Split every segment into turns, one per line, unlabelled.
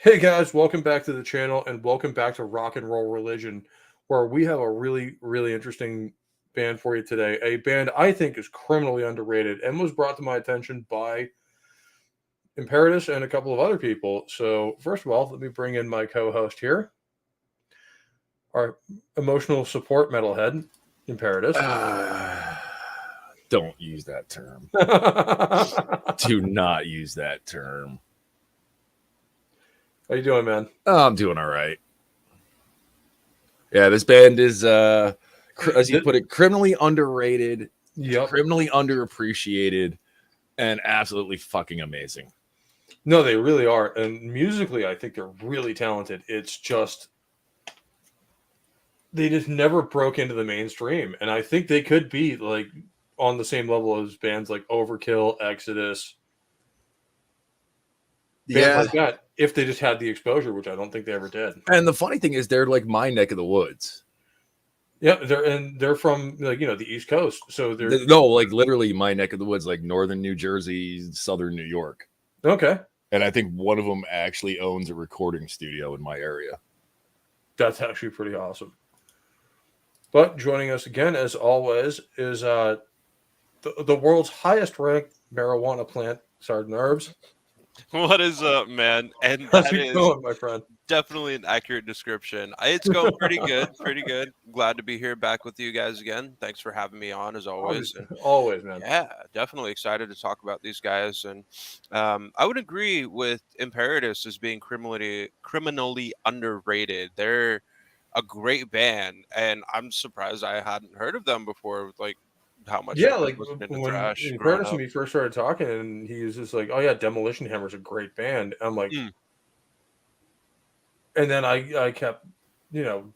Hey guys, welcome back to the channel and welcome back to Rock and Roll Religion, where we have a really interesting band for you today. A band I think is criminally underrated and was brought to my attention by Imperitus and a couple of other people. So, first of all, let me bring in my co-host here, our emotional support metalhead, Imperitus.
Don't use that term. Do not use that term.
How you doing, man?
Oh, I'm doing all right. Yeah, this band is, as you put it, criminally underrated, criminally underappreciated, and absolutely fucking amazing.
No, they really are. And musically, I think they're really talented. It's just, they just never broke into the mainstream. And I think they could be like on the same level as bands like Overkill, Exodus. Like that, if they just had the exposure, which I don't think they ever did.
And the funny thing is, they're like my neck of the woods.
Yeah, they're from the East Coast, so they're
like literally my neck of the woods, like northern New Jersey, southern New York.
Okay,
and I think one of them actually owns a recording studio in my area.
That's actually pretty awesome. But joining us again, as always, is the world's highest ranked marijuana plant, SgtHerbs.
What is up, man? And
how's it going, my friend?
Definitely an accurate description. It's going pretty good, pretty good. Glad to be here back with you guys again. Thanks for having me on, as always.
Always, man.
Yeah, definitely excited to talk about these guys. And I would agree with Imperitus as being criminally underrated. They're a great band, and I'm surprised I hadn't heard of them before. Like, how much?
Yeah, like when Curtis and me first started talking, and he was just like, "Oh yeah, Demolition Hammer is a great band." And I'm like, and then I kept,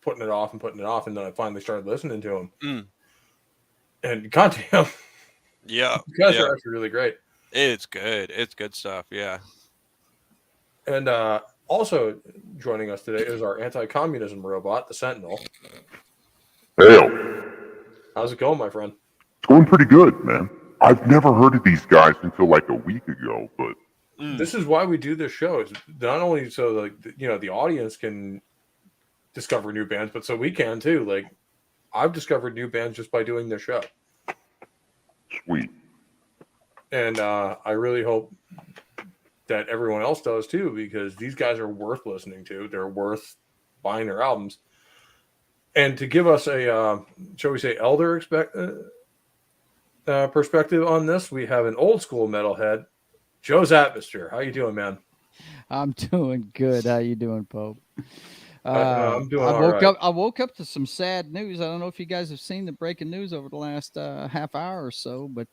putting it off, and then I finally started listening to him. And goddamn,
yeah,
you guys are actually really great.
It's good. It's good stuff. Yeah.
And also joining us today is our anti-communism robot, the Sentinel.
Hail.
How's it going, my friend?
It's going pretty good, man. I've never heard of these guys until like a week ago, but
this is why we do this show. It's not only so like the audience can discover new bands, but so we can too. Like, I've discovered new bands just by doing this show.
Sweet.
And I really hope that everyone else does too, because these guys are worth listening to. They're worth buying their albums. And to give us a, shall we say, elder perspective on this, we have an old school metalhead, Joe's Atmosphere. How you doing, man?
I'm doing good. How you doing, Pope?
I'm doing
I woke up to some sad news. I don't know if you guys have seen the breaking news over the last half hour or so, but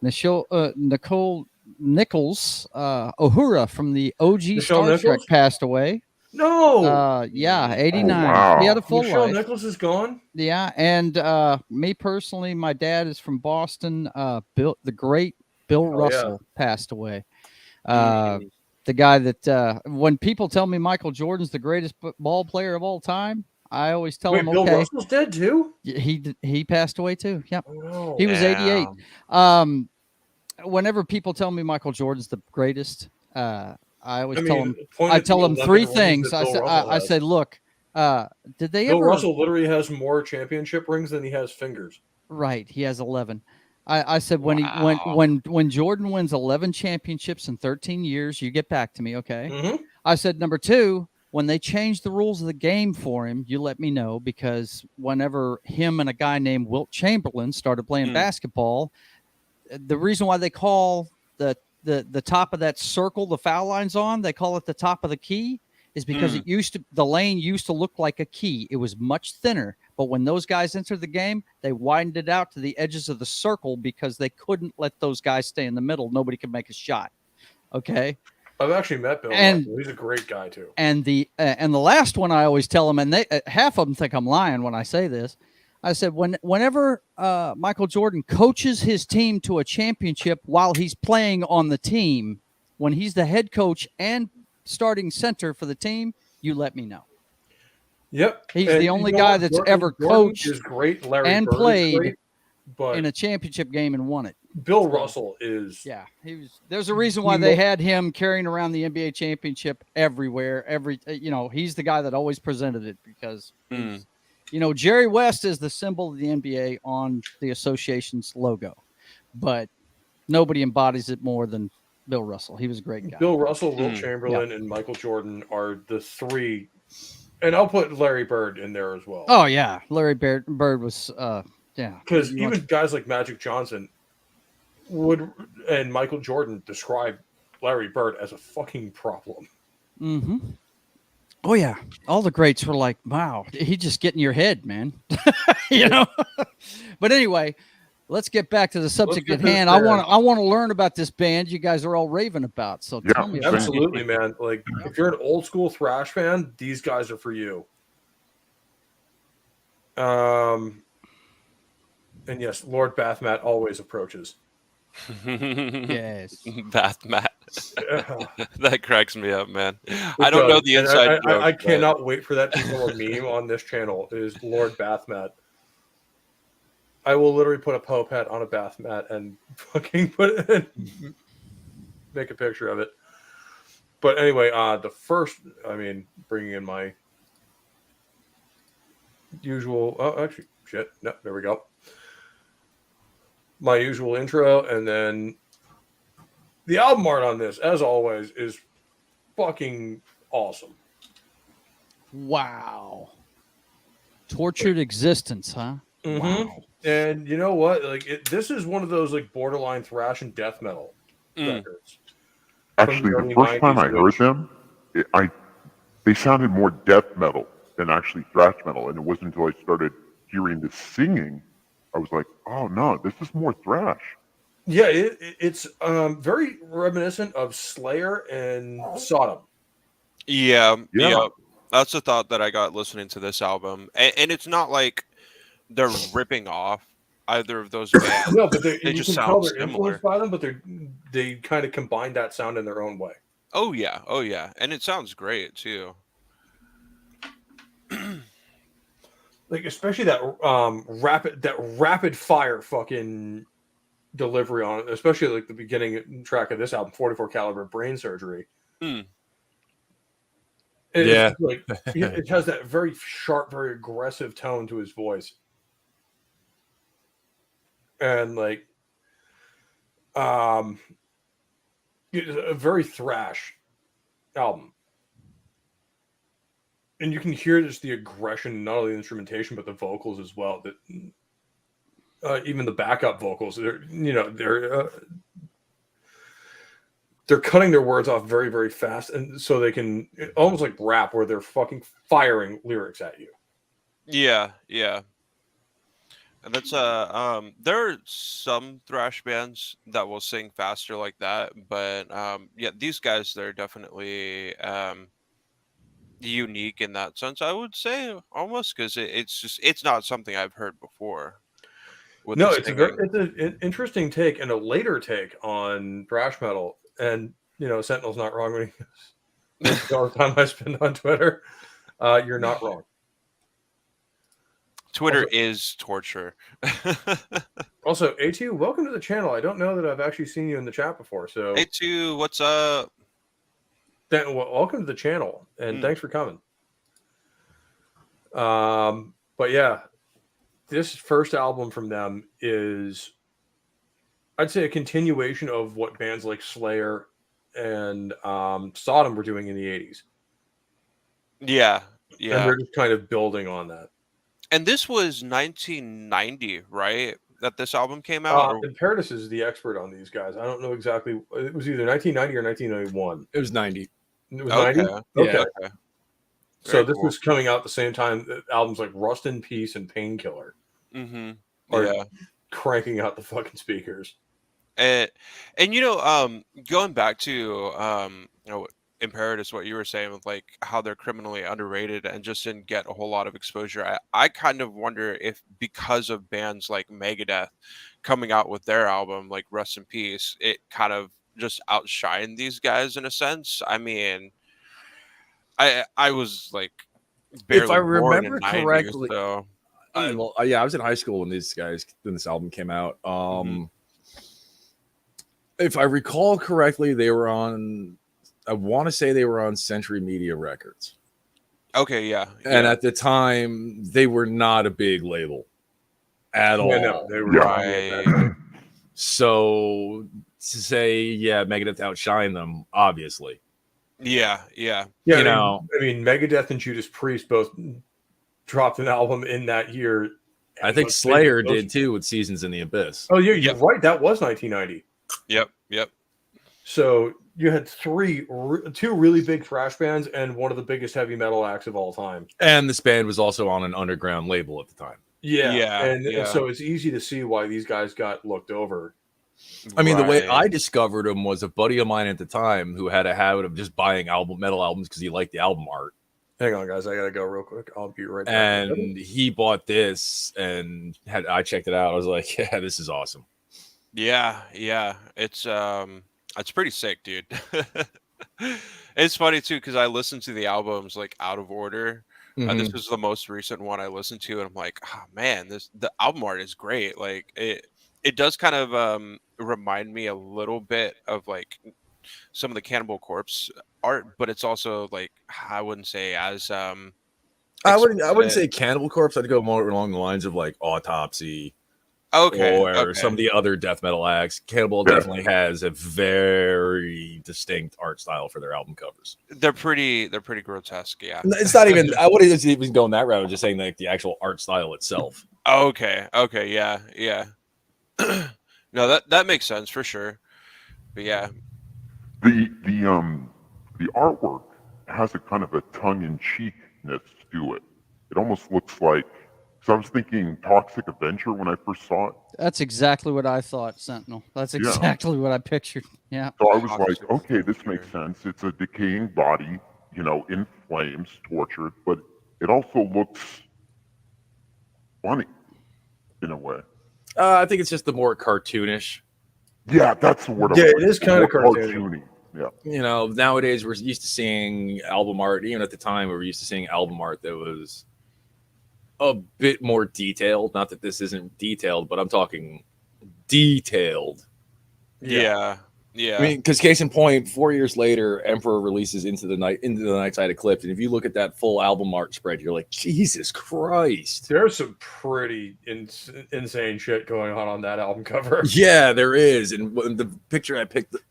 Nicole Nichols, Uhura from the OG Star Trek passed away.
No.
89.
Oh, wow.
He had a full
Michelle
life.
Nichols is gone.
Yeah, and me personally, my dad is from Boston. The great Bill Russell passed away. The guy that when people tell me Michael Jordan's the greatest ball player of all time, I always tell them,
Bill Russell's dead too?
He passed away too. Yep.
Oh,
he was 88. Whenever people tell me Michael Jordan's the greatest, I always tell them three things. I said, look, did they
Bill Russell literally has more championship rings than he has fingers.
Right. He has 11. I said, when Jordan wins 11 championships in 13 years, you get back to me. Okay.
Mm-hmm.
I said, number 2, when they change the rules of the game for him, you let me know, because whenever him and a guy named Wilt Chamberlain started playing basketball, the reason why they call the top of that circle, the foul lines on, they call it the top of the key, is because the lane used to look like a key. It was much thinner, but when those guys entered the game, they widened it out to the edges of the circle because they couldn't let those guys stay in the middle. Nobody could make a shot. Okay.
I've actually met Bill Russell. He's a great guy too.
And the last one I always tell them, and they half of them think I'm lying when I say this. I said, whenever Michael Jordan coaches his team to a championship while he's playing on the team, when he's the head coach and starting center for the team, you let me know.
Yep.
He's the only guy that's ever coached
is great. Larry
and
Bird
played
great, but
in a championship game and won it.
Bill Russell is.
Yeah, there's a reason why they had him carrying around the NBA championship everywhere. He's the guy that always presented it because, Jerry West is the symbol of the NBA on the association's logo, but nobody embodies it more than Bill Russell. He was a great guy.
Bill Russell, Wilt Chamberlain, and Michael Jordan are the three, and I'll put Larry Bird in there as well.
Oh yeah, Larry Bird was
because even guys like Magic Johnson and Michael Jordan describe Larry Bird as a fucking problem.
Mm-hmm. Oh yeah, all the greats were like, "Wow, he just get in your head, man." But anyway, let's get back to the subject at hand. I want to learn about this band you guys are all raving about. So tell me about
absolutely, man. Like, if you're an old school thrash fan, these guys are for you. And yes, Lord Bathmat always approaches.
Yes,
Bathmat. That cracks me up, man. I don't know the inside joke.
I cannot wait for that to become a meme on this channel. Is Lord Bathmat. I will literally put a Pope hat on a bath mat and fucking make a picture of it. But anyway, bringing in my usual. Oh, actually, shit. No, there we go. My usual intro, and then the album art on this, as always, is fucking awesome.
Wow. Tortured existence, huh?
Mm-hmm.
Wow.
And you know what? This is one of those borderline thrash and death metal records.
Actually, the first time I heard them, they sounded more death metal than actually thrash metal, and it wasn't until I started hearing the singing, I was like, "Oh no, this is more thrash."
Yeah, it's very reminiscent of Slayer and Sodom.
Yeah. That's the thought that I got listening to this album, and it's not like they're ripping off either of those bands.
No, but they
just
can
sound
tell they're
similar.
influenced by them, but they kind of combine that sound in their own way.
Oh yeah, and it sounds great too.
Especially that rapid fire fucking delivery on it, especially the beginning track of this album, 44 Caliber Brain Surgery. It has that very sharp, very aggressive tone to his voice. And it's a very thrash album. And you can hear just the aggression, not only the instrumentation, but the vocals as well. That even the backup vocals, they're cutting their words off very, very fast, and so they can almost like rap, where they're fucking firing lyrics at you.
Yeah. And that's there are some thrash bands that will sing faster like that, but these guys, they're definitely unique in that sense, I would say, almost, because it's not something I've heard before.
No, it's an interesting take and a later take on thrash metal, and Sentinel's not wrong when he goes, all the time I spend on Twitter. You're not wrong.
Twitter is torture.
Also, A2, welcome to the channel. I don't know that I've actually seen you in the chat before. So
A2, what's up?
Welcome to the channel, and thanks for coming. But yeah, this first album from them is, I'd say, a continuation of what bands like Slayer and Sodom were doing in the 80s.
Yeah.
And they're just kind of building on that.
And this was 1990, right? That this album came out?
Imperitus is the expert on these guys. I don't know exactly. It was either 1990 or 1991.
It was 90.
It was 90?
Okay.
Yeah. So this was coming out at the same time that albums like Rust in Peace and Painkiller are cranking out the fucking speakers.
And going back to Imperitus, what you were saying with how they're criminally underrated and just didn't get a whole lot of exposure, I kind of wonder if because of bands like Megadeth coming out with their album like Rust in Peace, it kind of just outshined these guys in a sense. I mean, I was barely
if I remember
born in
correctly,
90s, so.
I was in high school when this album came out. If I recall correctly, they were on. I want to say they were on Century Media Records.
Okay, yeah.
And at the time, they were not a big label at all.
No, they were
Right.
So to say, yeah, Megadeth outshined them, obviously.
Yeah.
Yeah,
You
I
know,
mean, Megadeth and Judas Priest both dropped an album in that year.
I think Slayer did too with Seasons in the Abyss.
Oh, yeah, you're right. That was 1990.
Yep.
So you had two really big thrash bands and one of the biggest heavy metal acts of all time.
And this band was also on an underground label at the time.
And so it's easy to see why these guys got looked over.
I mean, the way I discovered them was a buddy of mine at the time who had a habit of just buying metal albums because he liked the album art.
Hang on, guys. I got to go real quick. I'll be right back.
And he bought this and I checked it out. I was like, yeah, this is awesome.
Yeah. It's pretty sick, dude. It's funny too because I listened to the albums like out of order. This was the most recent one I listened to, and I'm like, oh man, the album art is great. Like it does kind of remind me a little bit of like some of the Cannibal Corpse art, but it's also like I wouldn't say as
I wouldn't say Cannibal Corpse. I'd go more along the lines of like Autopsy. Or some of the other death metal acts. Cannibal definitely has a very distinct art style for their album covers.
They're pretty grotesque, yeah.
It's not even I wouldn't even go in that route. I was just saying like the actual art style itself.
Okay, yeah. No, that makes sense for sure. But yeah.
The artwork has a kind of a tongue-in-cheekness to it. It almost looks like, so I was thinking Toxic Avenger when I first saw it.
That's exactly what I thought, Sentinel. That's exactly what I pictured. Yeah.
So I was like, okay, this makes sense. It's a decaying body, in flames, tortured, but it also looks funny in a way.
I think it's just the more cartoonish.
Yeah, that's the word.
Yeah, it is kind of cartoony.
Yeah.
Nowadays we're used to seeing album art. Even at the time, we were used to seeing album art that was a bit more detailed. Not that this isn't detailed, but I'm talking detailed.
Yeah.
I mean, because case in point, 4 years later, Emperor releases Into the Night Side Eclipse, and if you look at that full album art spread, you're like, Jesus Christ!
There's some pretty insane shit going on that album cover.
Yeah, there is. And the picture I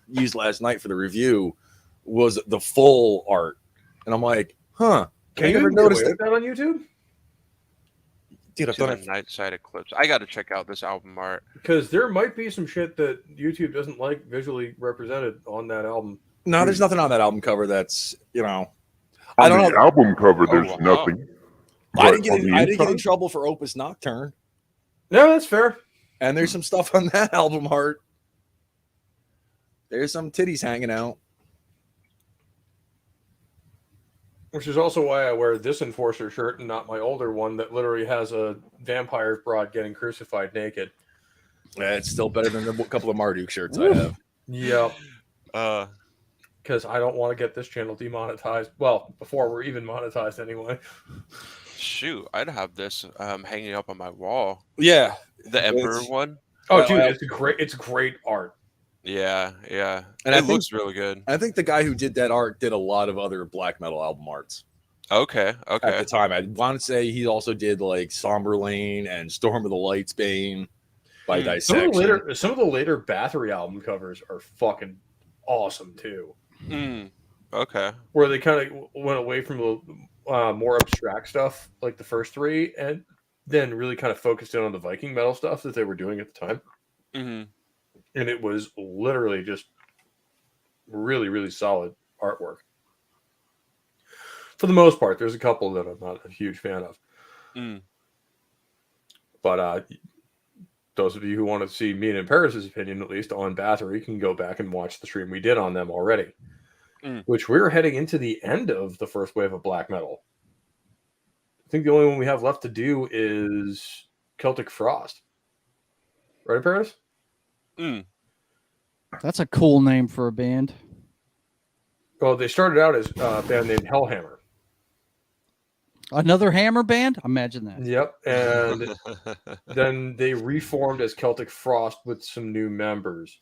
used last night for the review was the full art, and I'm like, huh?
Can you ever notice that on YouTube?
Dude, I've done it.
Night Side Eclipse. I got to check out this album art
because there might be some shit that YouTube doesn't like visually represented on that album.
No, there's nothing on that album cover that's I don't
know. The album cover, there's nothing.
I didn't get in trouble for Opus Nocturne.
No, that's fair.
And there's some stuff on that album art. There's some titties hanging out.
Which is also why I wear this Enforcer shirt and not my older one that literally has a vampire broad getting crucified naked.
It's still better than a couple of Marduk shirts I have.
Yep. Because I don't want to get this channel demonetized. Well, before we're even monetized anyway.
Shoot, I'd have this hanging up on my wall.
Yeah.
The Emperor one.
Oh, dude, it's great art.
Yeah.
And
it looks really good.
I think the guy who did that art did a lot of other black metal album arts.
Okay.
At the time, I want to say he also did like Somberlane and Storm of the Light's Bane by Dissection.
Some of the later Bathory album covers are fucking awesome too.
Okay.
Where they kind of went away from the more abstract stuff like the first three, and then really kind of focused in on the Viking metal stuff that they were doing at the time. And it was literally just really, really solid artwork. For the most part, there's a couple that I'm not a huge fan of. But those of you who want to see me and Imperitus' opinion, at least on Bathory, can go back and watch the stream we did on them already. Which we're heading into the end of the first wave of black metal. I think the only one we have left to do is Celtic Frost. Right, Imperitus?
That's a cool name for a band.
Well, they started out as a band named Hellhammer.
Another Hammer band? Imagine that.
Yep. And then they reformed as Celtic Frost with some new members.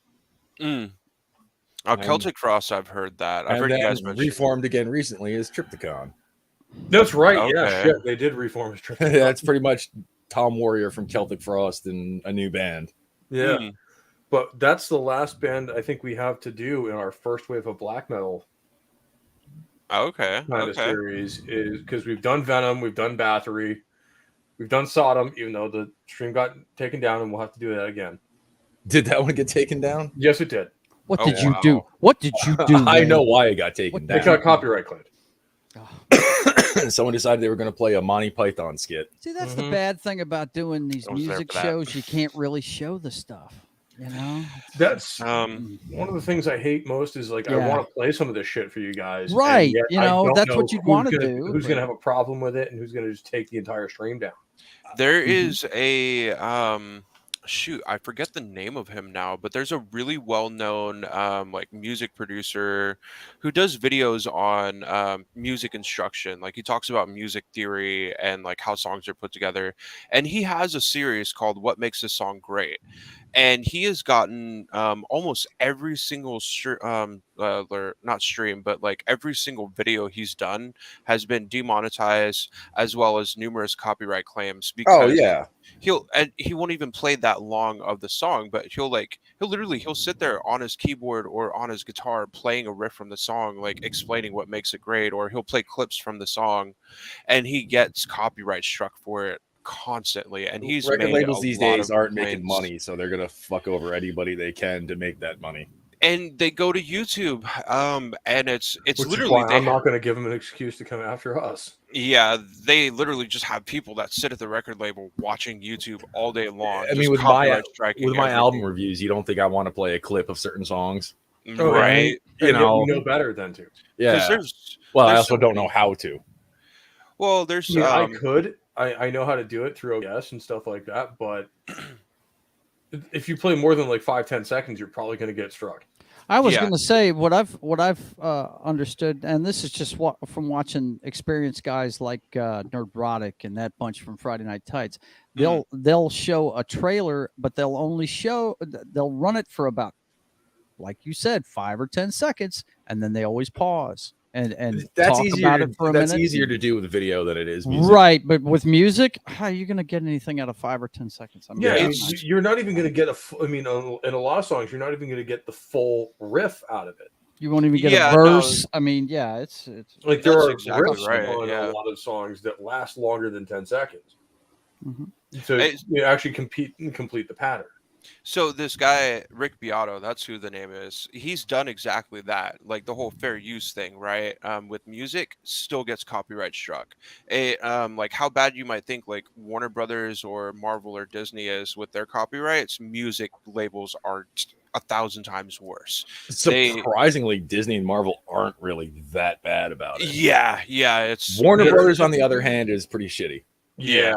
Celtic Frost, I've heard that. I've
and
heard you
then
guys mention.
reformed again recently is Triptychon.
That's right. Yeah,
Okay.
shit, they did reform as Triptychon.
That's pretty much Tom Warrior from Celtic Frost and a new band.
Yeah. But that's the last band I think we have to do in our first wave of black metal kind of series, is because we've done Venom, we've done Bathory, we've done Sodom, even though the stream got taken down, and we'll have to do that again.
Did that one get taken down?
Yes, it did.
What did you do? What did you do?
I know why it got taken down.
It got copyright claimed.
Someone decided they were going to play a Monty Python skit.
See, that's the bad thing about doing these music shows. You can't really show the stuff. You know,
that's one of the things I hate most is like I want to play some of this shit for you guys,
right? You know, that's what you'd want to do.
Who's going to have a problem with it, and who's going to just take the entire stream down?
There is a shoot, I forget the name of him now, but there's a really well-known like music producer who does videos on music instruction. Like he talks about music theory and like how songs are put together, and he has a series called What Makes a Song Great. And he has gotten almost every single not stream, but like every single video he's done has been demonetized, as well as numerous copyright claims. Because he won't even play that long of the song, but he'll sit there on his keyboard or on his guitar playing a riff from the song, like explaining what makes it great, or he'll play clips from the song, and he gets copyright struck for it constantly. And he's
record labels these days aren't
complaints.
making money, so they're gonna fuck over anybody they can to make that money.
And they go to YouTube, and it's
Which
literally
is why I'm not going to give them an excuse to come after us.
Yeah, they literally just have people that sit at the record label watching YouTube all day long.
I mean, with my album reviews, you don't think I want to play a clip of certain songs,
right?
You know better than to.
Yeah.
There's
I also don't know how to.
Well, there's
I could. I know how to do it through OBS and stuff like that, but if you play more than like 5-10 seconds, you're probably going to get struck.
I was going to say what I've understood, and this is just from watching experienced guys like Nerdrotic and that bunch from Friday Night Tights. They'll show a trailer, but they'll run it for about, like you said, 5 or 10 seconds, and then they always pause. And
that's
talk
easier.
About it for a
that's
minute.
easier to do with video than it is music.
Right, but with music, how are you going to get anything out of 5 or 10 seconds? I mean,
you're not even going to get in a lot of songs, you're not even going to get the full riff out of it.
You won't even get a verse. No. I mean, it's
like there are riffs on a lot of songs that last longer than 10 seconds. So you actually complete the pattern.
So this guy, Rick Beato, that's who the name is. He's done exactly that. Like the whole fair use thing, right? With music, still gets copyright struck. Like how bad you might think like Warner Brothers or Marvel or Disney is with their copyrights, music labels are 1,000 times worse.
Surprisingly, Disney and Marvel aren't really that bad about it.
Yeah, it's
Warner Brothers, on the other hand, is pretty shitty.
Yeah.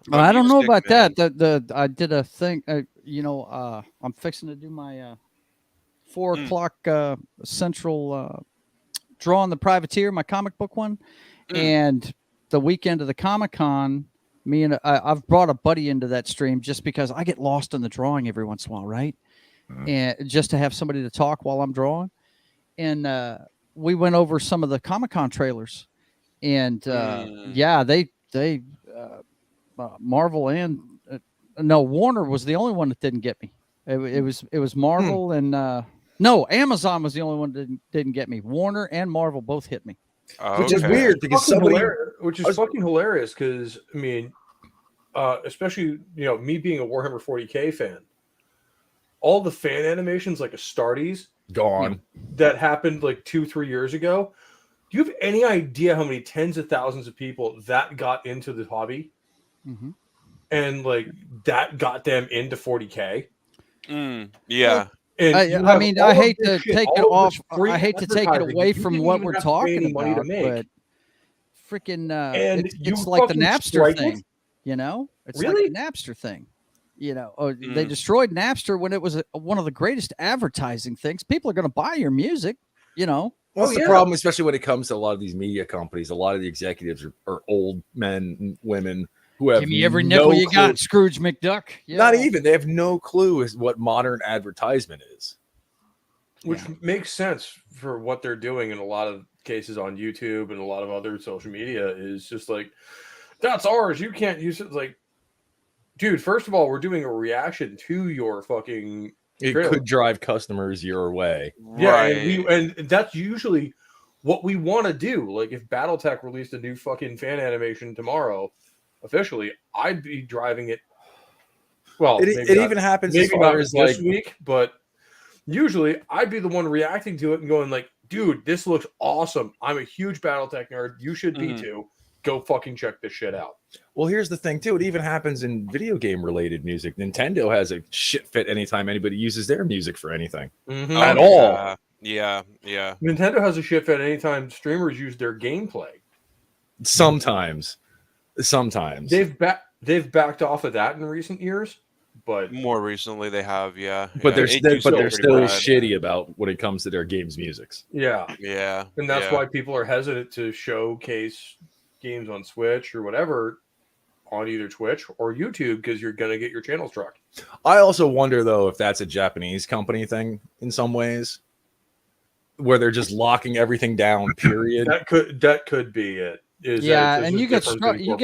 Well, I don't know about that. I did a thing. I'm fixing to do my 4 o'clock Central Draw on the Privateer, my comic book one, and the weekend of the Comic-Con. Me and I've brought a buddy into that stream just because I get lost in the drawing every once in a while, right? And just to have somebody to talk while I'm drawing, and we went over some of the Comic-Con trailers, and they. Marvel and Warner was the only one that didn't get me. It was Marvel and Amazon was the only one that didn't get me. Warner and Marvel both hit me,
which is weird because
fucking hilarious. Because I mean, especially me being a Warhammer 40K fan, all the fan animations like Astartes
gone
that happened like 2-3 years ago. Do you have any idea how many tens of thousands of people that got into the hobby? And like that got them into 40K.
Yeah.
And
I hate to take it off. I hate to take it away from what we're talking about, but freaking, it's like the Napster thing, It's
really?
like the Napster thing, They destroyed Napster when it was one of the greatest advertising things. People are going to buy your music,
What's the problem, especially when it comes to a lot of these media companies? A lot of the executives are old men and women who have
give me every nickel you got, Scrooge McDuck. Yeah.
Not even. They have no clue as what modern advertisement is.
Which makes sense for what they're doing in a lot of cases on YouTube and a lot of other social media is just like, that's ours. You can't use it. It's like, dude, first of all, we're doing a reaction to your fucking trailer.
Could drive customers your way.
Yeah, right. and that's usually what we want to do. Like if BattleTech released a new fucking fan animation tomorrow, officially, I'd be driving it. Well,
it even happens as far as
this week, but usually I'd be the one reacting to it and going like, dude, this looks awesome. I'm a huge BattleTech nerd. You should be too. Go fucking check this shit out.
Well, here's the thing too. It even happens in video game related music. Nintendo has a shit fit anytime anybody uses their music for anything at all.
Yeah.
Nintendo has a shit fit anytime streamers use their gameplay.
Sometimes.
They've backed off of that in recent years. But
more recently they have,
But they're still shitty about when it comes to their games musics.
Yeah. And that's why people are hesitant to showcase games on Switch or whatever on either Twitch or YouTube because you're gonna get your channel struck.
I also wonder though if that's a Japanese company thing in some ways, where they're just locking everything down. Period.
that could be it.
And you get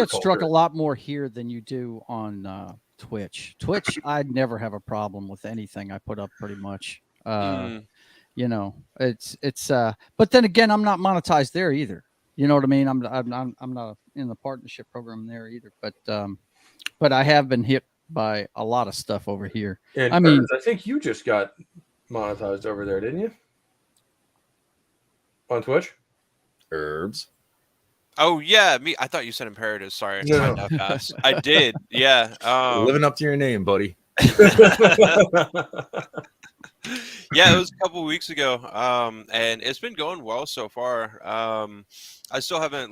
struck a lot more here than you do on Twitch. I'd never have a problem with anything I put up pretty much. You know, it's but then again, I'm not monetized there either. You know what I mean? I'm not in the partnership program there either. But I have been hit by a lot of stuff over here.
And I think you just got monetized over there, didn't you? On Twitch?
Herbs.
Oh yeah, me. I thought you said Imperitus. Sorry, no. I did. Yeah,
living up to your name, buddy.
Yeah, it was a couple weeks ago, and it's been going well so far. I still haven't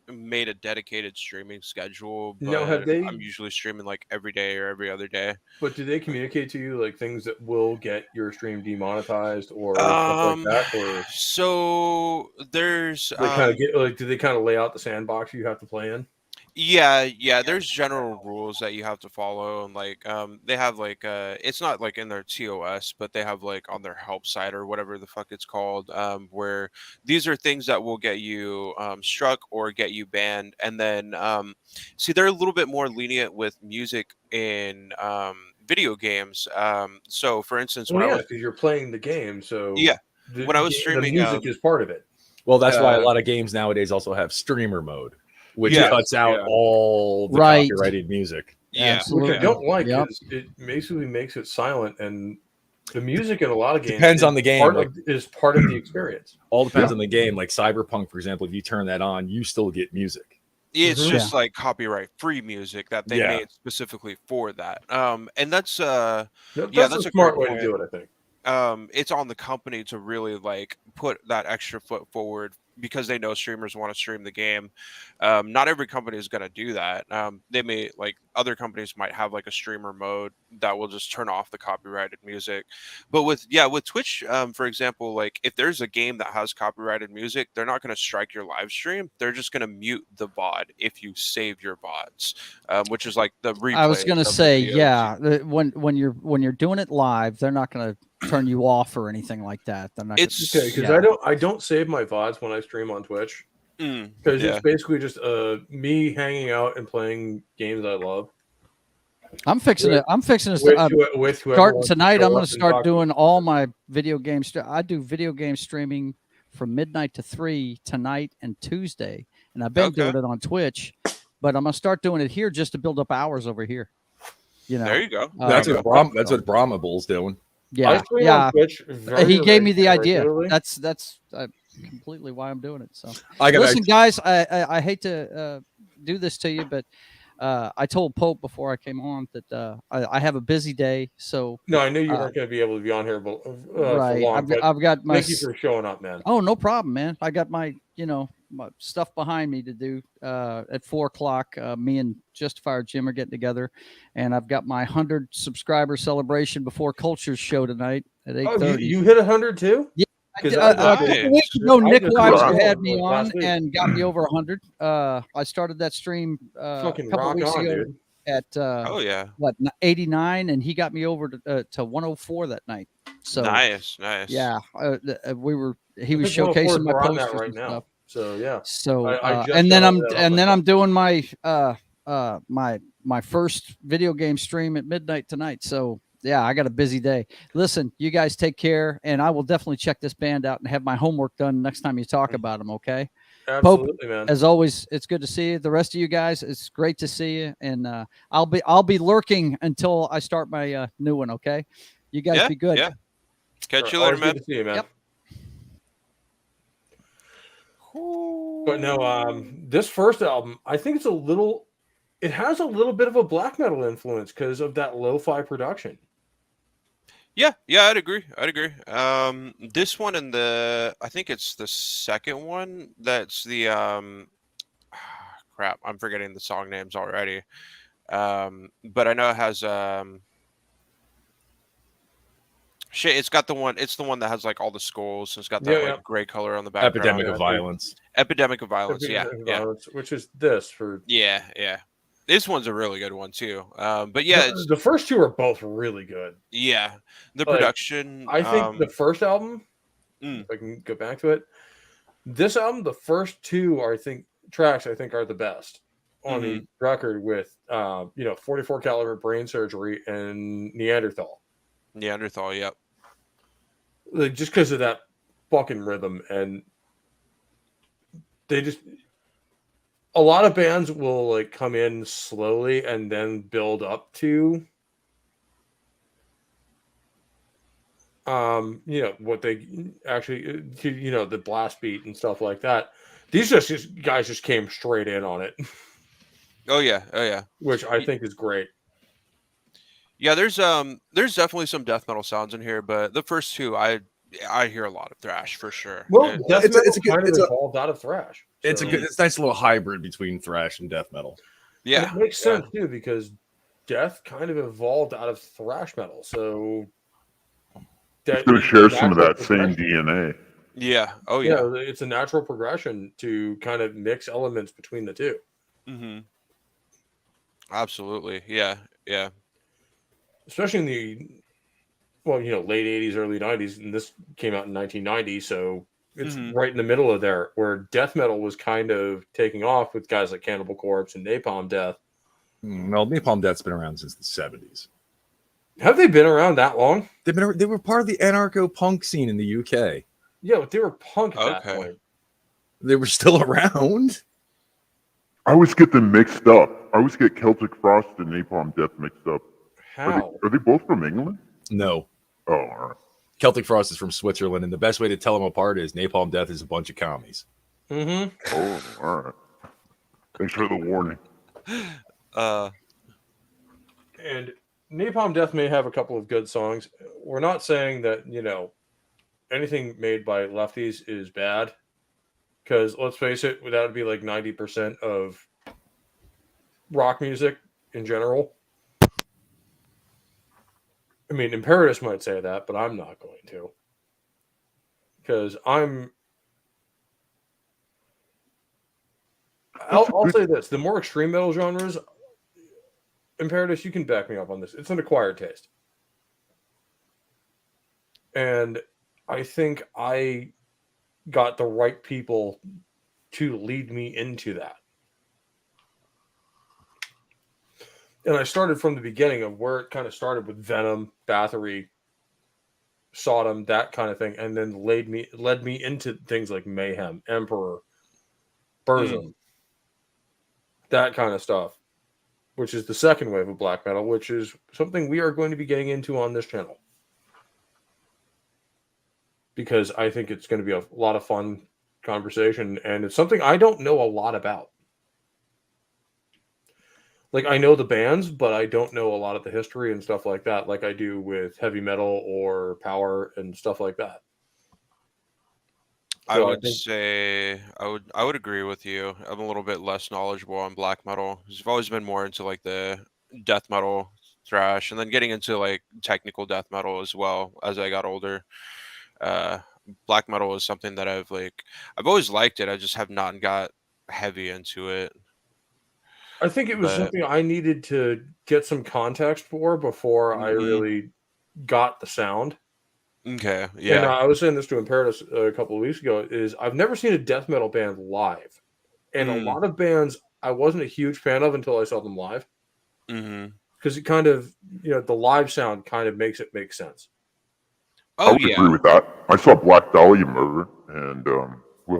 made a dedicated streaming schedule, but I'm usually streaming every day or every other day.
But do they communicate to you things that will get your stream demonetized or stuff like that? Or
so there's
do they kind of lay out the sandbox you have to play in?
Yeah. There's general rules that you have to follow, and they have it's not in their TOS, but they have on their help site or whatever the fuck it's called, where these are things that will get you struck or get you banned, and then see they're a little bit more lenient with music in video games. So for instance,
because you're playing the game, so
when I was streaming,
the music is part of it.
Well, that's why a lot of games nowadays also have streamer mode, which cuts out all the copyrighted music.
Yeah,
which I don't like because it basically makes it silent, and the music in a lot of games
depends on the game.
Is part of the experience.
All depends on the game. Like Cyberpunk, for example, if you turn that on, you still get music.
It's just copyright-free music that they made specifically for that. And that's a
smart way to do it, I think.
It's on the company to really put that extra foot forward because they know streamers want to stream the game. Not every company is going to do that. They may other companies might have a streamer mode that will just turn off the copyrighted music. But with Twitch, for example, if there's a game that has copyrighted music, they're not going to strike your live stream. They're just going to mute the VOD if you save your VODs, which is the replay.
I was going to say, when you're doing it live, they're not going to turn you off or anything like that. They're not.
It's okay because I don't save my VODs when I stream on Twitch because it's basically just me hanging out and playing games I love. I'm fixing to
start tonight. I'm going to start doing all my video games. I do video game streaming from midnight to 3 tonight and Tuesday, and I've been doing it on Twitch, but I'm going to start doing it here just to build up hours over here.
There you go.
That's what Brahma Bull's doing.
Yeah.
Twitch
he gave me the idea. That's completely why I'm doing it. So listen, guys, I hate to do this to you, but I told Pope before I came on that I have a busy day. So
no, I knew you weren't going to be able to be on here, but
right.
For long,
I've got my.
Thank you for showing up, man.
Oh, no problem, man. I got my my stuff behind me to do at 4:00. Me and Justifier Jim are getting together, and I've got my 100 subscriber celebration before Culture's show tonight at 8:30.
You hit 100 too?
A couple weeks ago, Nick Weiser had me on and got me over 100. I started that stream a couple weeks ago
dude.
at 89, and he got me over to 104 that night. So
nice.
Yeah, he was showcasing my posters
right
and
now.
stuff.
So yeah.
So and then I'm doing my my first video game stream at midnight tonight. So yeah, I got a busy day. Listen, you guys take care, and I will definitely check this band out and have my homework done next time you talk about them. Okay.
Absolutely,
Pope,
man.
as always, it's good to see you. The rest of you guys, it's great to see you, and I'll be lurking until I start my new one. Okay. You guys be good.
Yeah. Catch you later, man.
Good to see you, man.
Yep.
But no, this first album, I think it has a little bit of a black metal influence because of that lo-fi production.
Yeah, I'd agree. This one and I think it's the second one. That's the crap. I'm forgetting the song names already. But I know it has it's got the one. It's the one that has like all the skulls. It's got that like gray color on the background.
Epidemic of Violence.
Epidemic of Violence.
Violence, which is this for.
Yeah. This one's a really good one too. But yeah,
the first two are both really good.
Yeah, the production.
I think the first album, if I can go back to it, this album, the first two tracks I think are the best on the record with 44 caliber brain surgery and Neanderthal.
Yep.
Like just because of that fucking rhythm, and a lot of bands will like come in slowly and then build up to what they actually the blast beat and stuff like that. These guys just came straight in on it.
Oh yeah.
Which I think is great.
Yeah, there's definitely some death metal sounds in here, but the first two I hear a lot of thrash for sure.
Well, it's evolved out of thrash. So.
It's a nice little hybrid between thrash and death metal.
Yeah,
and it makes sense too because death kind of evolved out of thrash metal. So
it's going to share some of that same DNA.
Yeah. Oh yeah.
It's a natural progression to kind of mix elements between the two.
Mm-hmm. Absolutely. Yeah.
Especially in the late 80s, early 90s, and this came out in 1990, so it's right in the middle of there, where death metal was kind of taking off with guys like Cannibal Corpse and Napalm Death.
Well, Napalm Death's been around since the 70s.
Have they been around that long?
They were part of the anarcho-punk scene in the UK.
Yeah, but they were punk at that point.
They were still around.
I always get them mixed up. I always get Celtic Frost and Napalm Death mixed up.
How?
Are they both from England?
No.
Oh, all right.
Celtic Frost is from Switzerland, and the best way to tell them apart is Napalm Death is a bunch of commies.
Mm-hmm.
Oh, all right. Thanks for the warning.
And Napalm Death may have a couple of good songs. We're not saying that, anything made by lefties is bad. Because, let's face it, that would be like 90% of rock music in general. I mean, Imperitus might say that, but I'm not going to. Because I'll say this. The more extreme metal genres, Imperitus, you can back me up on this. It's an acquired taste. And I think I got the right people to lead me into that. And I started from the beginning of where it kind of started with Venom, Bathory, Sodom, that kind of thing, and then led me into things like Mayhem, Emperor, Burzum, that kind of stuff, which is the second wave of black metal, which is something we are going to be getting into on this channel. Because I think it's going to be a lot of fun conversation, and it's something I don't know a lot about. Like, I know the bands, but I don't know a lot of the history and stuff like that, like I do with heavy metal or power and stuff like that.
So I would agree with you. I'm a little bit less knowledgeable on black metal. I've always been more into like the death metal, thrash, and then getting into like technical death metal as well as I got older. black metal is something that I've always liked it. I just have not got heavy into it.
I think it was something I needed to get some context for before I really got the sound.
Okay, yeah.
And I was saying this to Imperitus a couple of weeks ago, is I've never seen a death metal band live. And a lot of bands I wasn't a huge fan of until I saw them live. Because it kind of, the live sound kind of makes it make sense.
I would agree with that. I saw Black Dahlia Murder, and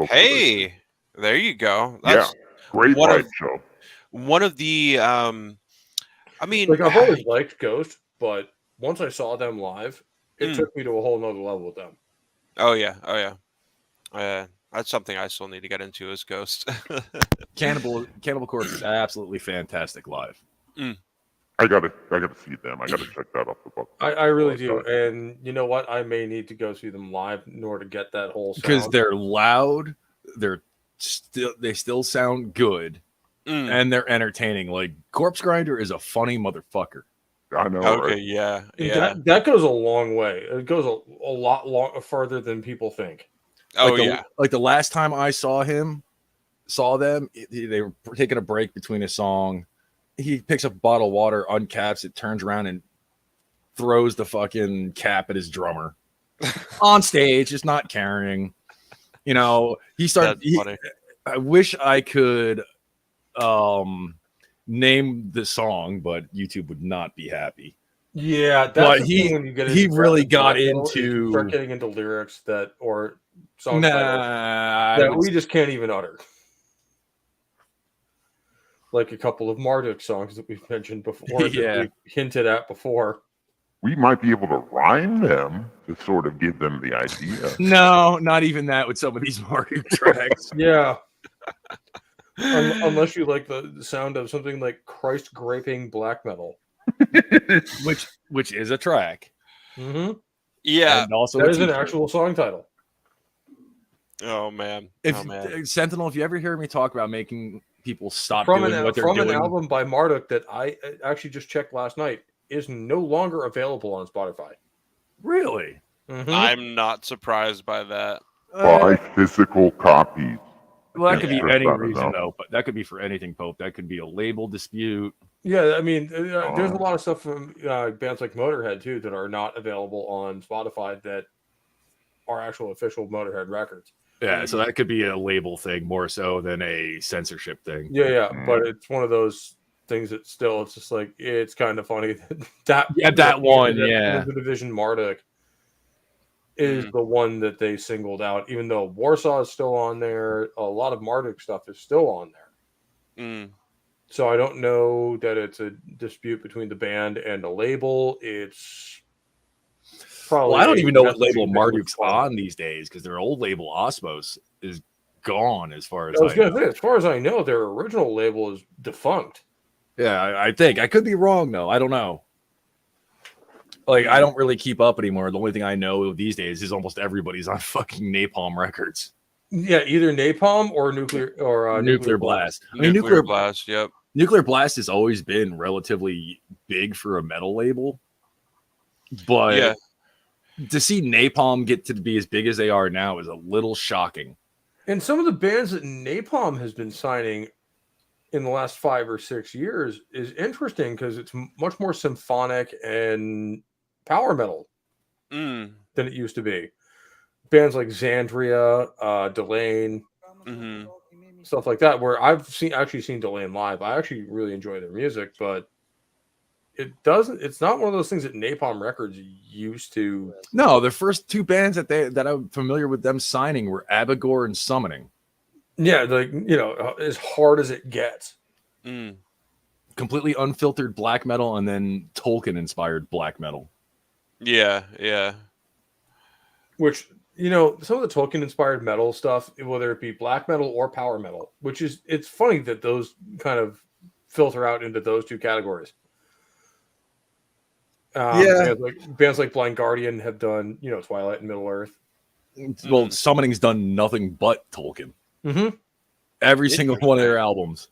hey, there you go. That's
great live show.
One of the, I mean,
I've always liked Ghost, but once I saw them live, it took me to a whole nother level with them.
Oh yeah. That's something I still need to get into is Ghost.
Cannibal Corpse is absolutely fantastic live.
I gotta see them. I gotta check that off the book.
I really do, and you know what? I may need to go see them live in order to get that whole sound.
Because they're loud, they still sound good, and they're entertaining. Like Corpse Grinder is a funny motherfucker.
I know.
Okay,
right?
yeah.
That goes a long way. It goes a lot further than people think.
Like the last time I saw them, they were taking a break between a song. He picks up a bottle of water, uncaps it, turns around and throws the fucking cap at his drummer on stage, just not caring. He started. I wish I could name the song, but YouTube would not be happy.
Yeah,
but he really got into
start getting into lyrics or songs that we just can't even utter. Like a couple of Marduk songs that we've mentioned before, that we hinted at before.
We might be able to rhyme them to sort of give them the idea.
No, not even that with some of these Marduk tracks.
Yeah. Unless you like the sound of something like Christ graping black metal.
which is a track.
Yeah.
And also
that is an actual song title.
Oh man.
Sentinel, if you ever hear me talk about making people stop doing what they're doing.
From an album by Marduk that I actually just checked last night is no longer available on Spotify.
Really?
I'm not surprised by that.
Buy physical copies.
Well, that could be any reason, though. But that could be for anything, Pope. That could be a label dispute.
Yeah, I mean, there's a lot of stuff from bands like Motorhead, too, that are not available on Spotify that are actual official Motorhead records.
Yeah, so that could be a label thing more so than a censorship thing.
Yeah, but it's one of those things that still, it's just like, it's kind of funny that the Division Marduk is the one that they singled out, even though Warsaw is still on there. A lot of Marduk stuff is still on there. So I don't know that it's a dispute between the band and the label. It's probably.
Well, I don't even know what label Marduk's on these days because their old label Osmos is gone. As far as
as far as I know, their original label is defunct.
Yeah, I think I could be wrong though. I don't know. Like, I don't really keep up anymore. The only thing I know these days is almost everybody's on fucking Napalm Records.
Yeah, either Napalm or Nuclear
Blast.
I mean, Nuclear Blast. Yep.
Nuclear Blast has always been relatively big for a metal label, but to see Napalm get to be as big as they are now is a little shocking.
And some of the bands that Napalm has been signing in the last 5 or 6 years is interesting because it's much more symphonic and power metal than it used to be. Bands like Xandria, Delane, stuff like that, where I've actually seen Delane live. I actually really enjoy their music, but it's not one of those things that Napalm Records used to.
No, the first two bands that I'm familiar with them signing were Abigor and Summoning.
Yeah, as hard as it gets.
Completely unfiltered black metal and then Tolkien inspired black metal.
Yeah.
Which, some of the Tolkien inspired metal stuff, whether it be black metal or power metal, it's funny that those kind of filter out into those two categories. Bands like Blind Guardian have done, Twilight and Middle Earth.
Well, Summoning's done nothing but Tolkien. Every single one of their albums.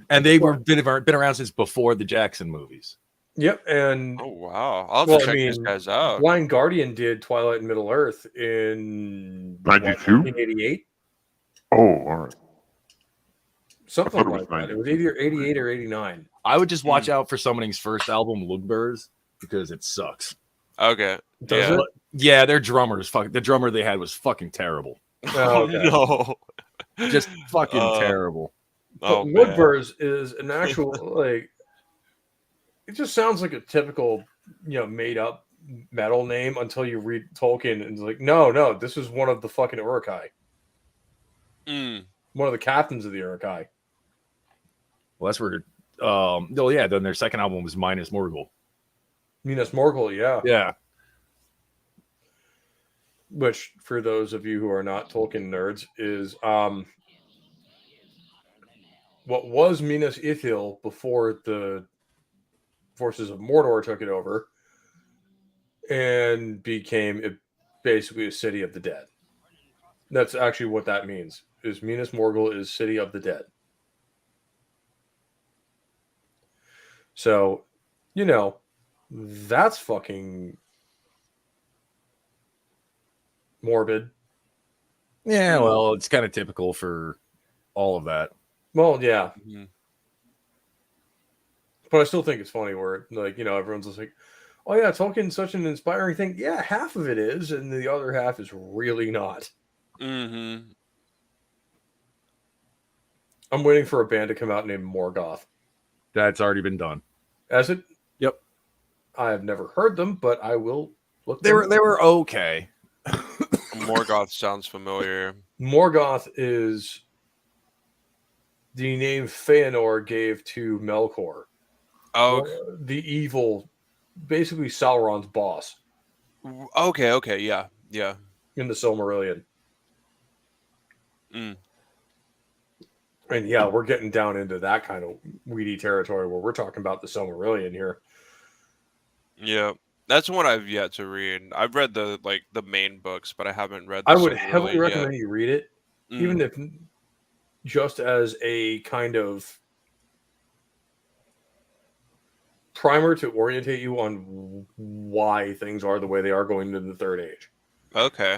And they been around since before the Jackson movies.
Yep, and
oh wow, I'll have to check these guys out.
Blind Guardian did Twilight and Middle Earth in
92?
1988.
Oh, all right.
Something like that. It was either 88 or 89.
I would just watch out for Summoning's first album, Lugbers, because it sucks.
Okay.
Does it?
Yeah, their drummers. The drummer they had was fucking terrible.
Oh no.
Just fucking terrible.
But Woodburrs is an actual like. It just sounds like a typical, made up metal name until you read Tolkien and it's like, no, this is one of the fucking Uruk-hai. One of the captains of the Uruk-hai.
Well, that's where. Then their second album was Minas Morgul.
Minas Morgul, yeah.
Yeah.
Which, for those of you who are not Tolkien nerds, is what was Minas Ithil before the forces of Mordor took it over and became basically a city of the dead. That's actually what that means. Is Minas Morgul is city of the dead. So, that's fucking morbid.
Yeah, well, it's kind of typical for all of that.
Well, yeah. Mm-hmm. But I still think it's funny where, everyone's just like, oh, yeah, Tolkien's such an inspiring thing. Yeah, half of it is, and the other half is really not.
Mm-hmm.
I'm waiting for a band to come out named Morgoth.
That's already been done.
Has it?
Yep.
I have never heard them, but I will look.
They were okay.
Morgoth sounds familiar.
Morgoth is the name Feanor gave to Melkor.
Oh,
the evil, basically Sauron's boss.
Okay, yeah.
In the Silmarillion.
Mm.
And yeah, we're getting down into that kind of weedy territory where we're talking about the Silmarillion here.
Yeah, that's one I've yet to read. I've read the main books, but I haven't read.
I would heavily recommend you read it, even if just as a kind of primer to orientate you on why things are the way they are going into the Third Age.
Okay.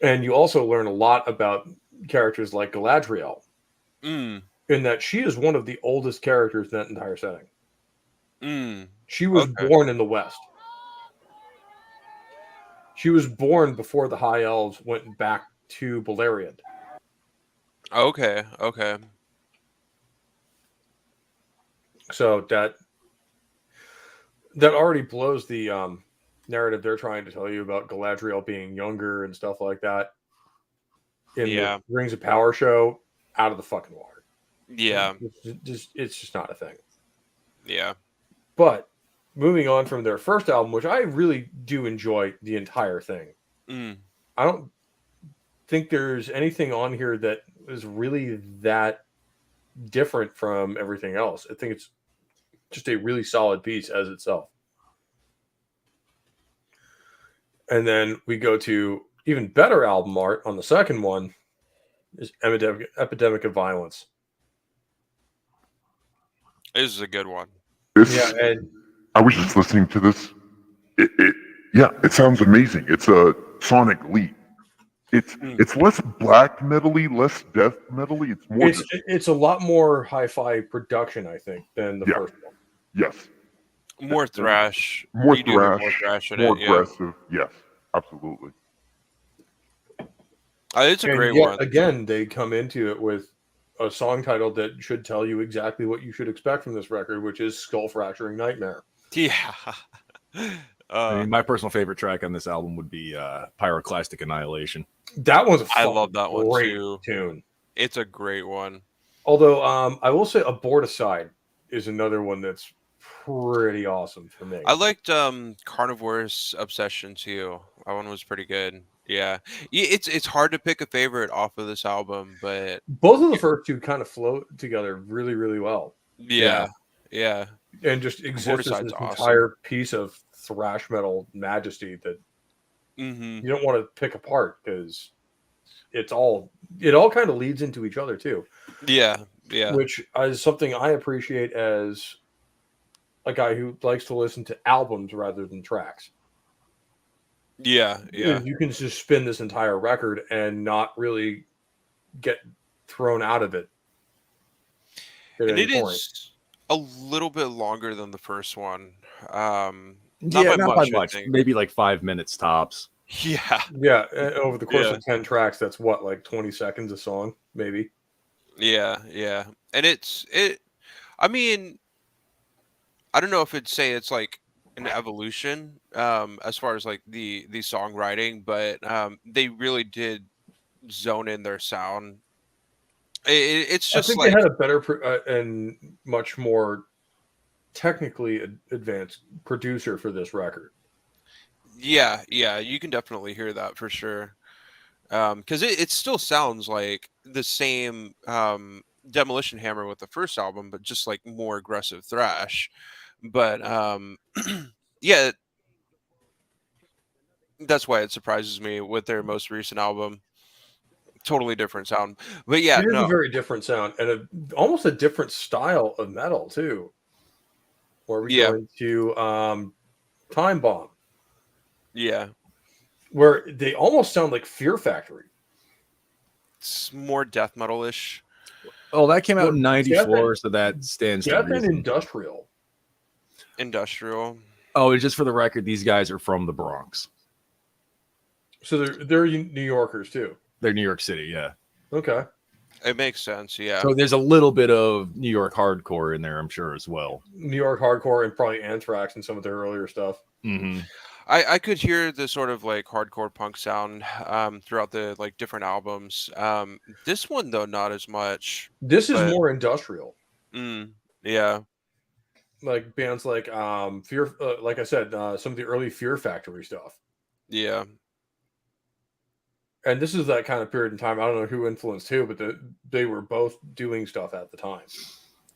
And you also learn a lot about characters like Galadriel, in that she is one of the oldest characters in that entire setting. She was born in the West. She was born before the High Elves went back to Beleriand.
Okay.
So that already blows the narrative they're trying to tell you about Galadriel being younger and stuff like that. In the Rings of Power show, out of the fucking water.
Yeah.
It's just not a thing.
Yeah.
But moving on from their first album, which I really do enjoy the entire thing. I don't think there's anything on here that is really that different from everything else. I think it's just a really solid piece as itself. And then we go to even better album art on the second one is Epidemic of Violence.
This is a good one.
And
I was just listening to this. It sounds amazing. It's a sonic leap. It's less black metal-y, less death metal-y. It's more.
It's a lot more hi-fi production, I think, than the first one.
Yes.
More thrash.
More thrash.
More thrash in
more
it.
aggressive. Yeah. Yes, absolutely.
It's a great one.
Again, they come into it with a song title that should tell you exactly what you should expect from this record, which is Skull Fracturing Nightmare.
Yeah.
My personal favorite track on this album would be Pyroclastic Annihilation.
That was
I love that one too.
Tune.
It's a great one.
Although I will say Aborticide is another one that's pretty awesome for me.
I liked Carnivore's Obsession too. That one was pretty good. Yeah, it's hard to pick a favorite off of this album, but
both of the first two kind of flow together really, really well.
Yeah.
And just exists as this entire piece of thrash metal majesty that you don't want to pick apart because it all kind of leads into each other too.
Yeah.
Which is something I appreciate as a guy who likes to listen to albums rather than tracks.
Yeah.
You can just spin this entire record and not really get thrown out of it.
And it is a little bit longer than the first one. Not
by much. Maybe like 5 minutes tops.
Yeah.
Yeah. Over the course of 10 tracks, that's what, like 20 seconds a song, maybe.
Yeah. And I mean, I don't know if it's like an evolution as far as like the songwriting, but they really did zone in their sound. It's just, I think
they had a better and much more technically advanced producer for this record.
Yeah, you can definitely hear that for sure. Because it still sounds like the same Demolition Hammer with the first album, but just like more aggressive thrash. But yeah, that's why it surprises me with their most recent album. Totally different sound. But yeah,
it is a very different sound and almost a different style of metal too. Where we go into Time Bomb.
Yeah.
Where they almost sound like Fear Factory.
It's more death metal-ish.
Oh, that came out in 94, so that stands to reason.
Death and industrial.
Oh, and just for the record, these guys are from the Bronx.
So they're New Yorkers too.
They're New York City, yeah.
Okay.
It makes sense, yeah.
So there's a little bit of New York hardcore in there, I'm sure, as well.
New York hardcore and probably Anthrax and some of their earlier stuff.
Mm-hmm.
I could hear the sort of like hardcore punk sound throughout the like different albums. This one though, not as much.
This is more industrial.
Yeah.
Like bands like Fear, like I said, some of the early Fear Factory stuff.
Yeah.
And this is that kind of period in time. I don't know who influenced who, but they were both doing stuff at the time.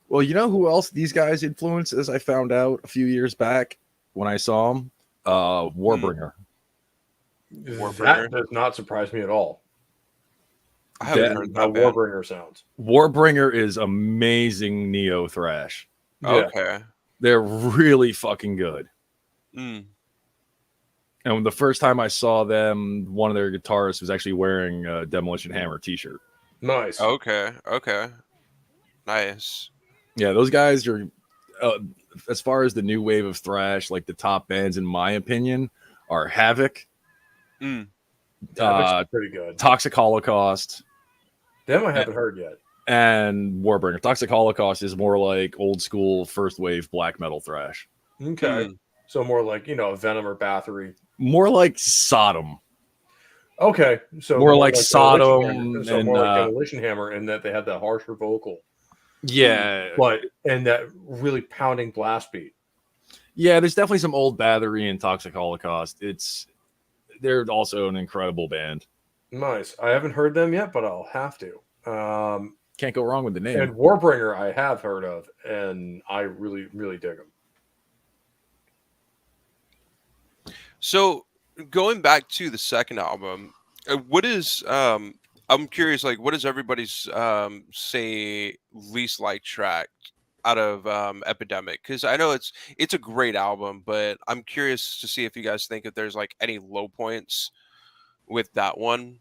Well, you know who else these guys influenced, as I found out a few years back when I saw them? Warbringer.
That does not surprise me at all.
I haven't heard
how Warbringer sounds.
Warbringer is amazing neo thrash.
Okay.
They're really fucking good. And the first time I saw them, one of their guitarists was actually wearing a Demolition Hammer t-shirt.
Nice.
Okay. Nice.
Yeah, those guys are, as far as the new wave of thrash, like the top bands, in my opinion, are Havoc.
Havoc's pretty good.
Toxic Holocaust.
Them I haven't heard yet.
And Warbringer. Toxic Holocaust is more like old school first wave black metal thrash.
Okay. So more like, Venom or Bathory.
More like Sodom.
Okay. So
more like Sodom
and more like Demolition Hammer in that they had that harsher vocal.
Yeah.
And that really pounding blast beat.
Yeah, there's definitely some old Bathory and Toxic Holocaust. They're also an incredible band.
Nice. I haven't heard them yet, but I'll have to.
Can't go wrong with the name.
And Warbringer I have heard of, and I really, really dig them.
So going back to the second album, what is I'm curious, like, what does everybody's say least liked track out of Epidemic? Because I know it's a great album, but I'm curious to see if you guys think if there's like any low points with that one.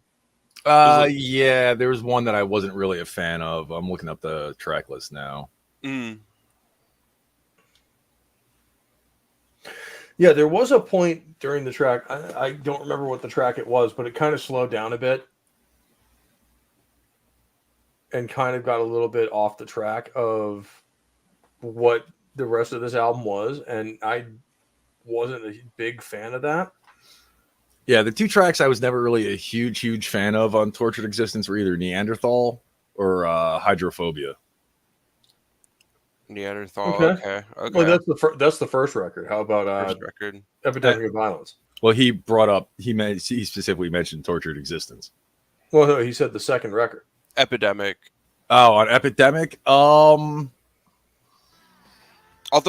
Yeah, there was one that I wasn't really a fan of. I'm looking up the track list now.
Yeah, there was a point during the track. I don't remember what the track it was, but it kind of slowed down a bit and kind of got a little bit off the track of what the rest of this album was. And I wasn't a big fan of that.
Yeah, the two tracks I was never really a huge fan of on Tortured Existence were either Neanderthal or Hydrophobia.
Neanderthal. Okay.
Well, that's the first record. How about
first record?
Epidemic of Violence?
Well, he specifically mentioned Tortured Existence.
Well, no, he said the second record.
Epidemic.
Oh, on Epidemic?
Although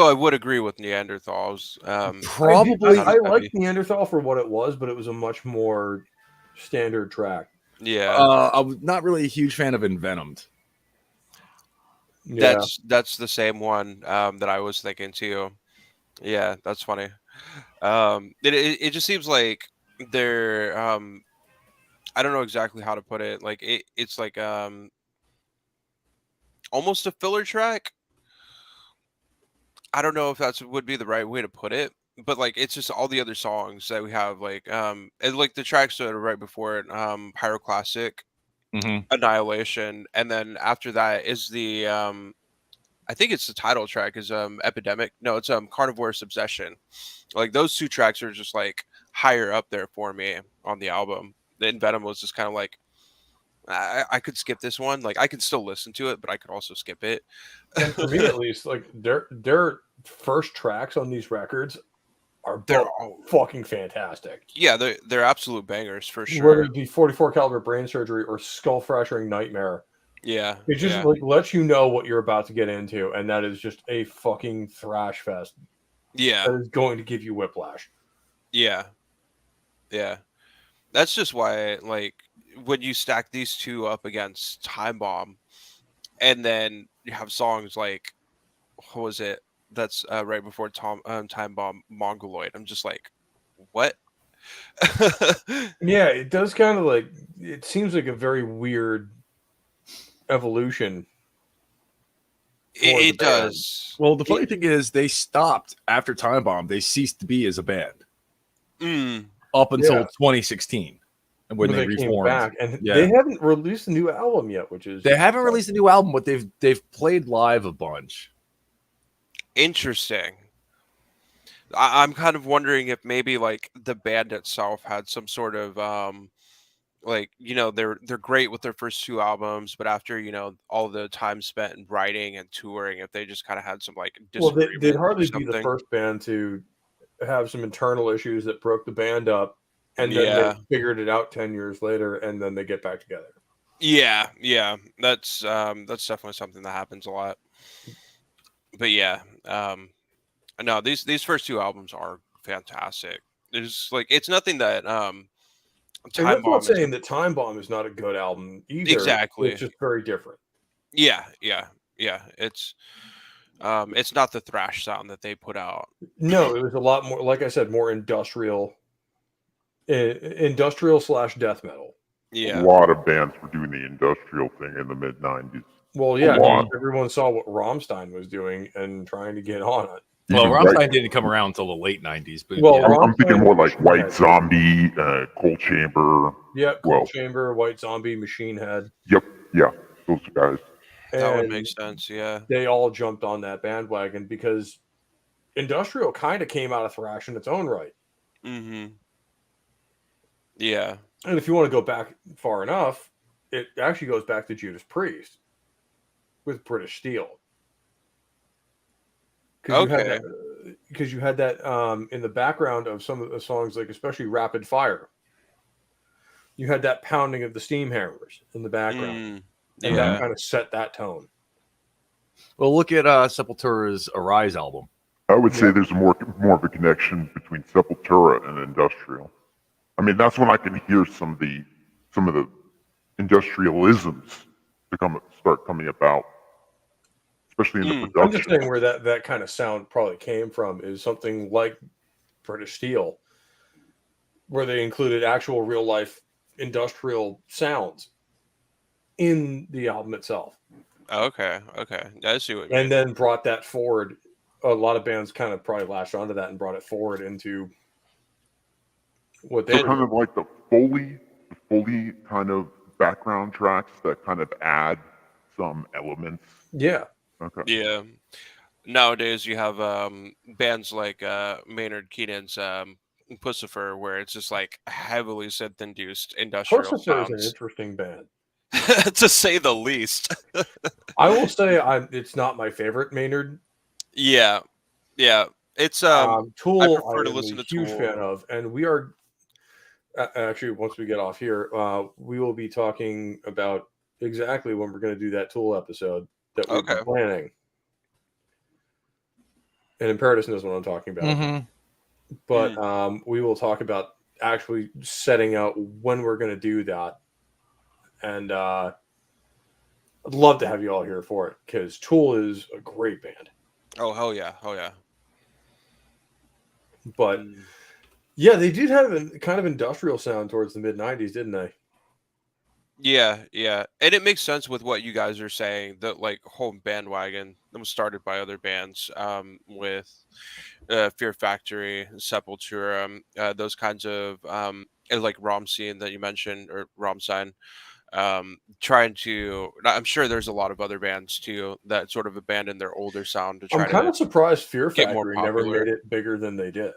I would agree with Neanderthals.
Probably.
I liked Neanderthal for what it was, but it was a much more standard track.
Yeah.
I'm not really a huge fan of Envenomed.
Yeah. That's the same one that I was thinking too. Yeah, that's funny. It just seems like they're I don't know exactly how to put it. Like it's like almost a filler track. I don't know if that's would be the right way to put it, but like it's just all the other songs that we have, like and like the tracks that are right before it, Pyroclastic, Annihilation, and then after that is the I think it's the title track is Epidemic. No, it's Carnivorous Obsession. Like those two tracks are just like higher up there for me on the album. Then Venom was just kind of like I could skip this one. Like I could still listen to it, but I could also skip it.
And for me, at least, like their first tracks on these records are
They're
both fucking fantastic.
Yeah, they're absolute bangers for sure.
Whether it be 44 caliber brain surgery or skull fracturing nightmare.
Yeah,
it just like lets you know what you're about to get into, and that is just a fucking thrash fest.
Yeah,
that is going to give you whiplash.
Yeah, that's just why, like, when you stack these two up against Time Bomb, and then you have songs like, what was it? That's right before Time Bomb, Mongoloid. I'm just like, what?
Yeah, it does kind of like, it seems like a very weird evolution.
It does.
Well, the funny thing is, they stopped after Time Bomb. They ceased to be as a band up until 2016, and when they reformed.
Came back, and they haven't released a new album yet, which is
they haven't released a new album, but they've played live a bunch.
Interesting. I'm kind of wondering if maybe like the band itself had some sort of like, you know, they're great with their first two albums, but after, you know, all the time spent in writing and touring, if they just kind of had some like disagreement.
They'd hardly be the first band to have some internal issues that broke the band up, and then they figured it out 10 years later, and then they get back together.
Yeah, that's definitely something that happens a lot. But no, these first two albums are fantastic. It's like, it's nothing that
Time Bomb. I'm not saying that Time Bomb is not a good album either.
Exactly,
it's just very different.
Yeah. It's not the thrash sound that they put out.
No, it was a lot more, like I said, more industrial / death metal.
Yeah,
a lot of bands were doing the industrial thing in the mid '90s.
Well, yeah, everyone saw what Rammstein was doing and trying to get on it.
Well, Rammstein didn't come around until the late '90s. But
I'm thinking more like White Zombie, Cold Chamber.
Yeah, Cold Chamber, White Zombie, Machine Head.
Yep, yeah, those guys.
That would make sense. Yeah,
they all jumped on that bandwagon because industrial kind of came out of thrash in its own right.
Yeah,
and if you want to go back far enough, it actually goes back to Judas Priest with British Steel. Because you had that in the background of some of the songs, like especially Rapid Fire. You had that pounding of the steam hammers in the background, and that kind of set that tone.
Well, look at Sepultura's Arise album.
I would say there's more of a connection between Sepultura and industrial. I mean, that's when I can hear some of the industrialisms start coming about. Especially in the production.
I'm just saying where that kind of sound probably came from is something like British Steel, where they included actual real life industrial sounds in the album itself.
Okay. I see what you mean.
And then brought that forward. A lot of bands kind of probably latched onto that and brought it forward into what they
kind of like the Foley kind of background tracks that kind of add some elements.
Yeah.
Okay.
Yeah. Nowadays you have bands like Maynard Keenan's Pussifer, where it's just like heavily synth-induced industrial sounds.
Pussifer is an interesting band,
to say the least.
I will say it's not my favorite Maynard.
Yeah. It's
Tool.
I prefer to listen to
huge
Tool.
Fan of, and we are actually, once we get off here, we will be talking about exactly when we're going to do that Tool episode that we're planning. And Imperitus knows what I'm talking about. But we will talk about actually setting out when we're going to do that. And I'd love to have you all here for it, because Tool is a great band.
Oh, hell yeah.
But yeah, they did have a kind of industrial sound towards the mid 90s, didn't they?
Yeah, and it makes sense with what you guys are saying. That like whole bandwagon that was started by other bands, with Fear Factory, Sepultura, those kinds of and like Rammstein that you mentioned, or Rammstein. Trying to, I'm sure there's a lot of other bands too that sort of abandoned their older sound to try
I'm kind
to
of surprised Fear
get more
Factory never
popular.
made it bigger than they did.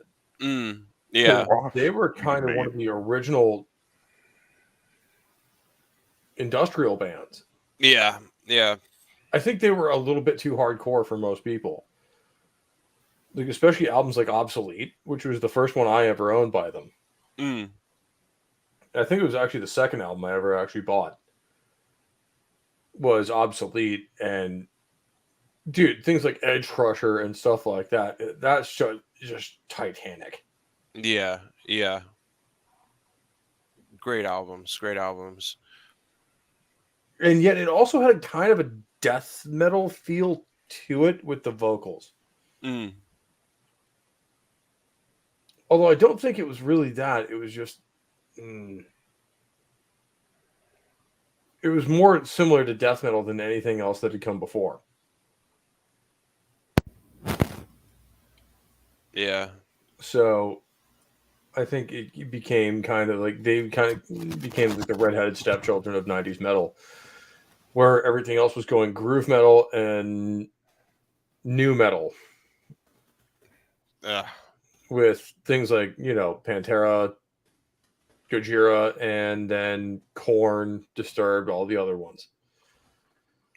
Yeah,
They were kind of one of the original industrial bands.
Yeah.
I think they were a little bit too hardcore for most people. Like, especially albums like Obsolete, which was the first one I ever owned by them. I think it was actually the second album I ever actually bought was Obsolete. And dude, things like Edge Crusher and stuff like that, that's just Titanic.
Yeah. Great albums.
And yet it also had kind of a death metal feel to it with the vocals. Although I don't think it was really that. It was just... it was more similar to death metal than anything else that had come before.
Yeah.
So I think it became kind of like... they kind of became like the redheaded stepchildren of 90s metal, where everything else was going groove metal and new metal. With things like, Pantera, Gojira, and then Korn, Disturbed, all the other ones.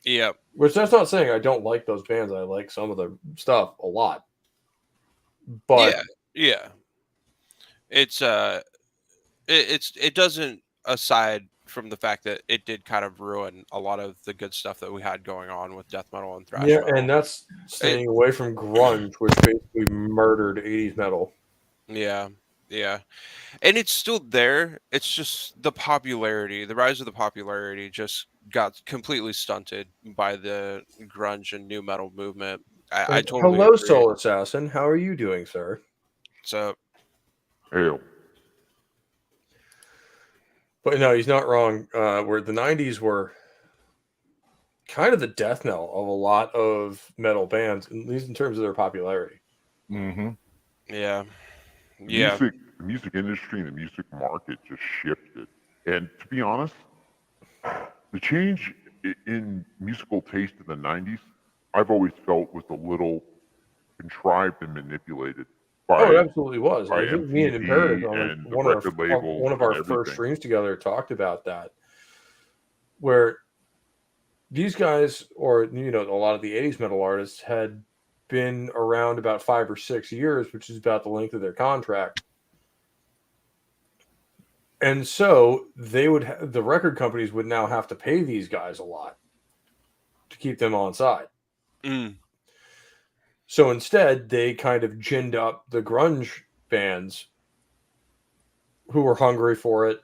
Yeah.
Which that's not saying I don't like those bands. I like some of the stuff a lot. But
yeah. It doesn't, aside from the fact that it did kind of ruin a lot of the good stuff that we had going on with death metal and thrash metal.
And that's staying away from grunge, which basically murdered 80s metal.
Yeah. And it's still there. It's just the rise of the popularity just got completely stunted by the grunge and new metal movement. I totally
Hello,
agree.
Soul Assassin. How are you doing, sir?
So,
Hail.
But no, he's not wrong. Where the 90s were kind of the death knell of a lot of metal bands, at least in terms of their popularity.
Yeah.
The music industry and the music market just shifted. And to be honest, the change in musical taste in the 90s, I've always felt was a little contrived and manipulated.
It absolutely was. I think
MTV
me and Imperitus
and
on one of our first streams together talked about that, where these guys, or a lot of the 80s metal artists, had been around about 5 or 6 years, which is about the length of their contract. And so the record companies would now have to pay these guys a lot to keep them on side. So instead, they kind of ginned up the grunge bands who were hungry for it.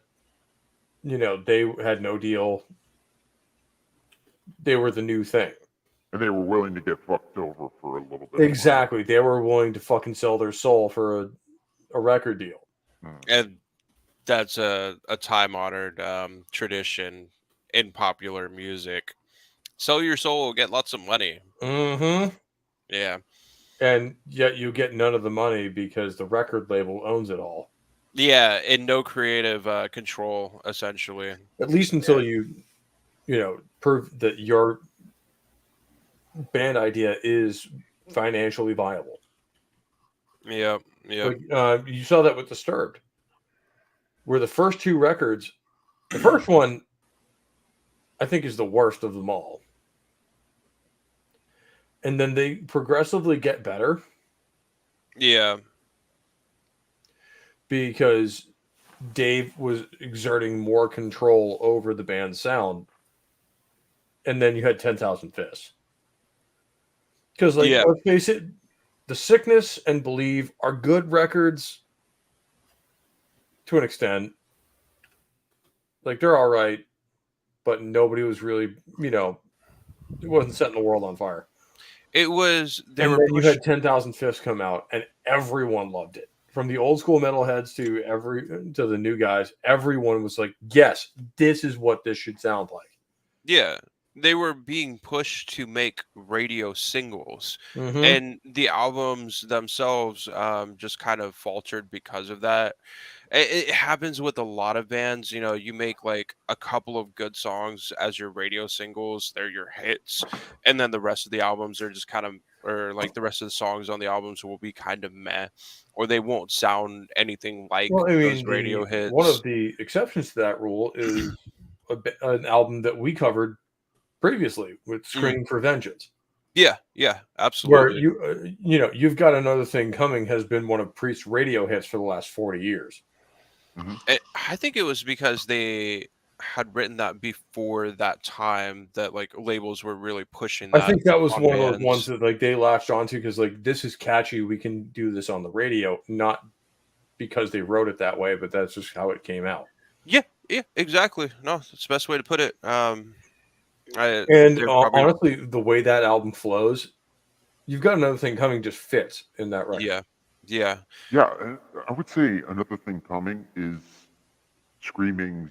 They had no deal. They were the new thing.
And they were willing to get fucked over for a little bit.
Exactly. They were willing to fucking sell their soul for a record deal.
And that's a time-honored tradition in popular music. Sell your soul, get lots of money. Yeah.
And yet you get none of the money because the record label owns it all.
Yeah, and no creative control, essentially.
At least until you prove that your band idea is financially viable.
Yeah.
Like, you saw that with Disturbed, where the first two records, the first one, I think, is the worst of them all. And then they progressively get better.
Yeah.
Because Dave was exerting more control over the band's sound. And then you had 10,000 Fists. Because, let's face it, The Sickness and Believe are good records to an extent. Like, they're all right, but nobody was really, it wasn't setting the world on fire.
It was.
You had 10,000 Fists come out, and everyone loved it. from the old school metalheads to the new guys, everyone was like, yes, this is what this should sound like.
Yeah. They were being pushed to make radio singles, and the albums themselves just kind of faltered because of that. It happens with a lot of bands. You know, you make like a couple of good songs as your radio singles, they're your hits, and then the rest of the albums are just kind of, or like the rest of the songs on the albums will be kind of meh, or they won't sound anything like those radio hits.
One of the exceptions to that rule is an album that we covered previously with Screaming for Vengeance.
Yeah, absolutely.
Where You've Got Another Thing Coming has been one of Priest's radio hits for the last 40 years.
I think it was because they had written that before that time that like labels were really pushing that.
I think that was one of those ones that like they latched onto because like, this is catchy, we can do this on the radio, not because they wrote it that way, but that's just how it came out.
Yeah, exactly. No, that's the best way to put it.
Honestly, the way that album flows, You've Got Another Thing Coming just fits in that record.
Yeah.
I would say Another Thing Coming is Screaming's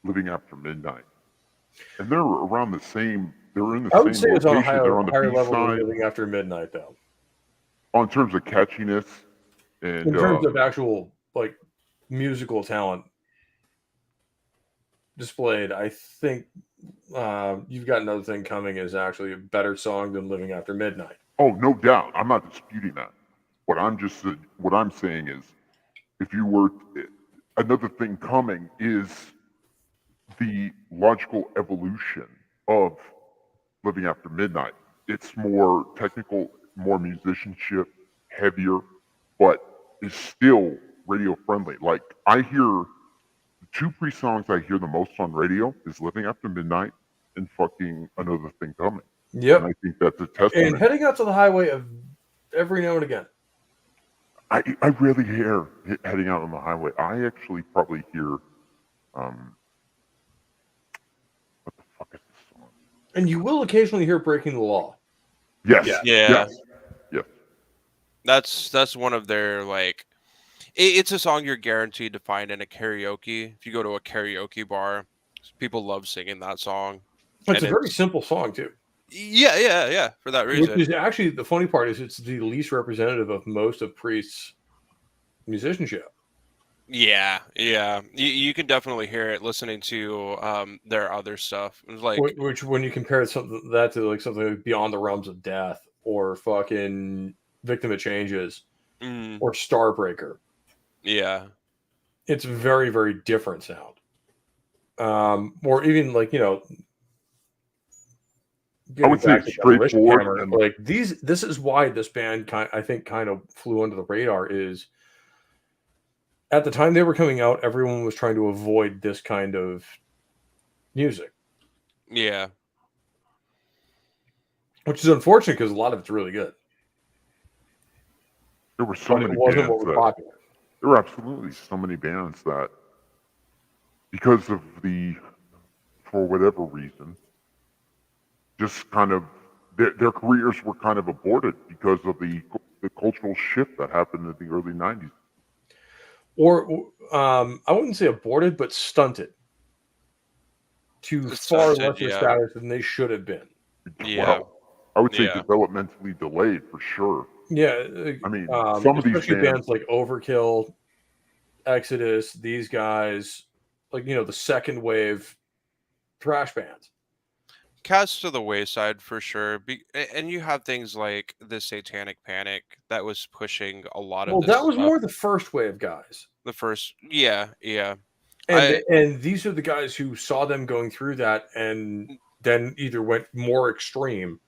Living After Midnight, and they're around the same. They're in the same. I would say it's on a higher level than
Living After Midnight, though.
In terms of catchiness, and
in terms of actual like musical talent displayed, I think You've Got Another Thing Coming is actually a better song than Living After Midnight.
Oh, no doubt. I'm not disputing that. What I'm saying is, if you were Another Thing Coming is the logical evolution of Living After Midnight. It's more technical, more musicianship, heavier, but is still radio friendly. Like, I hear the two Priest songs I hear the most on radio is Living After Midnight and fucking Another Thing Coming.
Yep.
And I think that's a testament.
And Heading Out to the Highway of every now and again.
I rarely hear Heading Out on the Highway. I actually probably hear what the fuck is this song?
And you will occasionally hear Breaking the Law.
Yes.
Yeah.
Yes.
That's one of their like. It's a song you're guaranteed to find in a karaoke. If you go to a karaoke bar, people love singing that song.
It's a very simple song too.
Yeah. For that reason,
which is actually the funny part is it's the least representative of most of Priest's musicianship.
Yeah. You can definitely hear it listening to their other stuff. It's like
which when you compare something to like something like Beyond the Realms of Death or fucking Victim of Changes or Starbreaker.
Yeah.
It's very, very different sound. Or even like,
I would say straightforward.
Like this is why this band I think kind of flew under the radar is at the time they were coming out, everyone was trying to avoid this kind of music.
Yeah.
Which is unfortunate because a lot of it's really good.
There were so many bands that popular. There were absolutely so many bands that, because of for whatever reason, just kind of their careers were kind of aborted because of the cultural shift that happened in the early 90s.
Or I wouldn't say aborted, but stunted to far lesser status than they should have been.
Yeah.
Well, I would say developmentally delayed for sure.
Yeah,
I mean, some of these
bands like Overkill, Exodus, these guys, like the second wave thrash bands,
cast to the wayside for sure. And you have things like the Satanic Panic that was pushing a lot of.
Well, that was more the first wave guys.
The first, yeah.
And these are the guys who saw them going through that, and then either went more extreme.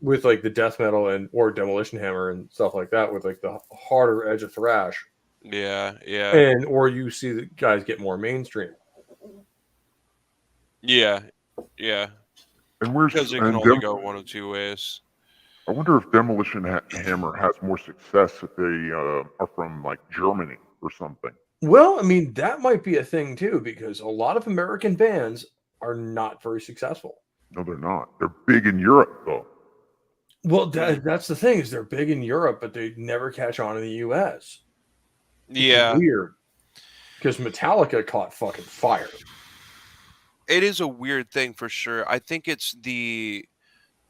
With like the death metal or Demolition Hammer and stuff like that, with like the harder edge of thrash.
Yeah.
And or you see the guys get more mainstream.
Yeah.
And
because it can only go one of two ways.
I wonder if Demolition Hammer has more success if they are from like Germany or something.
Well, I mean that might be a thing too, because a lot of American bands are not very successful.
No, they're not. They're big in Europe, though.
Well, that's the thing, is they're big in Europe, but they never catch on in the US.
Yeah.
It's weird. Because Metallica caught fucking fire.
It is a weird thing for sure. I think it's the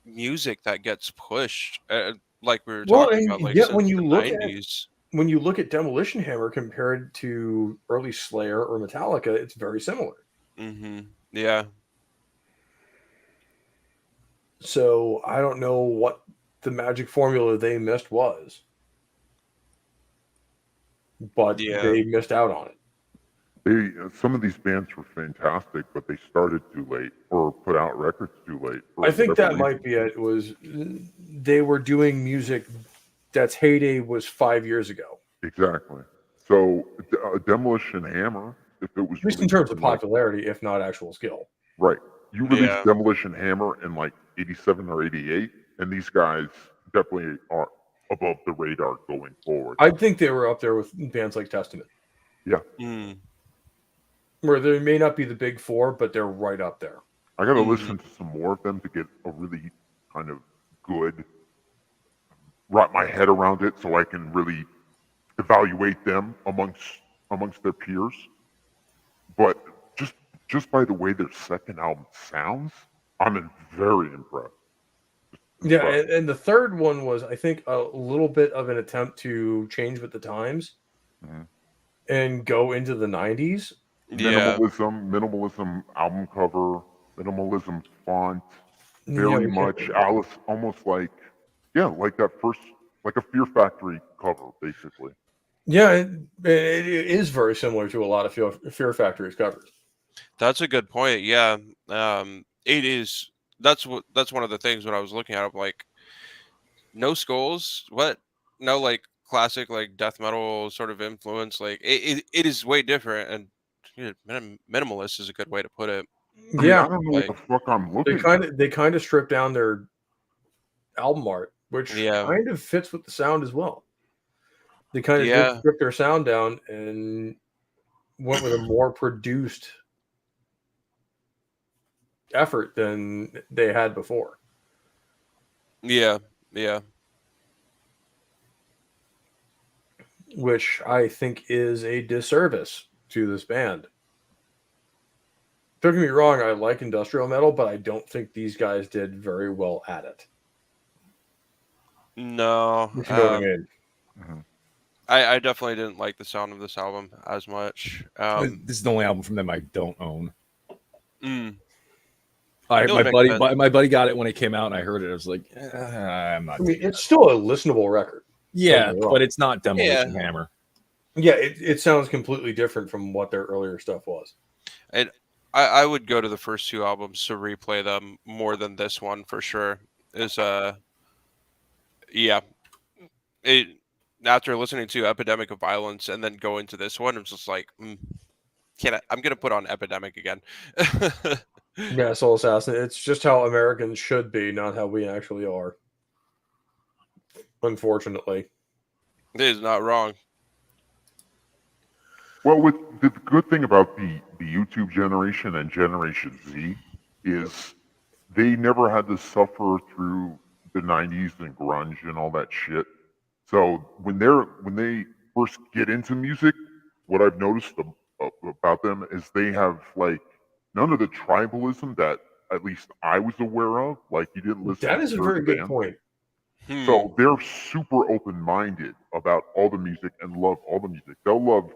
music that gets pushed, like we were talking about, like since
when you
the
look
90s.
when you look at Demolition Hammer compared to early Slayer or Metallica, it's very similar.
Mm-hmm. Yeah.
So I don't know what the magic formula they missed was, but they missed out on it.
Some of these bands were fantastic, but they started too late or put out records too late.
I think that might be it. Was they were doing music that's heyday was 5 years ago.
Exactly. So Demolition Hammer, if it was
at least in terms of popularity, if not actual skill.
Right. You released Demolition Hammer in like 87 or 88, and these guys definitely are above the radar going forward.
I think they were up there with bands like Testament.
Yeah.
Where they may not be the big four, but they're right up there.
I got to listen to some more of them to get a really kind of good, wrap my head around it so I can really evaluate them amongst their peers. But just by the way their second album sounds, I'm very impressed.
Yeah, and the third one was, I think, a little bit of an attempt to change with the times and go into the 90s.
Minimalism album cover, minimalism font, very much Alice, almost like that first, like a Fear Factory cover, basically.
Yeah, it is very similar to a lot of Fear Factory's covers.
That's a good point. Yeah, it is. That's one of the things when I was looking at it, like, no skulls, what? No, like classic like death metal sort of influence. Like it is way different, and minimalist is a good way to put it.
Yeah,
I don't know what the fuck I'm looking.
They kind of stripped down their album art, which kind of fits with the sound as well. They kind of did strip their sound down and went with a more produced effort than they had before.
Yeah.
Which I think is a disservice to this band. Don't get me wrong, I like industrial metal, but I don't think these guys did very well at it.
No.
If you know what I mean.
I definitely didn't like the sound of this album as much.
This is the only album from them I don't own.
My
buddy got it when it came out, and I heard it. I was like, I'm not.
I mean, it's still a listenable record.
Yeah, but it's not Demolition Hammer.
Yeah, it sounds completely different from what their earlier stuff was.
And I would go to the first two albums to replay them more than this one for sure. After listening to Epidemic of Violence and then go into this one, I'm just like, I'm gonna put on Epidemic again.
Yeah, Soul Assassin. It's just how Americans should be, not how we actually are. Unfortunately,
it is not wrong.
Well, with the good thing about the YouTube generation and Generation Z is they never had to suffer through the 90s and grunge and all that shit. So when they first get into music, what I've noticed about them is they have like none of the tribalism that at least I was aware of. Like you didn't listen.
That is a very good point.
So they're super open-minded about all the music and love all the music. They'll love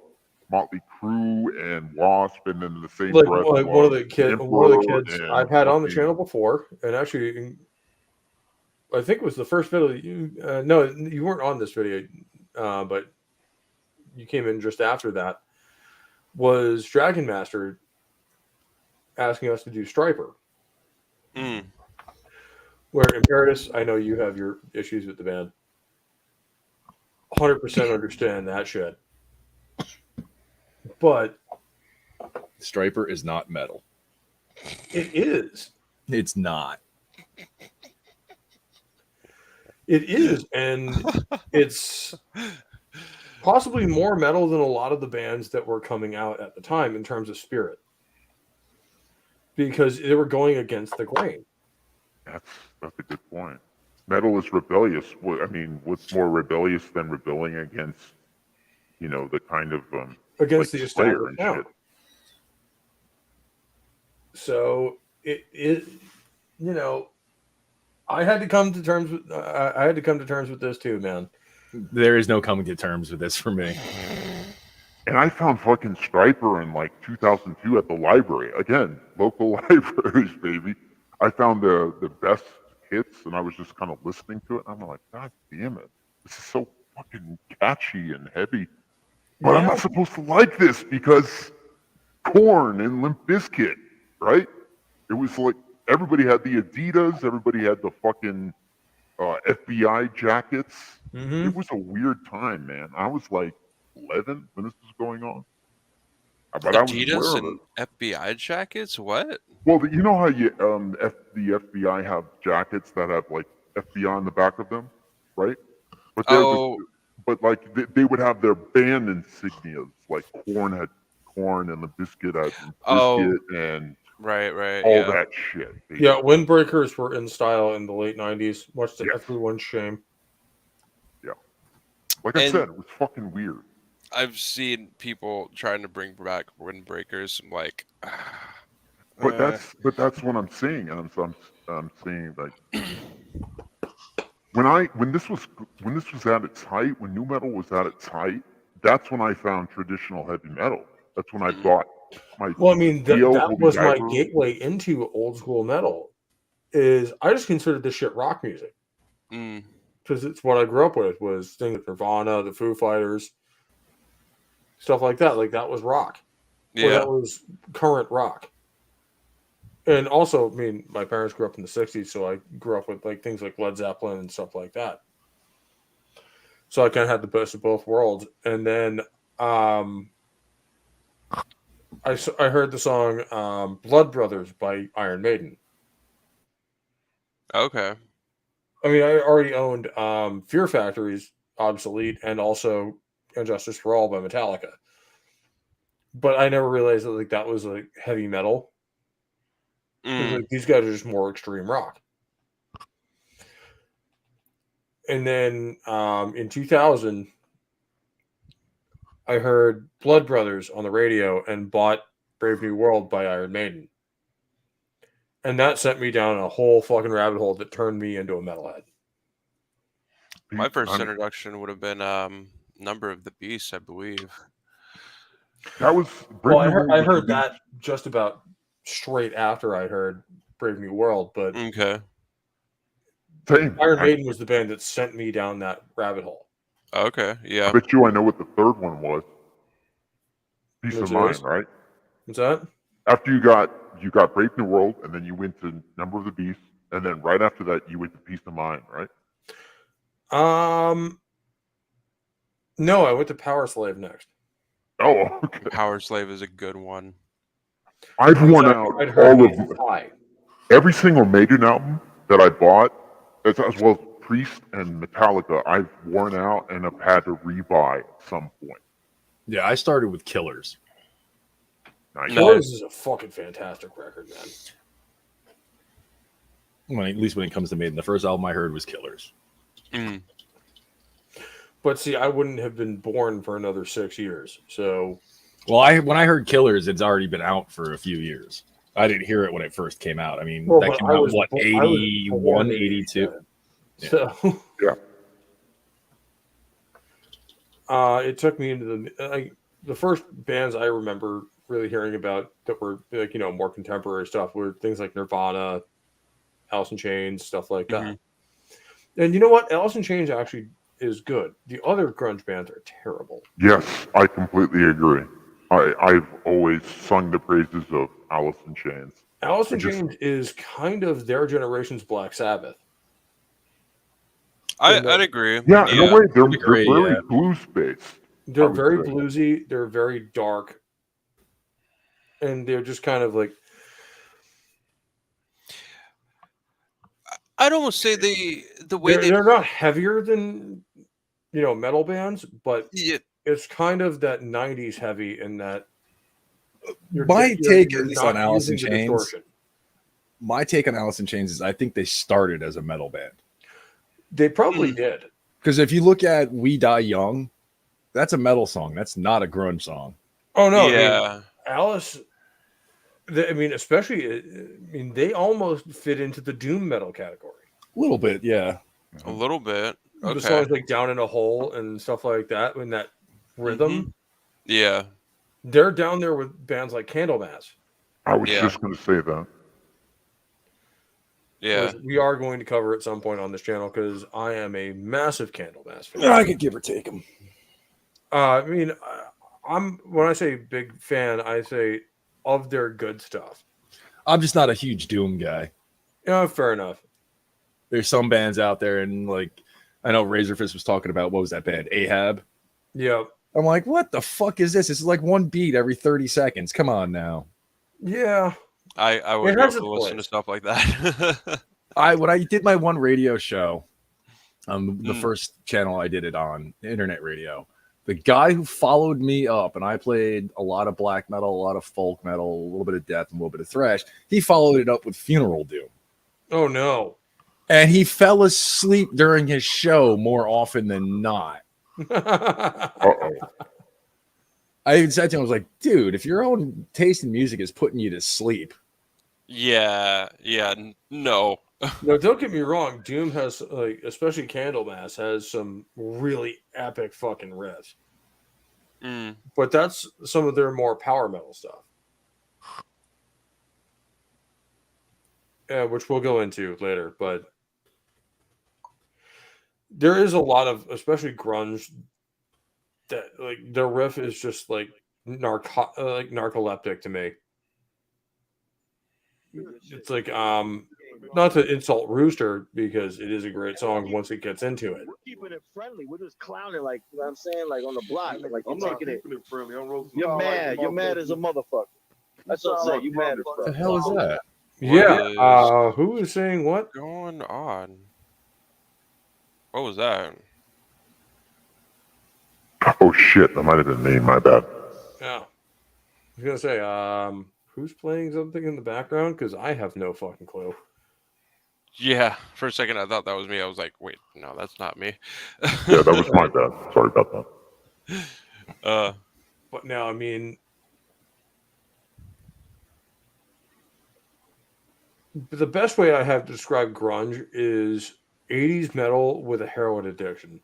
Motley Crue and Wasp, and then the same breath.
Like one of the kids I've had on the channel before, and actually, I think it was the first video. No, you weren't on this video, but you came in just after that. Was Dragon Master asking us to do Striper? Where Imperitus, I know you have your issues with the band. 100% understand that shit. But
Striper is not metal.
It is.
It's not.
It is, and it's possibly more metal than a lot of the bands that were coming out at the time in terms of spirit. Because they were going against the grain.
That's a good point. Metal is rebellious. I mean, what's more rebellious than rebelling against, the kind of
against
like
the
Slayer
established
and
sound.
shit.
So I had to come to terms with this too, man.
There is no coming to terms with this for me.
And I found fucking Striper in like 2002 at the library. Again, local libraries, baby. I found the best hits, and I was just kind of listening to it. And I'm like, God damn it, this is so fucking catchy and heavy. But I'm not supposed to like this because Korn and Limp Bizkit, right? It was like everybody had the Adidas, everybody had the fucking FBI jackets.
Mm-hmm.
It was a weird time, man. I was like 11 when this was going on. But
Adidas and FBI jackets? What?
Well, you know how the FBI have jackets that have like FBI on the back of them, right? But they would have their band insignias, like Korn had Korn and the Biscuit had Biscuit and all that shit.
Basically. Yeah, windbreakers were in style in the late 90s, much to everyone's shame.
Yeah. Like I said, it was fucking weird.
I've seen people trying to bring back windbreakers. I'm like,
but that's what I'm seeing, and I'm seeing like when this was at its height, when nu metal was at its height, that's when I found traditional heavy metal. That's when I bought my.
Well, I mean, that was my gateway into old school metal. I just considered this shit rock music because it's what I grew up with. Was things like Nirvana, the Foo Fighters. Stuff like that. Like, that was rock. Yeah. Or that was current rock. And also, I mean, my parents grew up in the 60s, so I grew up with like things like Led Zeppelin and stuff like that. So I kind of had the best of both worlds. And then I heard the song Blood Brothers by Iron Maiden.
Okay.
I mean, I already owned Fear Factory's Obsolete and also And Justice for All by Metallica. But I never realized that like that was like heavy metal. Like, these guys are just more extreme rock. And then in 2000, I heard Blood Brothers on the radio and bought Brave New World by Iron Maiden. And that sent me down a whole fucking rabbit hole that turned me into a metalhead.
My first introduction would have been Number of the Beast, I believe.
That was
I heard that just about straight after I heard Brave New World, but Iron Maiden was the band that sent me down that rabbit hole.
Okay, yeah.
I bet you I know what the third one was. Peace of Mind, right?
What's that?
After you got Brave New World, and then you went to Number of the Beast, and then right after that you went to Peace of Mind, right?
No, I went to Power Slave next.
Oh, okay.
Power Slave is a good one.
I've worn out all of every single Maiden album that I bought, as well as Priest and Metallica. I've worn out and have had to rebuy at some point.
Yeah, I started with Killers.
Nice. Killers is a fucking fantastic record, man.
Well, at least when it comes to Maiden, the first album I heard was Killers.
But see, I wouldn't have been born for another 6 years. So,
well, when I heard Killers, it's already been out for a few years. I didn't hear it when it first came out. I mean, that came out, 81, 82?
Yeah. So,
yeah.
It took me into the first bands I remember really hearing about that were like, more contemporary stuff were things like Nirvana, Alice in Chains, stuff like that. And you know what? Alice in Chains actually is good. The other grunge bands are terrible.
Yes, I completely agree. I've always sung the praises of Alice in Chains.
Alice in Chains is kind of their generation's Black Sabbath.
I'd agree.
Yeah, in a way, they're very blues-based.
They're very bluesy. They're very dark. And they're just kind of like...
I'd almost say the way
they're not heavier than metal bands, but it's kind of that 90s heavy in that.
My take on Alice in Chains. My take on Alice in Chains is I think they started as a metal band.
They probably did.
Because if you look at "We Die Young," that's a metal song. That's not a grunge song.
Oh no!
Yeah.
I mean, Alice. Especially. They almost fit into the doom metal category.
A little bit, yeah.
A little bit. Okay.
The songs like "Down in a Hole" and stuff like that, in that rhythm.
Yeah.
They're down there with bands like Candlemass.
I was just going to say that.
Yeah.
Which we are going to cover at some point on this channel because I am a massive Candlemass fan.
I could give or take them.
When I say big fan, I say of their good stuff.
I'm just not a huge Doom guy.
Yeah, fair enough.
There's some bands out there, and like I know Razorfist was talking about, what was that band? Ahab.
Yeah.
I'm like, what the fuck is this? This is like one beat every 30 seconds. Come on now.
Yeah.
I would love to listen to stuff like that.
When I did my one radio show, the first channel I did it on, internet radio, the guy who followed me up, and I played a lot of black metal, a lot of folk metal, a little bit of death, and a little bit of thrash. He followed it up with funeral doom.
Oh no.
And he fell asleep during his show more often than not.
Uh-oh.
I even said to him, I was like, dude, if your own taste in music is putting you to sleep.
Yeah, no.
No, don't get me wrong. Doom has, especially Candlemass, has some really epic fucking riffs. But that's some of their more power metal stuff. Which we'll go into later, but there is a lot of, especially grunge, that like their riff is just like narcoleptic to me. It's like not to insult Rooster because it is a great song once it gets into it.
We're keeping it friendly. We're just clowning, like, you know what I'm saying, like on the block. Like
I'm not keeping it friendly.
You're mad. You're mad as a motherfucker. That's what I'm saying. You mad as fuck.
What the hell is that?
Yeah. Who is saying what?
What's going on? What was that?
Oh shit, that might have been me, my bad.
Yeah. I was gonna say, who's playing something in the background? Because I have no fucking clue.
Yeah, for a second I thought that was me. I was like, wait, no, that's not me.
Yeah, that was my bad. Sorry about that.
But now, I mean, the best way I have to describe grunge is 80s metal with a heroin addiction.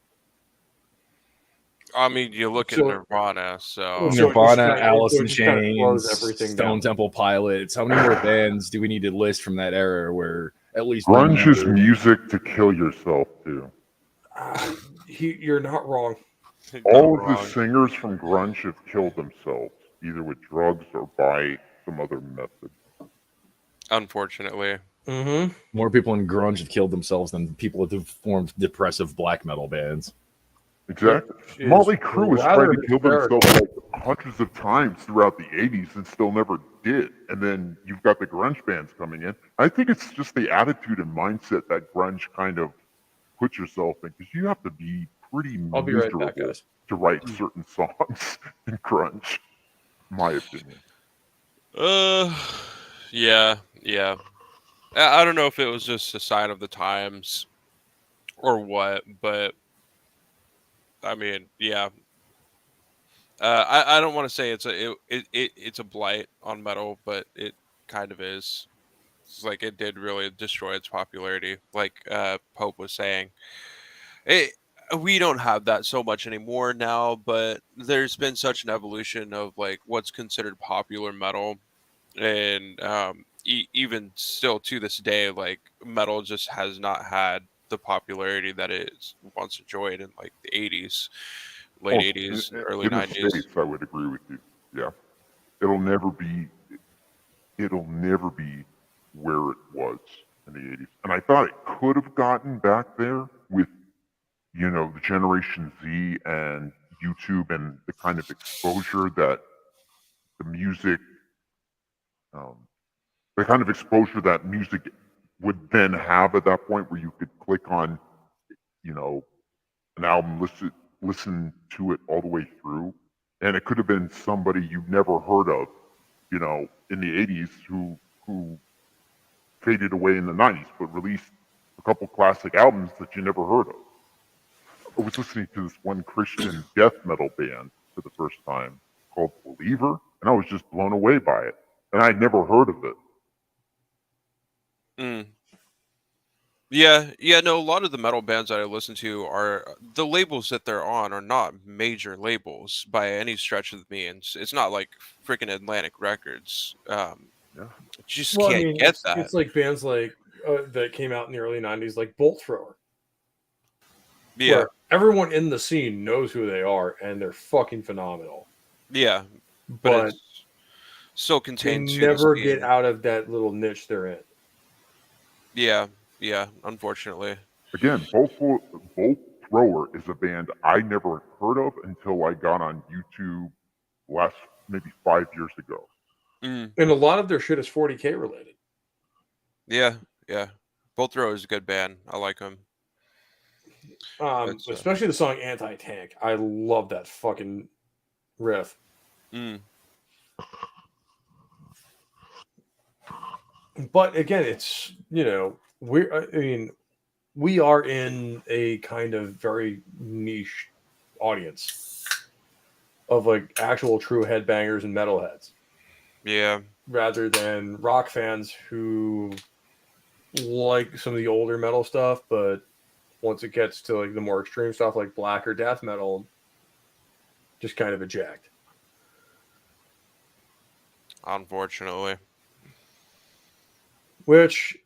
I mean, you look at Nirvana, so
Nirvana, Alice in
Chains,
Chains, Stone Temple Pilots. How many more bands do we need to list from that era where at least
grunge is music to kill yourself to?
You're not wrong.
All of the singers from grunge have killed themselves, either with drugs or by some other method.
Unfortunately.
Mm-hmm.
More people in grunge have killed themselves than people that have formed depressive black metal bands.
Exactly. Motley Crue has tried to kill themselves like hundreds of times throughout the 80s and still never did. And then you've got the grunge bands coming in. I think it's just the attitude and mindset that grunge kind of puts yourself in, because you have to be pretty miserable
right back, guys.
to write certain songs in grunge, in my opinion.
Yeah. I don't know if it was just a sign of the times or what, but I mean, yeah. I don't want to say it's a blight on metal, but it kind of is. It's like it did really destroy its popularity, like Pope was saying. We don't have that so much anymore now, but there's been such an evolution of like what's considered popular metal, and even still to this day, like metal just has not had the popularity that it once enjoyed in like the 80s, late 80s, early 90s.
In the States, I would agree with you. Yeah, it'll never be where it was in the 80s. And I thought it could have gotten back there with, the Generation Z and YouTube and the kind of exposure that the music, would then have at that point, where you could click on, an album, listen to it all the way through. And it could have been somebody you've never heard of, in the 80s who faded away in the 90s, but released a couple classic albums that you never heard of. I was listening to this one Christian death metal band for the first time called Believer, and I was just blown away by it. And I'd never heard of it.
Yeah, no, a lot of the metal bands that I listen to are the labels that they're on are not major labels by any stretch of the means. It's not like freaking Atlantic Records. Just can't get that.
It's like bands like that came out in the early 90s, like Bolt Thrower.
Yeah.
Where everyone in the scene knows who they are, and they're fucking phenomenal.
Yeah.
But
it's so contained.
They never get out of that little niche they're in.
Yeah, unfortunately.
Again, Bolt Thrower is a band I never heard of until I got on YouTube maybe 5 years ago.
And a lot of their shit is 40K related.
Yeah. Bolt Thrower is a good band. I like them.
Especially the song Anti-Tank. I love that fucking riff. But again, it's, we are in a kind of very niche audience of like actual true headbangers and metalheads.
Yeah.
Rather than rock fans who like some of the older metal stuff, but once it gets to like the more extreme stuff like black or death metal, just kind of eject.
Unfortunately.
Which,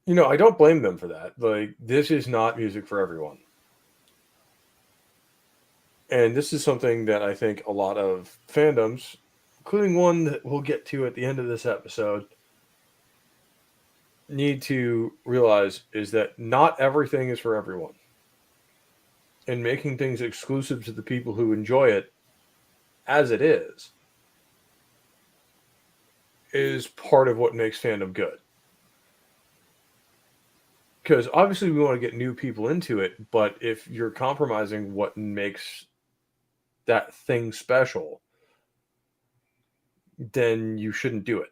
I don't blame them for that. Like, this is not music for everyone. And this is something that I think a lot of fandoms, including one that we'll get to at the end of this episode, need to realize is that not everything is for everyone. And making things exclusive to the people who enjoy it as it is part of what makes fandom good. Because obviously we want to get new people into it, but if you're compromising what makes that thing special, then you shouldn't do it.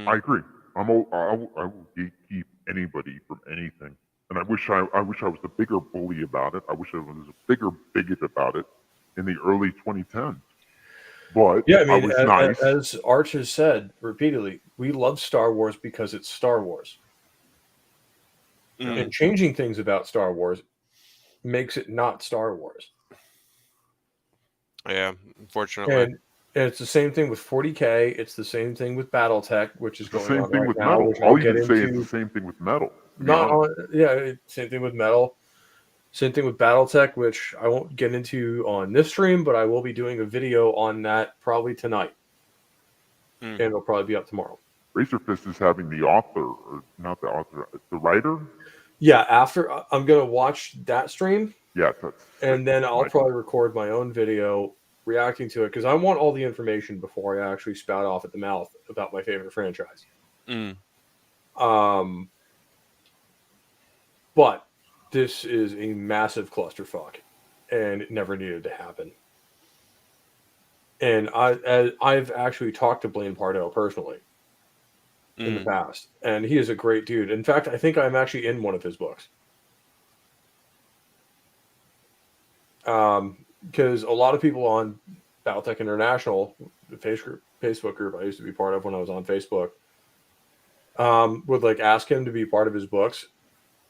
I agree. I will gatekeep anybody from anything, and I wish I was a bigger bully about it. I wish I was a bigger bigot about it in the early 2010s. But
yeah,
I was nice.
As Arch has said repeatedly, we love Star Wars because it's Star Wars. And changing things about Star Wars makes it not Star Wars.
Yeah, unfortunately.
And it's the same thing with 40K. It's the same thing with BattleTech, which is going on right now.
All you can say is the same thing with metal.
Same thing with metal. Same thing with BattleTech, which I won't get into on this stream, but I will be doing a video on that probably tonight. And it'll probably be up tomorrow.
Razorfist is having the author, or not the author, the writer.
Yeah, after I'm going to watch that stream.
Yeah.
And then I'll probably record my own video reacting to it because I want all the information before I actually spout off at the mouth about my favorite franchise. But this is a massive clusterfuck, and it never needed to happen. And I've actually talked to Blaine Pardo personally in the past, and he is a great dude. In fact, I think I'm actually in one of his books. Because a lot of people on BattleTech International, the Facebook group I used to be part of when I was on Facebook, would like ask him to be part of his books,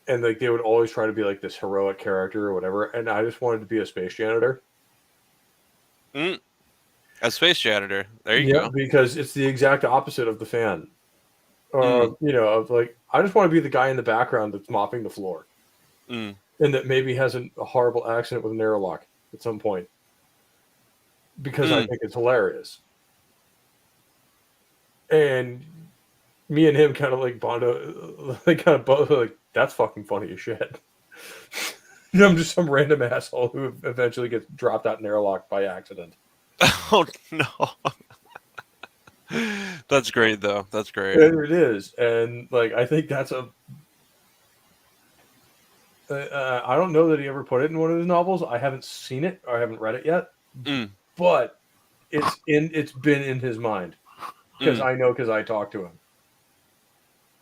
and like they would always try to be like this heroic character or whatever, and I just wanted to be a space janitor.
A space janitor. There you go.
Because it's the exact opposite of the fan. Of like, I just want to be the guy in the background that's mopping the floor. And that maybe has a horrible accident with an airlock at some point. Because I think it's hilarious. And me and him kind of like both like, that's fucking funny as shit. I'm just some random asshole who eventually gets dropped out in an airlock by accident.
Oh, no. That's great, though. That's great.
It is. And like, I think that's I don't know that he ever put it in one of his novels. I haven't seen it or I haven't read it yet. But it's been in his mind because I know because I talked to him.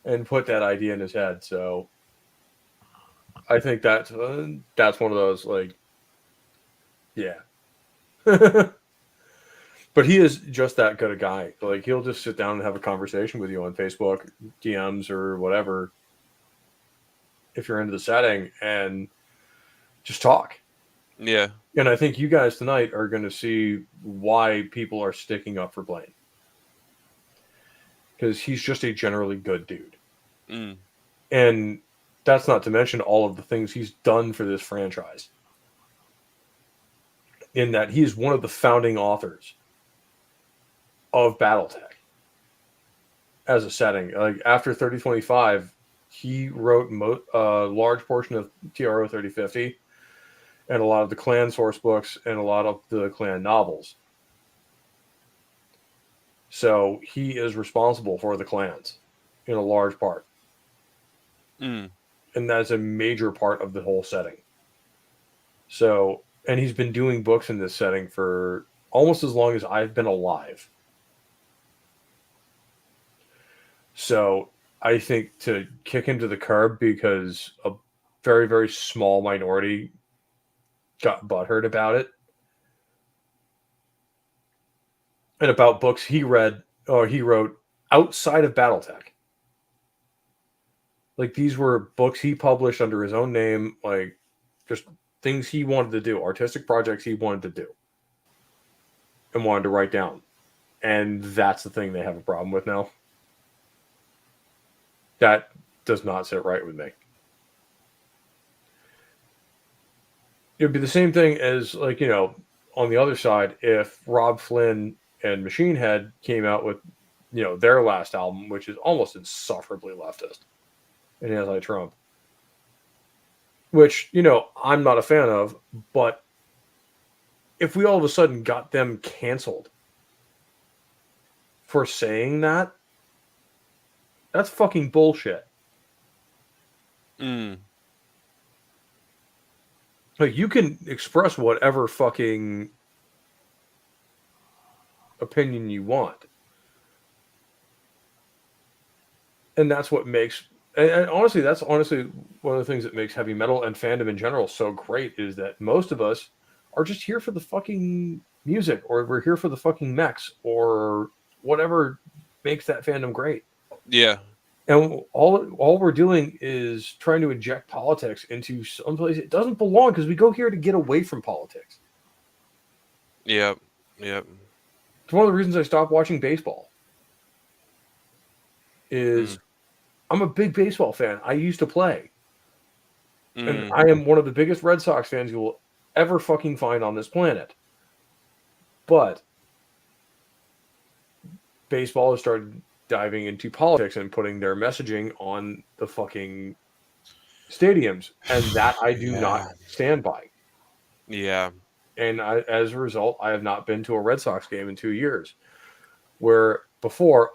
and put that idea in his head. So I think that's one of those, like, yeah. But he is just that good a guy. Like, he'll just sit down and have a conversation with you on Facebook, DMs, or whatever, if you're into the setting, and just talk.
Yeah.
And I think you guys tonight are going to see why people are sticking up for Blaine. Because he's just a generally good dude.
Mm.
And that's not to mention all of the things he's done for this franchise. In that he is one of the founding authors of BattleTech as a setting. Like, after 3025, he wrote a large portion of TRO 3050 and a lot of the clan source books and a lot of the clan novels. So he is responsible for the clans in a large part.
Mm.
And that's a major part of the whole setting. So, and he's been doing books in this setting for almost as long as I've been alive. So I think to kick him to the curb because a very, very small minority got butthurt about it. And about books he read or he wrote outside of BattleTech. Like, these were books he published under his own name, like, just things he wanted to do, artistic projects he wanted to do and wanted to write down. And that's the thing they have a problem with now. That does not sit right with me. It'd be the same thing as, like, you know, on the other side, if Rob Flynn and Machine Head came out with, you know, their last album, which is almost insufferably leftist and anti-Trump, which, you know, I'm not a fan of, but if we all of a sudden got them canceled for saying that, that's fucking bullshit.
Mm.
Like, you can express whatever fucking opinion you want. And that's what makes... And honestly, that's one of the things that makes heavy metal and fandom in general so great, is that most of us are just here for the fucking music, or we're here for the fucking mechs, or whatever makes that fandom great.
Yeah.
And all we're doing is trying to inject politics into some place it doesn't belong, because we go here to get away from politics.
Yep. Yep.
It's one of the reasons I stopped watching baseball. I'm a big baseball fan. I used to play. And I am one of the biggest Red Sox fans you will ever fucking find on this planet. But baseball has started diving into politics and putting their messaging on the fucking stadiums. And that I do not stand by.
Yeah.
And as a result, I have not been to a Red Sox game in 2 years. Where before,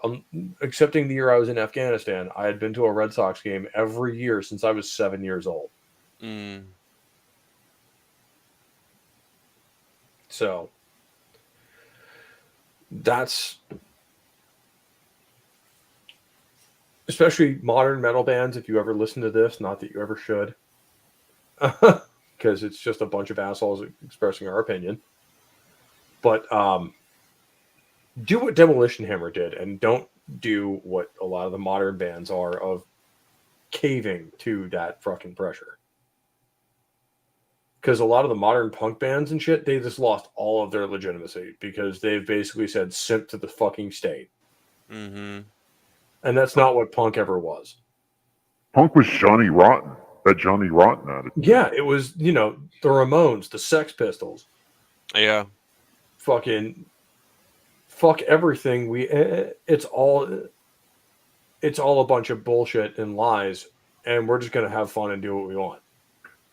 excepting the year I was in Afghanistan, I had been to a Red Sox game every year since I was 7 years old.
Mm.
So that's... Especially modern metal bands, if you ever listen to this, not that you ever should, because it's just a bunch of assholes expressing our opinion. But do what Demolition Hammer did, and don't do what a lot of the modern bands are, of caving to that fucking pressure. Because a lot of the modern punk bands and shit, they just lost all of their legitimacy because they've basically said simp to the fucking state.
Mm-hmm.
And that's not what punk ever was.
Punk was Johnny Rotten. That Johnny Rotten attitude.
Yeah, it was, you know, the Ramones, the Sex Pistols.
Yeah.
Fucking fuck everything. It's all a bunch of bullshit and lies, and we're just gonna have fun and do what we want.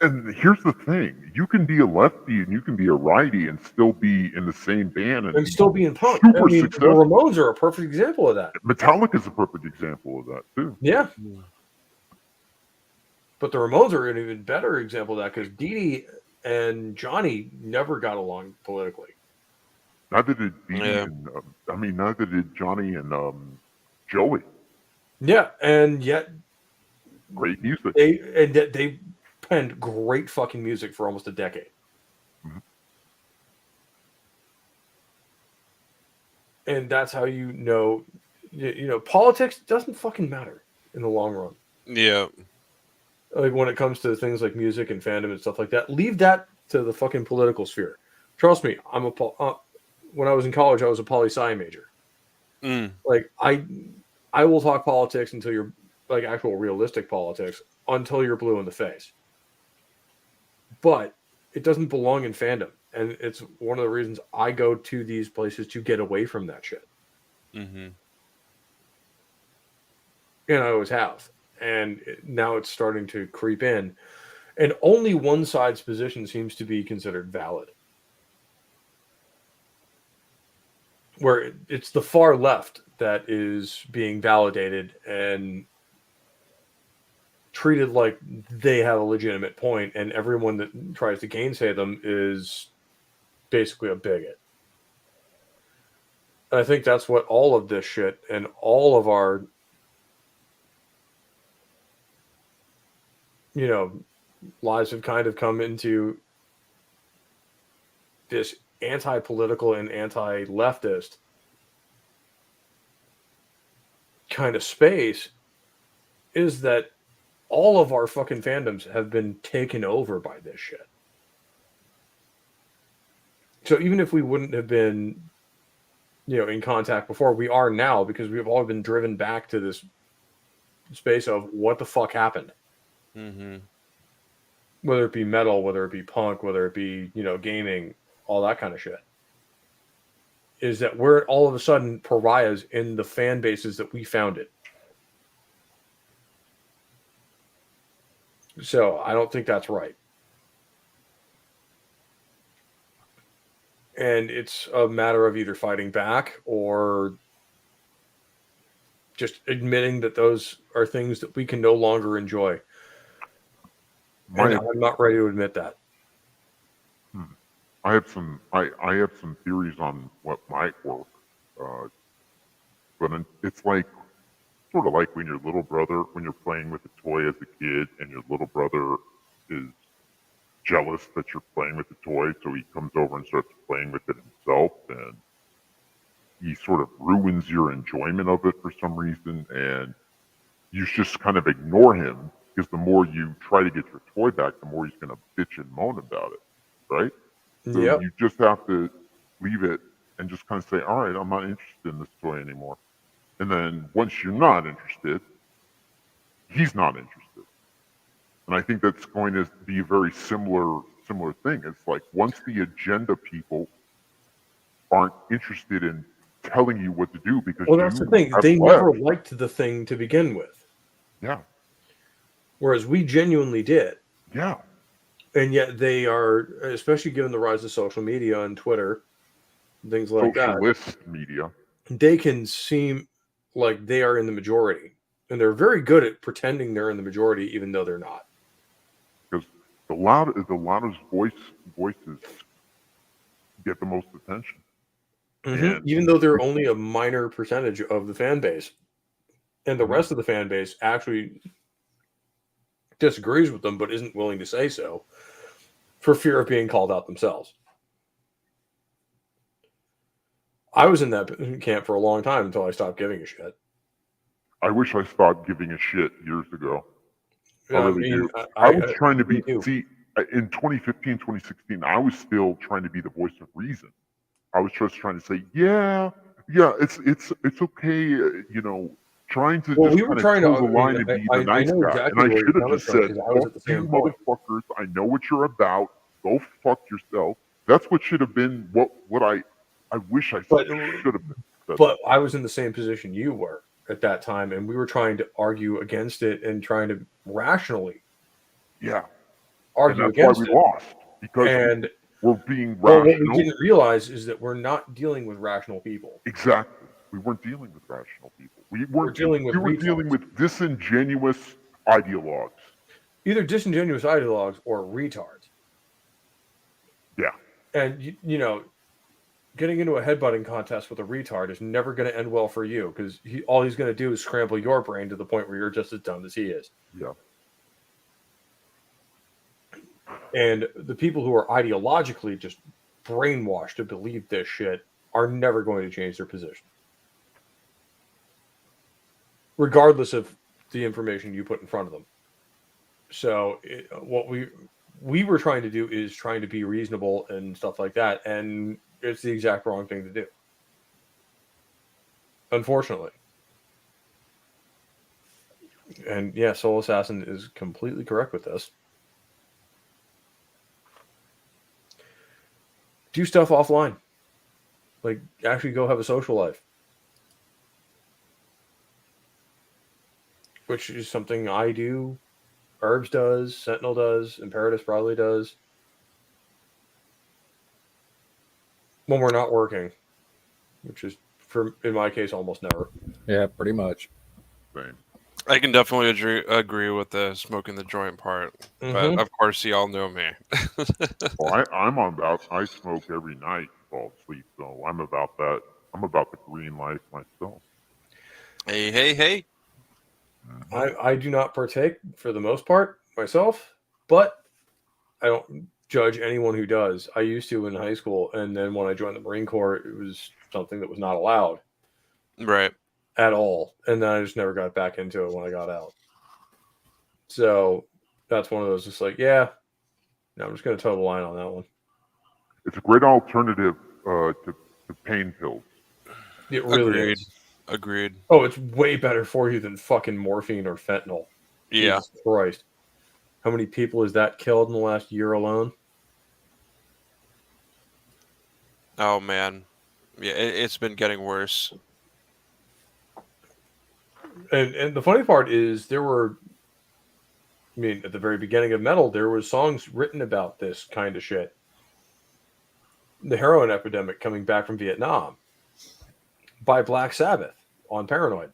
And here's the thing: you can be a lefty and you can be a righty and still be in the same band and
still be in punk.
Super
I mean,
successful.
the Ramones are a perfect example of that.
Metallica's a perfect example of that too.
Yeah. But the Ramones are an even better example of that, because Dee Dee and Johnny never got along politically.
Neither did Dee Dee and, neither did Johnny and Joey.
Yeah, and yet
great music.
They penned great fucking music for almost a decade.
Mhm.
And that's how you know, politics doesn't fucking matter in the long run.
Yeah.
Like when it comes to things like music and fandom and stuff like that, leave that to the fucking political sphere. Trust me, when I was in college, I was a poli-sci major. Like I will talk politics until you're like actual realistic politics until you're blue in the face. But it doesn't belong in fandom, and it's one of the reasons I go to these places to get away from that shit.
Mm-hmm.
And I always have, and now it's starting to creep in, and only one side's position seems to be considered valid. Where it's the far left that is being validated and treated like they have a legitimate point, and everyone that tries to gainsay them is basically a bigot. And I think that's what all of this shit and all of our, lives have kind of come into this anti-political and anti-leftist kind of space, is that all of our fucking fandoms have been taken over by this shit. So even if we wouldn't have been, in contact before, we are now, because we've all been driven back to this space of what the fuck happened.
Mm-hmm.
Whether it be metal, whether it be punk, whether it be, gaming, all that kind of shit. Is that we're all of a sudden pariahs in the fan bases that we founded. So I don't think that's right. And it's a matter of either fighting back or just admitting that those are things that we can no longer enjoy. And I'm not ready to admit that.
I have some theories on what might work, but it's like sort of like when your little brother, when you're playing with a toy as a kid, and your little brother is jealous that you're playing with the toy, so he comes over and starts playing with it himself, and he sort of ruins your enjoyment of it for some reason, and you just kind of ignore him, because the more you try to get your toy back, the more he's going to bitch and moan about it, right? So you just have to leave it and just kind of say, all right, I'm not interested in this toy anymore. And then once you're not interested, he's not interested. And I think that's going to be a very similar thing. It's like once the agenda people aren't interested in telling you what to do, because
that's the thing. They never liked the thing to begin with.
Yeah.
Whereas we genuinely did.
Yeah.
And yet they are, especially given the rise of social media and Twitter, things like
socialist media,
they can seem like they are in the majority. And they're very good at pretending they're in the majority, even though they're not.
Because the loudest voices get the most attention.
Mm-hmm. Even though they're only a minor percentage of the fan base. And the rest of the fan base actually disagrees with them, but isn't willing to say so for fear of being called out themselves. I was in that camp for a long time until I stopped giving a shit.
I wish I stopped giving a shit years ago. I really do. I was trying to be, see, in 2015, 2016, I was still trying to be the voice of reason. I was just trying to say, yeah, it's okay, trying to just kind of toe the line and be the nice guy. And I should have just said, fuck you motherfuckers, I know what you're about, go fuck yourself. That's what should have been what I wish I should have been.
But I was in the same position you were at that time, and we were trying to argue against it and trying to rationally argue against it.
Why we lost, because we're being rational.
What we didn't realize is that we're not dealing with rational people.
Exactly. We weren't dealing with rational people. We were dealing with disingenuous ideologues.
Either disingenuous ideologues or retards.
Yeah.
And, getting into a headbutting contest with a retard is never going to end well for you because all he's going to do is scramble your brain to the point where you're just as dumb as he is.
Yeah.
And the people who are ideologically just brainwashed to believe this shit are never going to change their position, regardless of the information you put in front of them. So what we were trying to do is trying to be reasonable and stuff like that, and it's the exact wrong thing to do. Unfortunately. And yeah, Soul Assassin is completely correct with this. Do stuff offline. Like, actually go have a social life. Which is something I do. Herbs does. Sentinel does. Imperitus probably does. When we're not working. Which is, in my case, almost never.
Yeah, pretty much.
Same.
I can definitely agree with the smoking the joint part. But of course, you all know me.
Well, I smoke every night to fall asleep, so I'm about that. I'm about the green life myself.
Hey.
I do not partake for the most part myself, but I don't judge anyone who does. I used to in high school, and then when I joined the Marine Corps, it was something that was not allowed.
Right.
At all. And then I just never got back into it when I got out. So that's one of those just like, yeah, no, I'm just going to toe the line on that one.
It's a great alternative to pain pills.
It really is.
Agreed.
Oh, it's way better for you than fucking morphine or fentanyl.
Yeah.
Jesus Christ. How many people has that killed in the last year alone?
Oh, man. Yeah, it's been getting worse.
And the funny part is at the very beginning of metal, there was songs written about this kind of shit. The heroin epidemic coming back from Vietnam by Black Sabbath on Paranoid.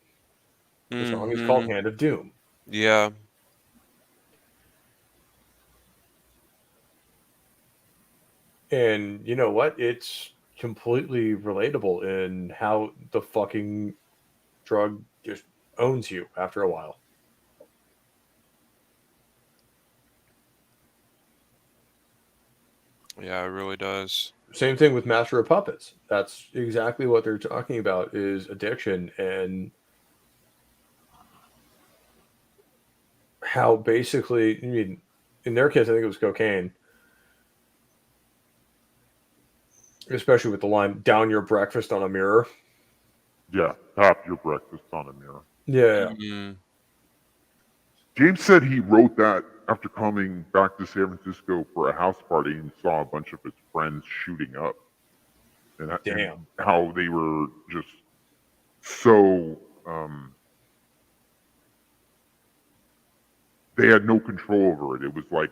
The song is called Hand of Doom.
Yeah.
And you know what? It's completely relatable in how the fucking drug just owns you after a while.
Yeah, it really does.
Same thing with Master of Puppets. That's exactly what they're talking about is addiction and how basically, in their case, I think it was cocaine. Especially with the line, down your breakfast on a mirror.
Yeah, tap your breakfast on a mirror.
Yeah.
Mm-hmm.
James said he wrote that after coming back to San Francisco for a house party and saw a bunch of his friends shooting up. And how they were just so... they had no control over it. It was like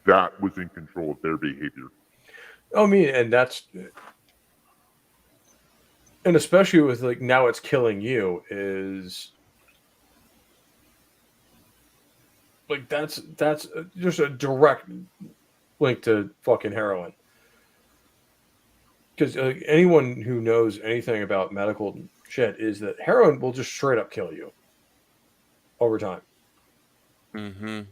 that was in control of their behavior. And especially with like now it's killing you is like that's just a direct link to fucking heroin. Because anyone who knows anything about medical shit is that heroin will just straight up kill you over time.
Mm-hmm.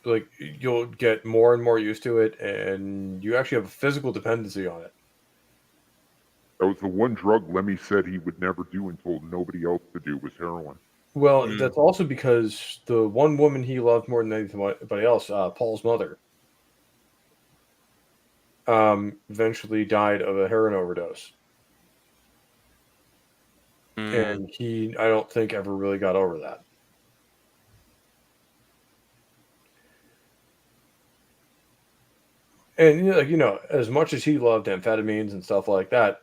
Like you'll get more and more used to it, and you actually have a physical dependency on it.
That was the one drug Lemmy said he would never do and told nobody else to do was heroin.
Well, that's also because the one woman he loved more than anybody else, Paul's mother, eventually died of a heroin overdose. And I don't think, ever really got over that. And, as much as he loved amphetamines and stuff like that,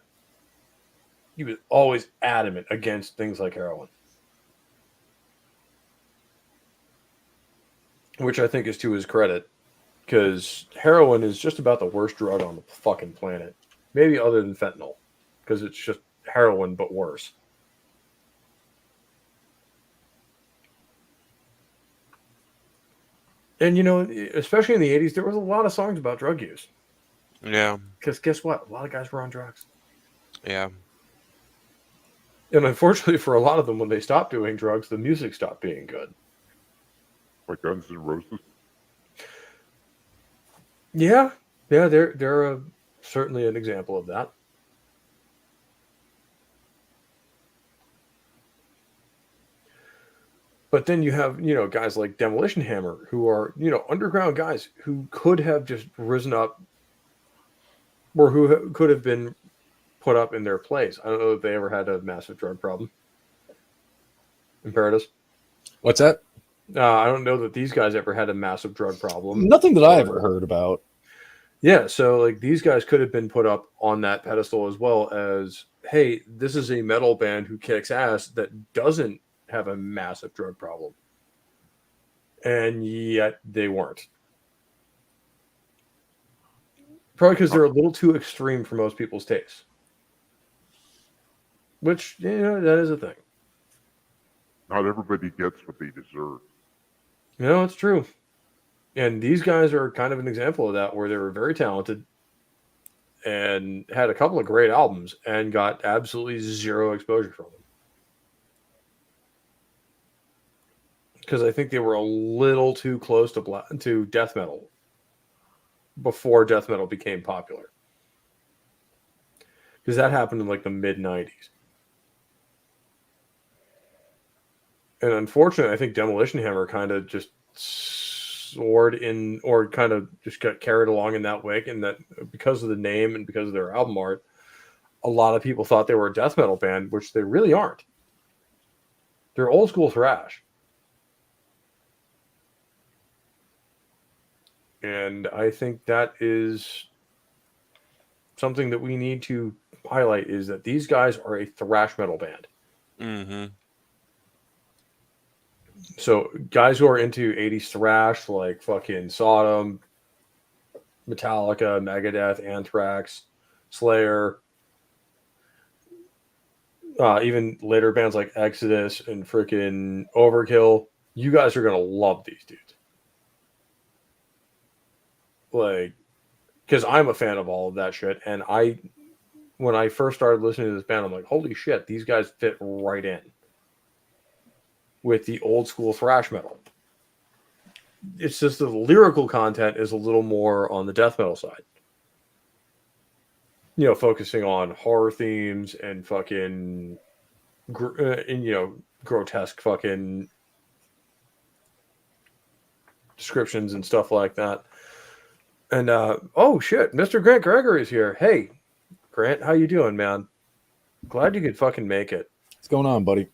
he was always adamant against things like heroin. Which I think is to his credit. Because heroin is just about the worst drug on the fucking planet. Maybe other than fentanyl. Because it's just heroin, but worse. And, especially in the 80s, there was a lot of songs about drug use.
Yeah.
Because guess what? A lot of guys were on drugs.
Yeah.
And unfortunately for a lot of them, when they stopped doing drugs, the music stopped being good.
Like Guns N' Roses?
Yeah. Yeah, they're certainly an example of that. But then you have, guys like Demolition Hammer, who are, underground guys who could have just risen up or who could have been put up in their place. I don't know if they ever had a massive drug problem. Imperitus?
What's that?
I don't know that these guys ever had a massive drug problem.
Nothing that I ever heard about.
Yeah, so like these guys could have been put up on that pedestal as well as, hey, this is a metal band who kicks ass that doesn't have a massive drug problem. And yet they weren't. Probably because they're a little too extreme for most people's tastes. Which, that is a thing.
Not everybody gets what they deserve.
It's true. And these guys are kind of an example of that, where they were very talented and had a couple of great albums and got absolutely zero exposure from them. Because I think they were a little too close to death metal before death metal became popular. Because that happened in like the mid-90s. And unfortunately, I think Demolition Hammer kind of just soared in, or kind of just got carried along in that wake, and that because of the name and because of their album art, a lot of people thought they were a death metal band, which they really aren't. They're old school thrash. And I think that is something that we need to highlight, is that these guys are a thrash metal band.
Mm-hmm.
So guys who are into 80s thrash, like fucking Sodom, Metallica, Megadeth, Anthrax, Slayer, even later bands like Exodus and freaking Overkill, you guys are going to love these dudes. Like, because I'm a fan of all of that shit. And when I first started listening to this band, I'm like, holy shit, these guys fit right in with the old school thrash metal. It's just the lyrical content is a little more on the death metal side. Focusing on horror themes and fucking, grotesque fucking descriptions and stuff like that. And, oh shit, Mr. Grant Gregory is here. Hey, Grant, how you doing, man? Glad you could fucking make it.
What's going on, buddy?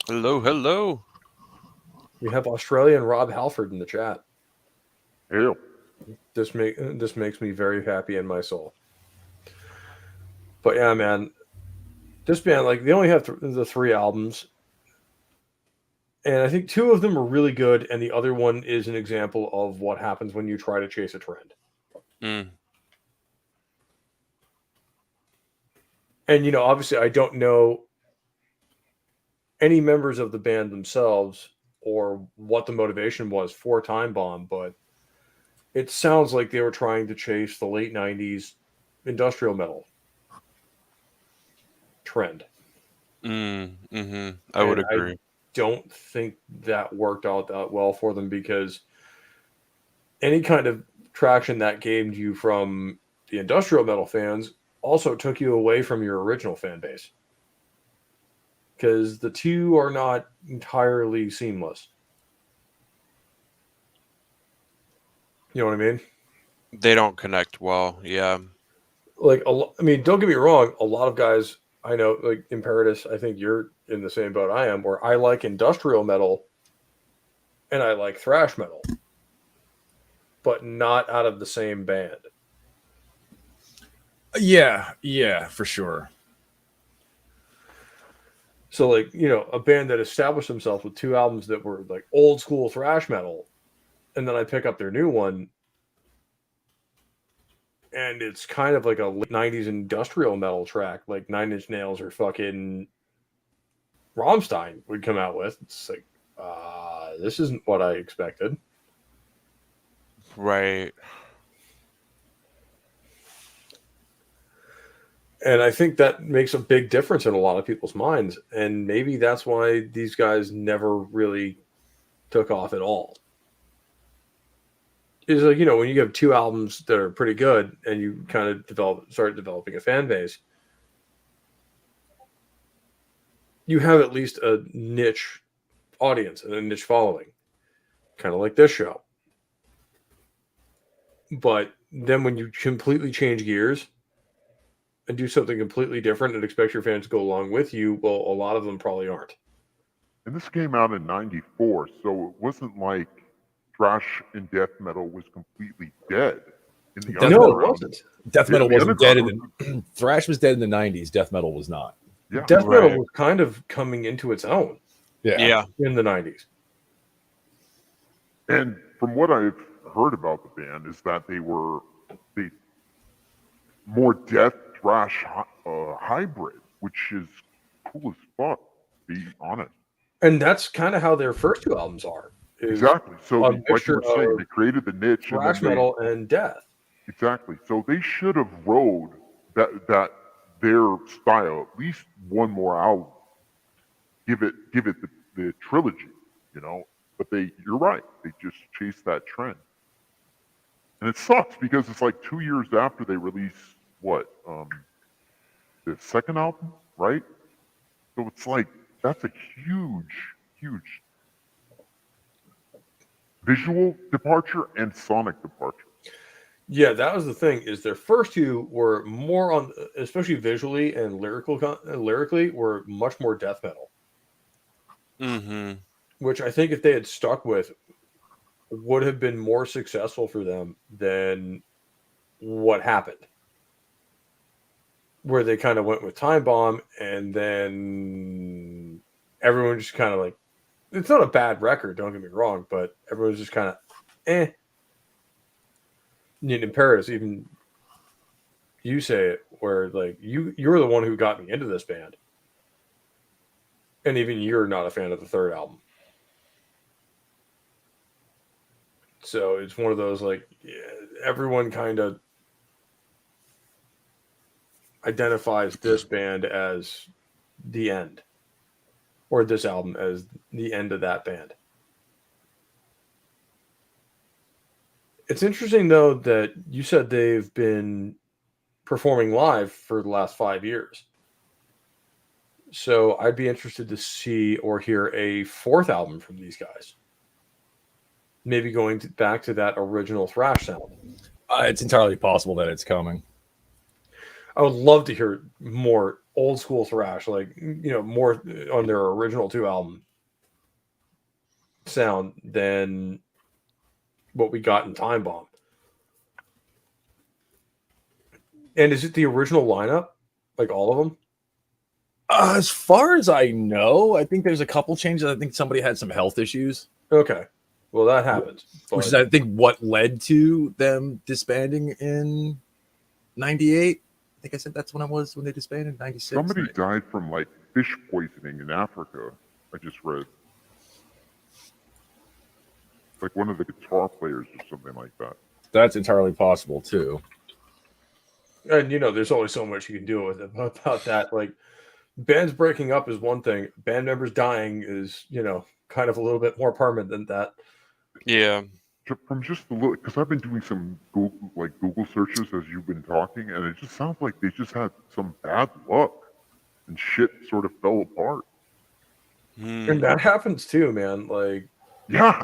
Hello, hello.
We have Australian Rob Halford in the chat.
Hell.
This makes me very happy in my soul. But yeah, man, this band, like, they only have the 3 albums, and I think 2 of them are really good, and the other one is an example of what happens when you try to chase a trend.
Mm.
And obviously, I don't know any members of the band themselves or what the motivation was for Time Bomb, but it sounds like they were trying to chase the late 90s industrial metal trend.
Mm-hmm. I would agree.
I don't think that worked out that well for them, because any kind of traction that gained you from the industrial metal fans also took you away from your original fan base. Because the two are not entirely seamless. You know what I mean?
They don't connect well. Yeah.
Like, don't get me wrong. A lot of guys I know, like Imperitus, I think you're in the same boat I am, where I like industrial metal and I like thrash metal, but not out of the same band.
Yeah, for sure.
So, like, a band that established themselves with 2 albums that were like old school thrash metal, and then I pick up their new one, and it's kind of like a late 90s industrial metal track, like 9 Inch Nails or fucking Rammstein would come out with. It's like, this isn't what I expected.
Right.
And I think that makes a big difference in a lot of people's minds. And maybe that's why these guys never really took off at all. Is like, when you have two albums that are pretty good and you kind of start developing a fan base, you have at least a niche audience and a niche following, kind of like this show. But then when you completely change gears and do something completely different and expect your fans to go along with you, well, a lot of them probably aren't.
And this came out in '94, so it wasn't like thrash and death metal was completely dead in the underground.
No, it wasn't.
Death metal wasn't dead. Thrash was dead in the '90s. Death metal was not.
Yeah,
death metal was kind of coming into its own.
Yeah.
In the '90s.
And from what I've heard about the band is that they more death thrash hybrid, which is cool as fuck, to be honest.
And that's kind of how their first two albums are.
Exactly. So, like you were saying, they created the niche.
Thrash metal and death.
Exactly. So they should have rode that their style at least one more album. Give it the trilogy, But you're right. They just chased that trend. And it sucks because it's like 2 years after they release the second album, right? So it's like that's a huge visual departure and sonic departure.
Yeah, that was the thing. Is their first two were more on, especially visually and lyrically, were much more death metal.
Mm-hmm.
Which I think if they had stuck with, would have been more successful for them than what happened. Where they kind of went with Time Bomb, and then everyone just kind of like, it's not a bad record, don't get me wrong, but everyone's just kind of, eh. Imperitus, even you say it, where like you're the one who got me into this band, and even you're not a fan of the third album. So it's one of those like everyone kind of identifies this band as the end, or this album as the end of that band. It's interesting, though, that you said they've been performing live for the last 5 years. So I'd be interested to see or hear a fourth album from these guys. Maybe going back to that original thrash sound.
It's entirely possible that it's coming.
I would love to hear more old school thrash, like, more on their original two album sound than what we got in Time Bomb. And is it the original lineup? Like all of them?
As far as I know, I think there's a couple changes. I think somebody had some health issues.
Okay. Well, that happens.
Which is, I think, what led to them disbanding in 98. I think I said that's when it was when they disbanded in 96.
Somebody died from like fish poisoning in Africa. I just read. Like one of the guitar players or something like that.
That's entirely possible too.
And there's only so much you can do with it about that. Like bands breaking up is one thing. Band members dying is, kind of a little bit more permanent than that.
Yeah.
From just the look, because I've been doing some Google searches as you've been talking, and it just sounds like they just had some bad luck and shit sort of fell apart.
And that happens too, man. Like,
yeah.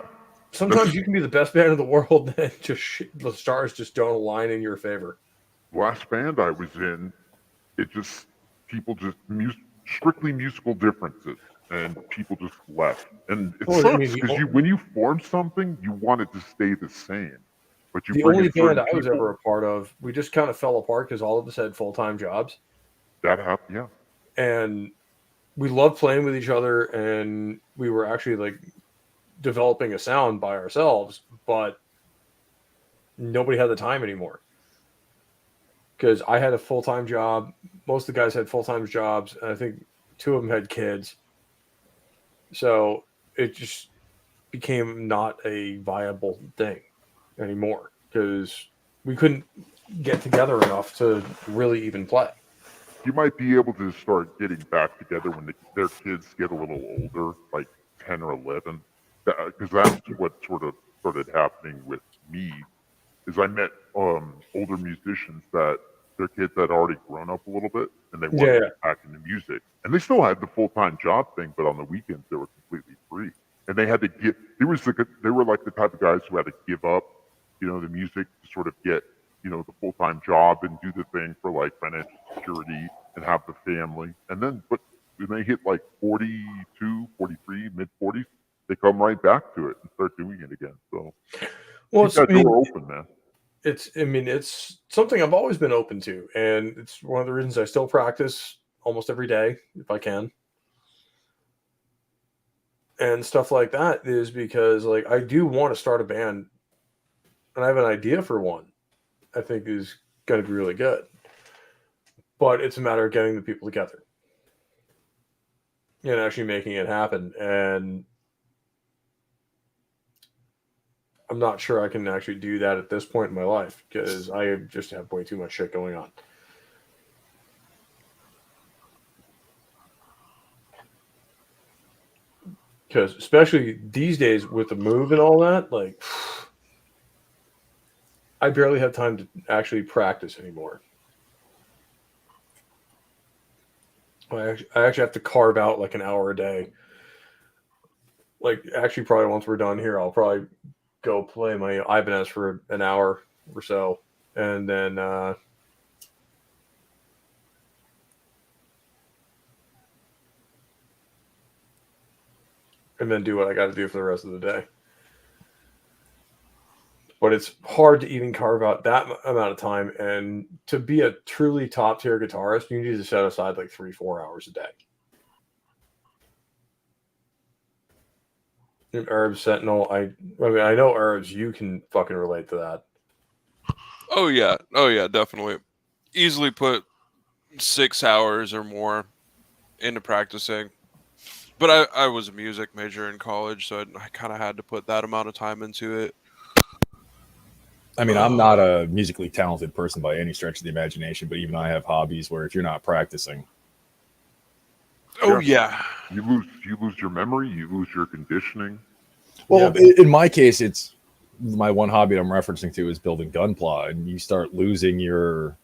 Sometimes you can be the best band in the world, and the stars just don't align in your favor.
Last band I was in, people just strictly musical differences, and people just left. And it sucks because when you form something, you want it to stay the same. But
the only band I was ever a part of, we just kind of fell apart because all of us had full-time jobs.
That happened, yeah.
And we loved playing with each other, and we were actually like developing a sound by ourselves, but nobody had the time anymore because I had a full-time job. Most of the guys had full-time jobs, and I think 2 of them had kids. So it just became not a viable thing anymore because we couldn't get together enough to really even play.
you might be able to start getting back together when their kids get a little older, like 10 or 11, because that's what sort of started happening with me. Is I met older musicians that their kids had already grown up a little bit, and they wanted to get back into music, and they still had the full-time job thing, but on the weekends they were completely free, and they had to give. They were like the type of guys who had to give up, the music to sort of get, the full-time job and do the thing for like financial security and have the family, and then but when they hit like 42, 43, mid-40s, they come right back to it and start doing it again. So.
Well,
keep that door open, man.
It's something I've always been open to, and it's one of the reasons I still practice almost every day if I can, and stuff like that is because like I do want to start a band, and I have an idea for one. I think is going to be really good, but it's a matter of getting the people together and actually making it happen. And I'm not sure I can actually do that at this point in my life because I just have way too much shit going on. Because especially these days with the move and all that, like I barely have time to actually practice anymore. I actually have to carve out like an hour a day. Like actually probably once we're done here, I'll probably go play my Ibanez for an hour or so, and then do what I got to do for the rest of the day. But it's hard to even carve out that amount of time, and to be a truly top tier guitarist, you need to set aside like 3-4 hours a day. Herbs, Sentinel, I mean, I know Herbs, you can fucking relate to that.
Oh yeah, definitely. Easily put 6 hours or more into practicing. But I was a music major in college, so I kind of had to put that amount of time into it.
I mean, I'm not a musically talented person by any stretch of the imagination, but even I have hobbies where if you're not practicing.
Oh yeah.
You lose your memory, you lose your conditioning.
Well, in my case, it's my one hobby I'm referencing to is building gunpla, and you start losing your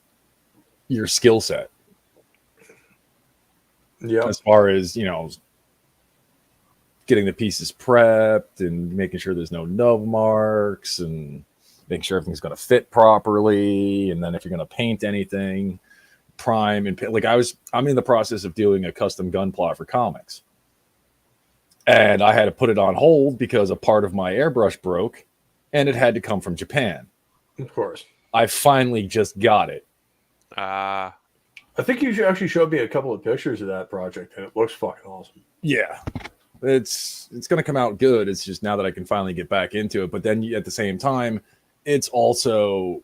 skill set.
Yeah.
As far as, getting the pieces prepped and making sure there's no nub marks and making sure everything's going to fit properly. And then if you're going to paint anything, prime and like I'm in the process of doing a custom gunpla for comics. And I had to put it on hold because a part of my airbrush broke and it had to come from Japan.
Of course.
I finally just got it.
I think you actually showed me a couple of pictures of that project and it looks fucking awesome.
Yeah. It's going to come out good. It's just now that I can finally get back into it. But then at the same time, it's also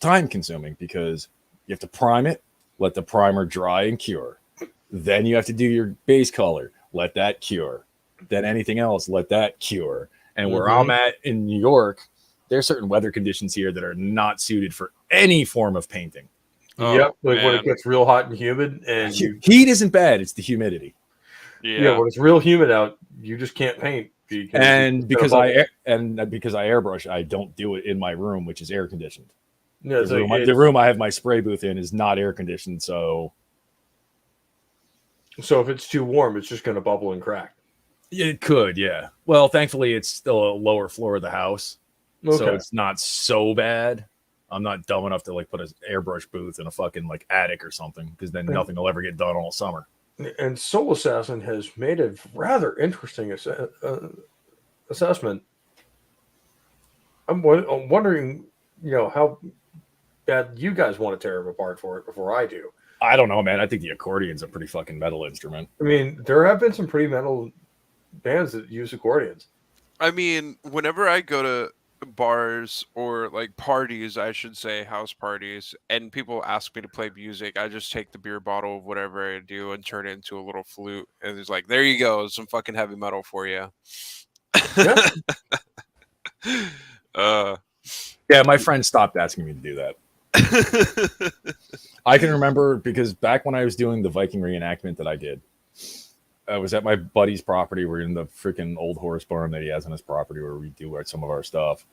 time consuming because you have to prime it, let the primer dry and cure. Then you have to do your base color, let that cure. Then anything else, let that cure. And where I'm at in New York, there's certain weather conditions here that are not suited for any form of painting.
Yep, like when it gets real hot and humid, and
heat isn't bad; it's the humidity.
Yeah, when it's real humid out, you just can't paint.
Because I airbrush, I don't do it in my room, which is air conditioned.
Yeah,
the room I have my spray booth in is not air conditioned, so
if it's too warm, it's just going to bubble and crack.
It could, yeah. Well, thankfully, it's still a lower floor of the house, so it's not so bad. I'm not dumb enough to like put an airbrush booth in a fucking like attic or something, because then nothing will ever get done all summer.
And Soul Assassin has made a rather interesting assessment. I'm wondering, how bad you guys want to tear them apart for it before I do.
I don't know, man. I think the accordion's a pretty fucking metal instrument.
I mean, there have been some pretty metal bands that use accordions.
I mean, whenever I go to bars or like parties, I should say house parties, and people ask me to play music, I just take the beer bottle of whatever I do and turn it into a little flute, and it's like, there you go, some fucking heavy metal for you.
Yeah.
Yeah, my friend stopped asking me to do that. I can remember because back when I was doing the Viking reenactment that I did, I was at my buddy's property. We're in the freaking old horse barn that he has on his property where we do some of our stuff.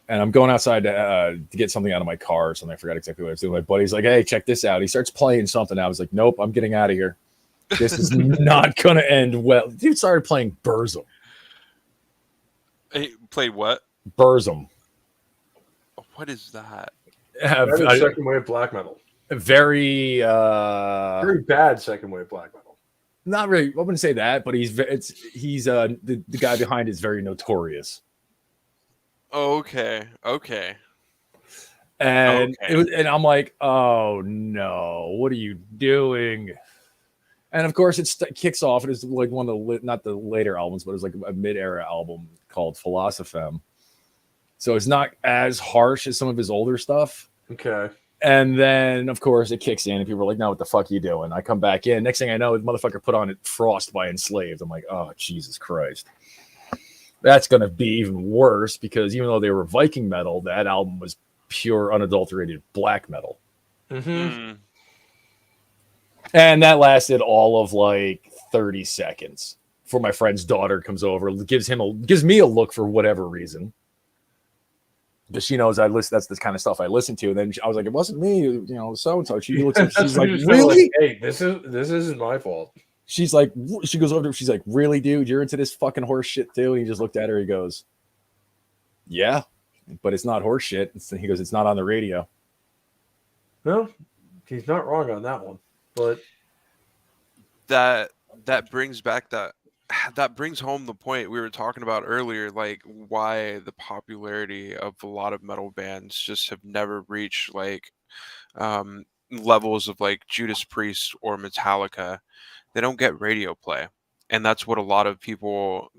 And I'm going outside to get something out of my car or something. I forgot exactly what I was doing. My buddy's like, hey, check this out. He starts playing something. I was like, nope, I'm getting out of here. This is not going to end well. Dude started playing Burzum.
He played what?
Burzum.
What is that?
That is second wave black metal.
Very
bad second wave black metal.
Not really. I wouldn't say that, but he's the guy behind is very notorious.
Okay.
And and I'm like, oh no, what are you doing? And of course, it kicks off. It is like one of the not the later albums, but it's like a mid-era album called Philosophem. So it's not as harsh as some of his older stuff.
Okay.
And then, of course, it kicks in, and people are like, no, what the fuck are you doing? I come back in. Next thing I know, the motherfucker put on it Frost by Enslaved. I'm like, oh, Jesus Christ. That's going to be even worse because even though they were Viking metal, that album was pure, unadulterated black metal.
Mm-hmm.
And that lasted all of like 30 seconds before my friend's daughter comes over, gives me a look for whatever reason. Because she knows that's the kind of stuff I listen to. And then I was like, it wasn't me, so and so. She looks at she's like, really?
Hey, this isn't my fault.
She's like, she goes over to him, she's like, really, dude, you're into this fucking horse shit too? And he just looked at her, he goes, yeah, but it's not horse shit. He goes, it's not on the radio.
No, he's not wrong on that one. But
that brings home the point we were talking about earlier, like why the popularity of a lot of metal bands just have never reached like levels of like Judas Priest or Metallica. They don't get radio play, and that's what a lot of people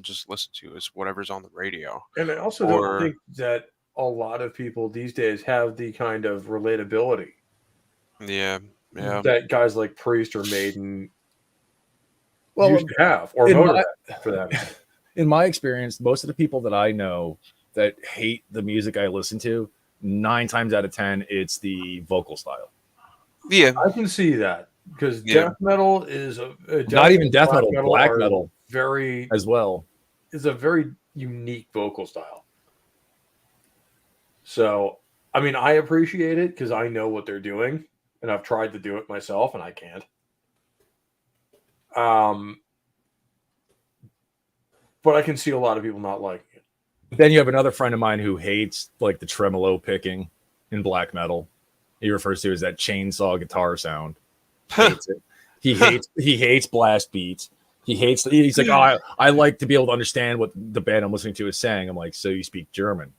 just listen to is whatever's on the radio.
And I also don't think that a lot of people these days have the kind of relatability.
Yeah.
That guys like Priest or Maiden used to have, or Motorhead for that.
In my experience, most of the people that I know that hate the music I listen to, 9 times out of 10, it's the vocal style.
Yeah,
I can see that because death metal is
not even death metal, black metal,
very
as well.
Is a very unique vocal style. So, I mean, I appreciate it because I know what they're doing. And I've tried to do it myself, and I can't. But I can see a lot of people not liking it.
Then you have another friend of mine who hates like the tremolo picking in black metal. He refers to it as that chainsaw guitar sound. Hates it. He hates blast beats. He's like, oh, I like to be able to understand what the band I'm listening to is saying. I'm like, so you speak German?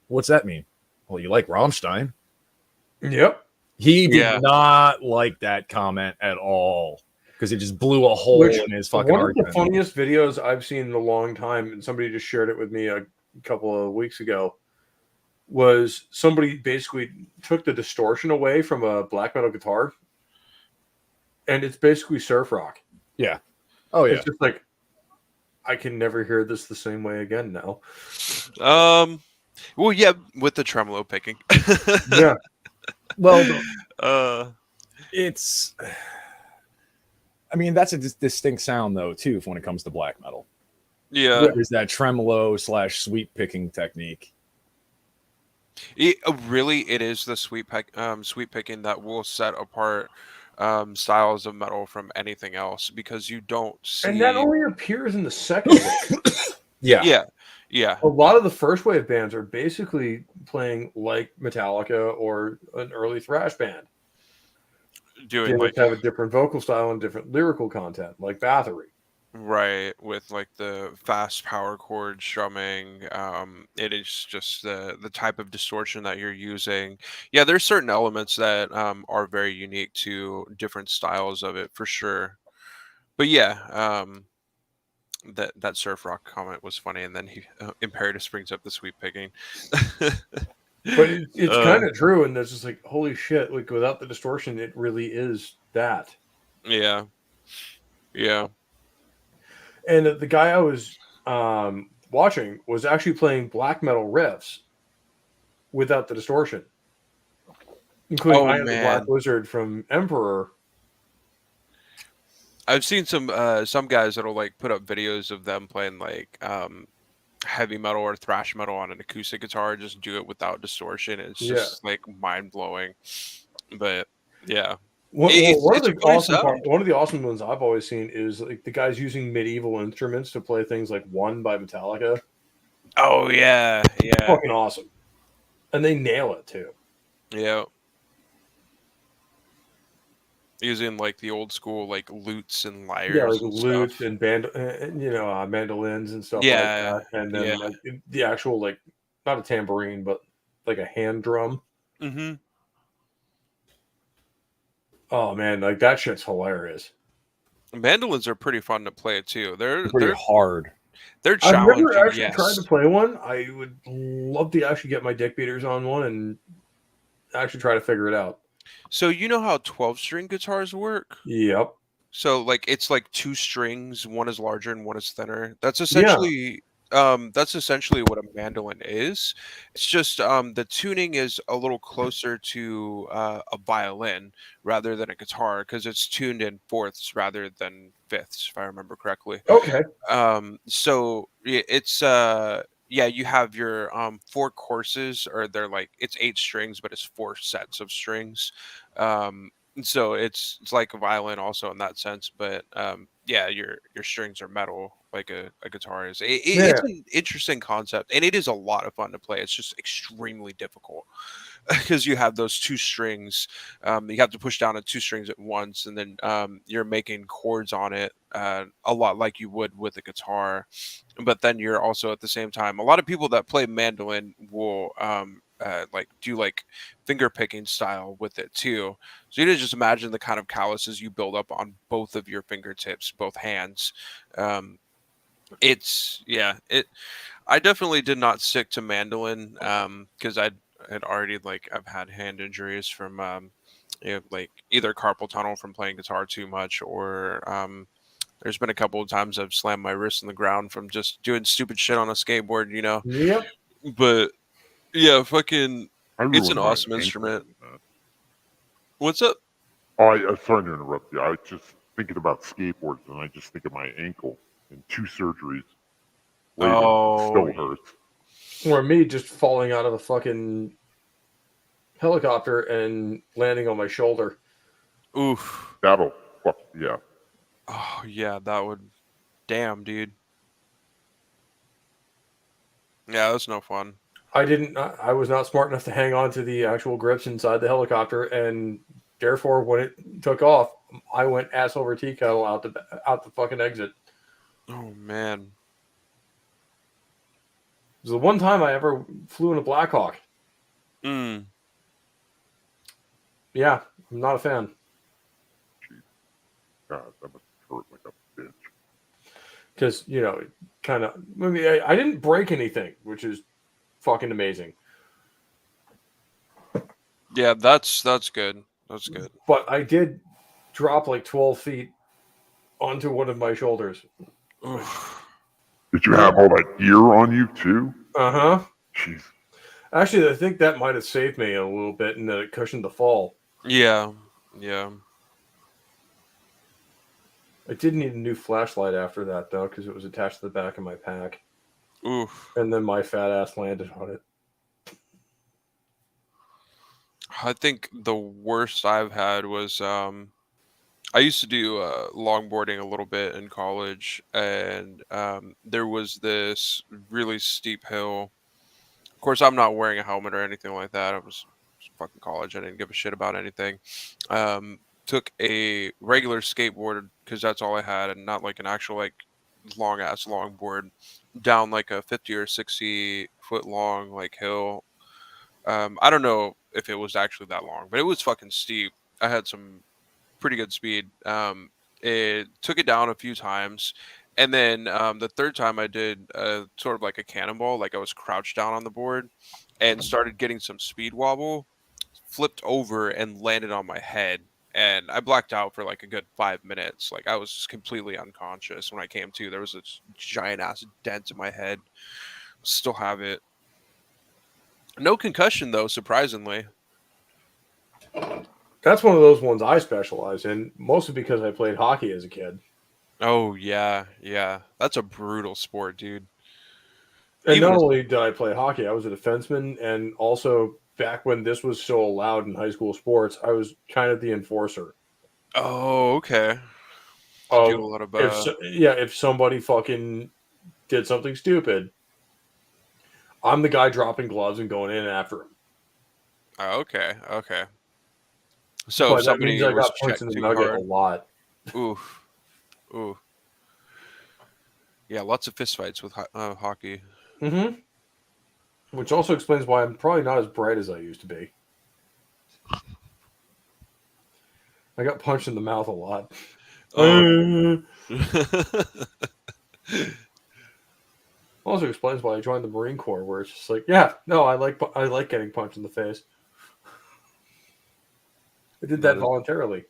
What's that mean? Well, you like Rammstein.
Yep.
He did not like that comment at all because it just blew a hole in his fucking argument.
One of the funniest videos I've seen in a long time, and somebody just shared it with me a couple of weeks ago, was somebody basically took the distortion away from a black metal guitar, and it's basically surf rock.
Yeah. Oh, yeah.
It's just like, I can never hear this the same way again now.
Well, yeah, with the tremolo picking.
Yeah.
Well, it's. I mean, that's a distinct sound though, too, when it comes to black metal.
Yeah,
there's that tremolo / sweep picking technique.
It is the sweep picking that will set apart styles of metal from anything else because you don't see.
And that only appears in the second wave.
Yeah.
A lot of the first wave bands are basically playing like Metallica or an early thrash band. They have a different vocal style and different lyrical content, like Bathory.
Right, with like the fast power chord strumming. It is just the type of distortion that you're using. Yeah, there's certain elements that are very unique to different styles of it for sure. But yeah, that surf rock comment was funny, and then Imperitus brings up the sweep picking.
But it's kind of true, and there's just like, holy shit! Like without the distortion, it really is that.
Yeah.
And the guy I was watching was actually playing black metal riffs without the distortion. including I Am the Black Wizard from Emperor.
I've seen some guys that'll like put up videos of them playing like heavy metal or thrash metal on an acoustic guitar, just do it without distortion. It's just like mind blowing. But yeah.
One of the awesome ones I've always seen is like the guys using medieval instruments to play things like One by Metallica.
Oh yeah, yeah.
Fucking awesome. And they nail it too.
Yeah. Using like the old school like lutes and lyres.
Yeah, like lutes and mandolins and stuff like that. And then like the actual like not a tambourine, but like a hand drum.
Mm-hmm.
Oh man, like that shit's hilarious.
Mandolins are pretty fun to play too. They're
hard.
They're challenging.
I've never actually tried to play one. I would love to actually get my dick beaters on one and actually try to figure it out.
So you know how 12-string guitars work?
Yep.
So like it's like 2 strings, one is larger and one is thinner. That's essentially what a mandolin is. It's just the tuning is a little closer to a violin rather than a guitar because it's tuned in fourths rather than fifths, if I remember correctly.
Okay.
So it's you have your 4 courses, or they're like it's 8 strings, but it's 4 sets of strings. So it's like a violin also in that sense, but your strings are metal like a guitar is. It's an interesting concept, and it is a lot of fun to play. It's just extremely difficult because you have those 2 strings. You have to push down on 2 strings at once, and then you're making chords on it a lot like you would with a guitar. But then you're also at the same time, a lot of people that play mandolin will do like finger picking style with it too. So you can just imagine the kind of calluses you build up on both of your fingertips, both hands. I definitely did not stick to mandolin because I had already I've had hand injuries from like either carpal tunnel from playing guitar too much, or there's been a couple of times I've slammed my wrist in the ground from just doing stupid shit on a skateboard,
Yep.
But yeah, fucking, it's an awesome instrument. What's up?
Oh, I'm sorry to interrupt you. I was just thinking about skateboards, and I just think of my ankle and 2 surgeries later. Still hurts.
Or me just falling out of a fucking helicopter and landing on my shoulder.
Oof.
That'll fuck, yeah.
Oh, yeah, that would... Damn, dude. Yeah, that's no fun.
I was not smart enough to hang on to the actual grips inside the helicopter, and therefore when it took off, I went ass over tea kettle out the fucking exit.
Oh man.
It was the one time I ever flew in a Blackhawk.
Yeah,
I'm not a fan.
God, that must hurt like a bitch.
Because, I didn't break anything, which is fucking amazing.
Yeah, that's good. That's good.
But I did drop like 12 feet onto one of my shoulders.
Did you have all that gear on you too?
Uh-huh.
Jeez.
Actually, I think that might have saved me a little bit, and that it cushioned the fall.
Yeah.
I did need a new flashlight after that, though, because it was attached to the back of my pack.
Oof.
And then my fat ass landed on it.
I think the worst I've had was I used to do longboarding a little bit in college, and there was this really steep hill. Of course, I'm not wearing a helmet or anything like that. I was fucking college. I didn't give a shit about anything. Took a regular skateboard because that's all I had, and not like an actual long ass longboard down like a 50 or 60 foot long hill. I don't know if it was actually that long, but it was fucking steep. I had some pretty good speed. It took it down a few times, and then the third time I did sort of like a cannonball, like I was crouched down on the board and started getting some speed wobble, flipped over and landed on my head, and I blacked out for like a good 5 minutes. Like I was just completely unconscious. When I came to, there was a giant ass dent in my head. Still have it. No concussion though, surprisingly.
That's one of those ones I specialize in, mostly because I played hockey as a kid.
Oh yeah, yeah. That's a brutal sport, dude.
And not only did I play hockey, I was a defenseman, and also back when this was so allowed in high school sports, I was kind of the enforcer.
Oh, okay.
Do a lot of if somebody fucking did something stupid, I'm the guy dropping gloves and going in after him.
Oh, okay, okay. So if somebody
I
was
got punched in the
too
nugget
hard,
a lot.
Ooh. Yeah, lots of fistfights with hockey.
Mm-hmm. Which also explains why I'm probably not as bright as I used to be. I got punched in the mouth a lot. Also explains why I joined the Marine Corps, where it's just like, I like getting punched in the face. I did that voluntarily.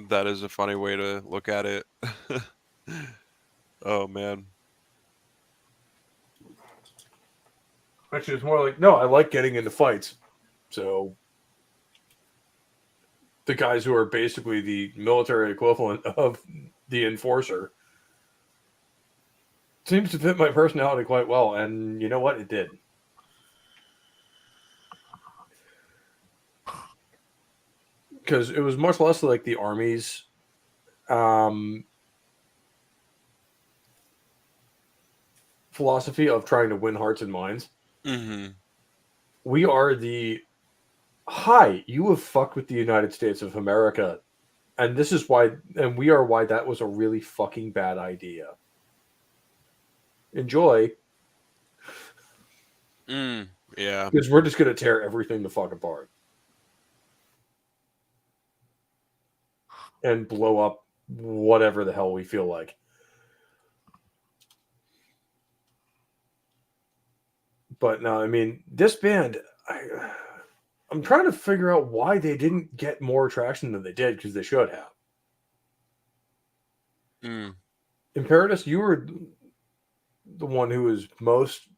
That is a funny way to look at it. Oh man.
Actually, it's more like, no, I like getting into fights. So the guys who are basically the military equivalent of the enforcer seems to fit my personality quite well, and you know what? It did. Because it was much less like the Army's philosophy of trying to win hearts and minds.
Mm-hmm.
We are hi, you have fucked with the United States of America, and this is why, and we are why that was a really fucking bad idea. Enjoy.
Yeah.
Because we're just going to tear everything the fuck apart. And blow up whatever the hell we feel like. But no, I mean, this band, I'm trying to figure out why they didn't get more traction than they did, because they should have. Imperitus, you were the one who was most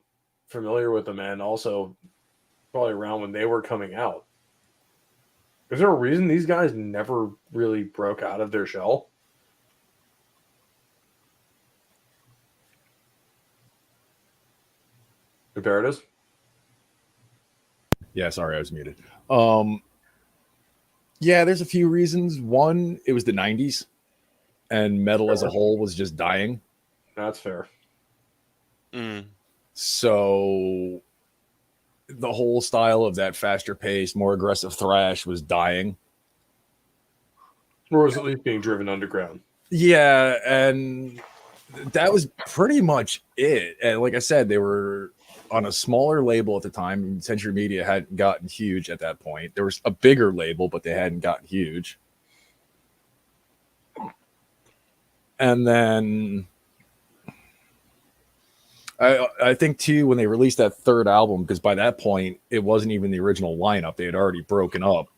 familiar with them, and also probably around when they were coming out. Is there a reason these guys never really broke out of their shell? Imperitus?
Yeah, sorry, I was muted. Yeah, there's a few reasons. One, it was the 90s, and metal as a whole was just dying.
That's fair.
So the whole style of that faster paced, more aggressive thrash was dying.
Or was at least being driven underground.
Yeah, and that was pretty much it. And like I said, they were on a smaller label at the time. Century Media hadn't gotten huge at that point. There was a bigger label, but they hadn't gotten huge. And then I think too, when they released that third album, because by that point it wasn't even the original lineup, they had already broken up,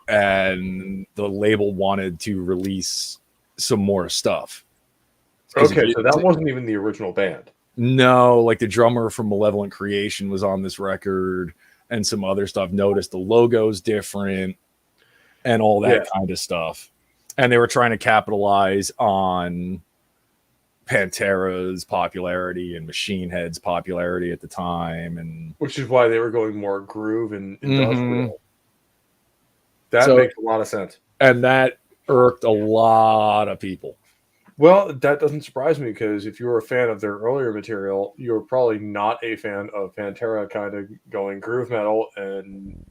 and the label wanted to release some more stuff.
Okay, so that wasn't even the original band.
No, like the drummer from Malevolent Creation was on this record, and some other stuff. Noticed the logo's different and all that kind of stuff. And they were trying to capitalize on Pantera's popularity and Machine Head's popularity at the time, and
which is why they were going more groove and industrial. That makes a lot of sense.
And that irked a lot of people.
Well, that doesn't surprise me, because if you were a fan of their earlier material, you were probably not a fan of Pantera kind of going groove metal, and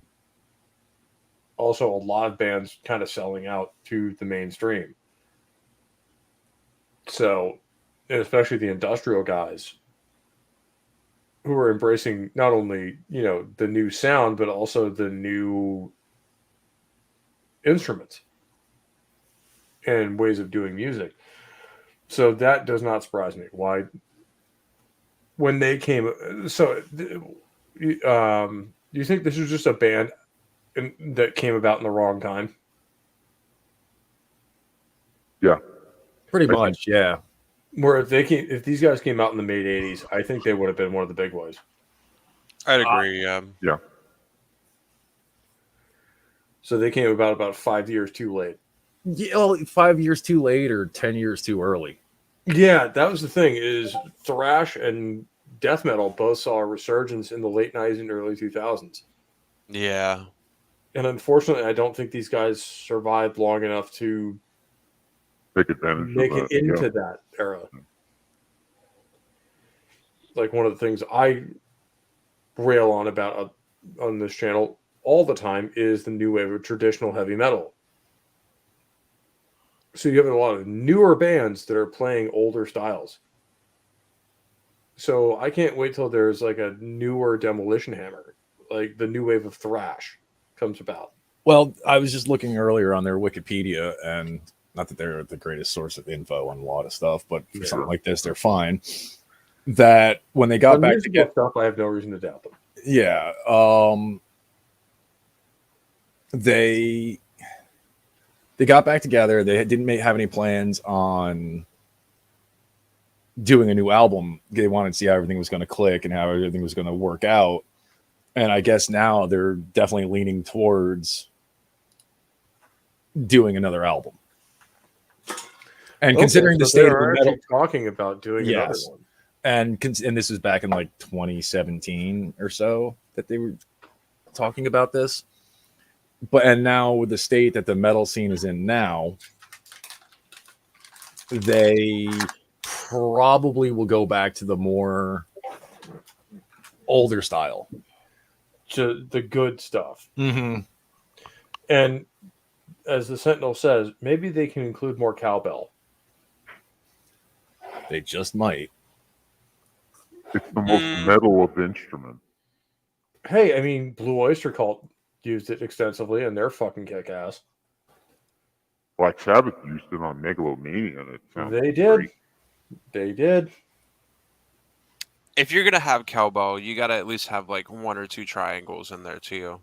also a lot of bands kind of selling out to the mainstream. So, especially the industrial guys who were embracing not only, the new sound, but also the new instruments and ways of doing music. So that does not surprise me. Why, when they came, so do you think this was just a band that came about in the wrong time?
Yeah,
pretty much. Yeah.
Where if these guys came out in the mid '80s, I think they would have been one of the big boys.
I'd agree.
Yeah.
So they came about 5 years too late.
Yeah, well, 5 years too late or 10 years too early.
Yeah, that was the thing. Is thrash and death metal both saw a resurgence in the late 90s and early 2000s.
Yeah.
And unfortunately, I don't think these guys survived long enough to
take advantage
make
of
it into that era. Like one of the things I rail on about on this channel all the time is the new wave of traditional heavy metal. So you have a lot of newer bands that are playing older styles. So I can't wait till there's like a newer Demolition Hammer, like the new wave of thrash comes about.
Well, I was just looking earlier on their Wikipedia, and not that they're the greatest source of info on a lot of stuff, but for something like this, they're fine. That when they got back together,
stuff, I have no reason to doubt them.
Yeah, they got back together. They didn't have any plans on doing a new album. They wanted to see how everything was going to click and how everything was going to work out. And I guess now they're definitely leaning towards doing another album. And considering the state of the metal,
talking about doing another one.
And this was back in like 2017 or so that they were talking about this. And now with the state that the metal scene is in now, they probably will go back to the more older style,
to the good stuff.
Mm-hmm.
And as the Sentinel says, maybe they can include more cowbell.
They just might.
It's the most metal of instruments.
Hey, I mean, Blue Oyster Cult used it extensively, and they're fucking kick-ass.
Black Sabbath used it on Megalomania, and it sounds
They did.
great.
They did.
If you're gonna have cowbell, you gotta at least have like one or two triangles in there too.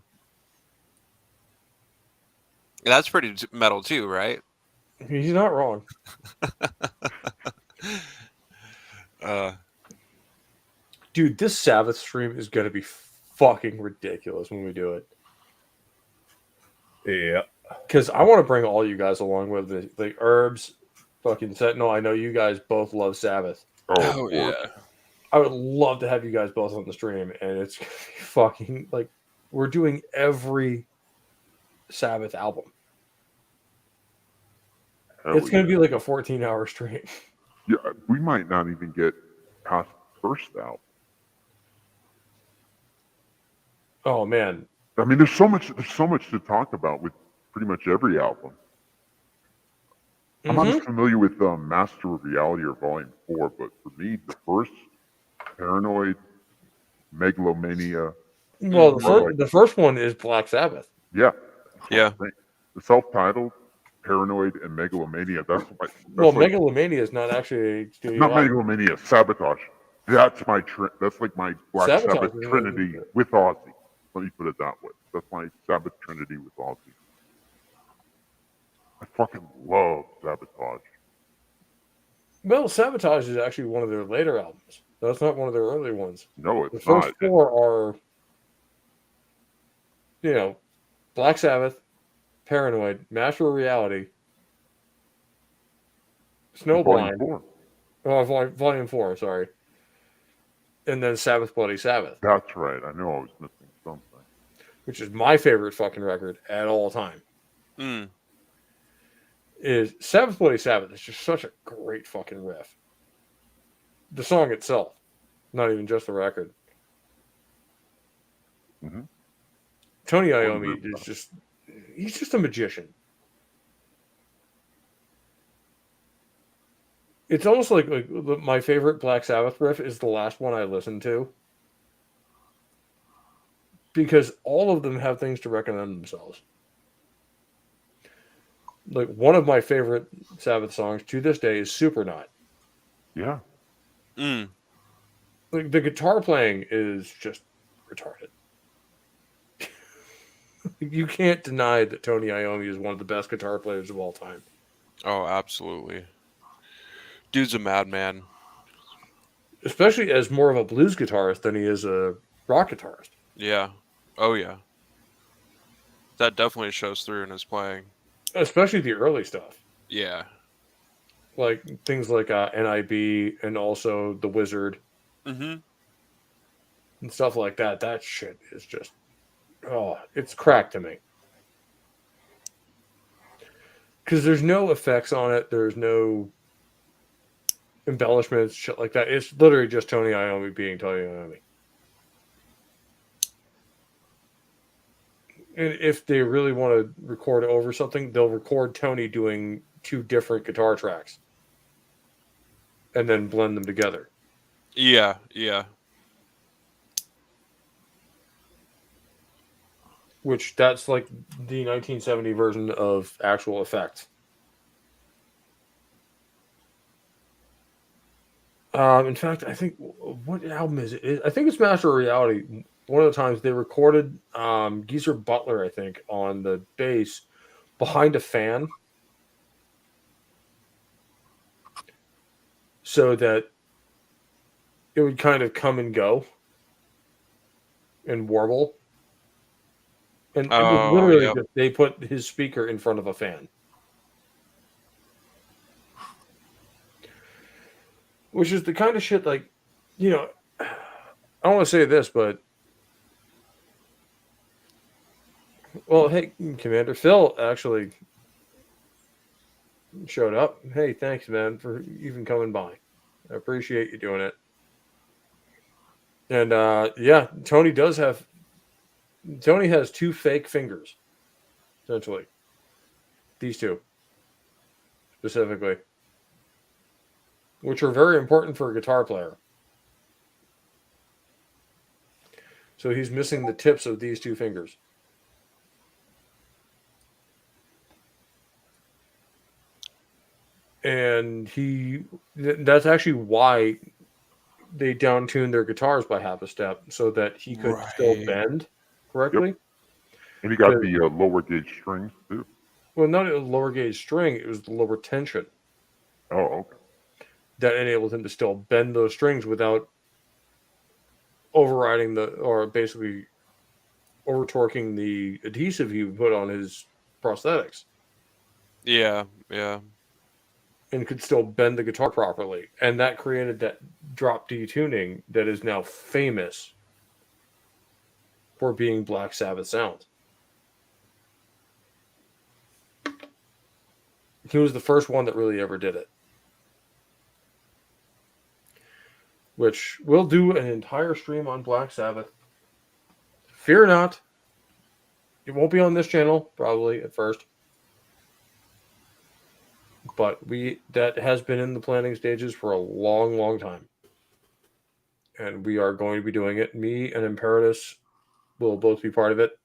That's pretty metal too, right?
He's not wrong. Dude, this Sabbath stream is going to be fucking ridiculous when we do it.
Yeah.
Because I want to bring all you guys along with me. Like Herbs, fucking Sentinel. I know you guys both love Sabbath.
Oh yeah.
I would love to have you guys both on the stream. And it's going to be fucking like we're doing every Sabbath album. It's going to be like a 14-hour stream.
Yeah, we might not even get past the first album.
Oh man.
I mean, there's so much to talk about with pretty much every album. I'm not as familiar with Master of Reality or Volume 4, but for me, the first, Paranoid, Megalomania.
Well, the first one is Black Sabbath.
Yeah.
Yeah.
The self-titled, Paranoid, and Megalomania.
Megalomania is not actually
not Megalomania. Sabotage. That's my that's like my Black Sabbath trinity with Ozzy. Let me put it that way. That's my Sabbath trinity with Ozzy. I fucking love Sabotage.
Well, Sabotage is actually one of their later albums. That's not one of their early ones.
No, it's
the first
not.
Four are, Black Sabbath, Paranoid, Master of Reality, Snowblind. Volume 4, sorry. And then Sabbath Bloody Sabbath.
That's right. I know I was missing something.
Which is my favorite fucking record at all time. Is Sabbath Bloody Sabbath. It's just such a great fucking riff. The song itself, not even just the record.
Mm-hmm.
Tony Iommi is he's just a magician. It's almost like my favorite Black Sabbath riff is the last one I listened to. Because all of them have things to recommend themselves. Like one of my favorite Sabbath songs to this day is Supernaut.
Yeah.
Like the guitar playing is just retarded. You can't deny that Tony Iommi is one of the best guitar players of all time.
Oh, absolutely. Dude's a madman.
Especially as more of a blues guitarist than he is a rock guitarist.
Yeah. Oh, yeah. That definitely shows through in his playing.
Especially the early stuff.
Yeah.
Like things like NIB and also the Wizard.
Mm-hmm.
And stuff like that. That shit is just, it's crack to me. Because there's no effects on it. There's no embellishments, shit like that. It's literally just Tony Iommi being Tony Iommi. And if they really want to record over something, they'll record Tony doing 2 different guitar tracks and then blend them together.
Yeah, yeah.
Which that's like the 1970 version of actual effects. In fact, I think, what album is it? I think it's Master of Reality. One of the times they recorded Geezer Butler, I think, on the bass behind a fan so that it would kind of come and go and warble. And it was literally just, they put his speaker in front of a fan. Which is the kind of shit, like, you know, I don't want to say this, but, well, hey, Commander Phil actually showed up. Hey, thanks, man, for even coming by. I appreciate you doing it. And, yeah, Tony has 2 fake fingers, essentially. These 2, specifically. Which are very important for a guitar player. So he's missing the tips of these 2 fingers. And that's actually why they down-tuned their guitars by half a step, so that he could still bend correctly.
Yep. And he got the lower gauge strings, too.
Well, not a lower gauge string, it was the lower tension.
Oh, okay.
That enabled him to still bend those strings without overriding or basically over-torquing the adhesive he put on his prosthetics.
Yeah, yeah.
And could still bend the guitar properly. And that created that drop D tuning that is now famous for being Black Sabbath sound. He was the first one that really ever did it. Which we'll do an entire stream on Black Sabbath. Fear not. It won't be on this channel, probably, at first. But that has been in the planning stages for a long, long time. And we are going to be doing it. Me and Imperitus will both be part of it.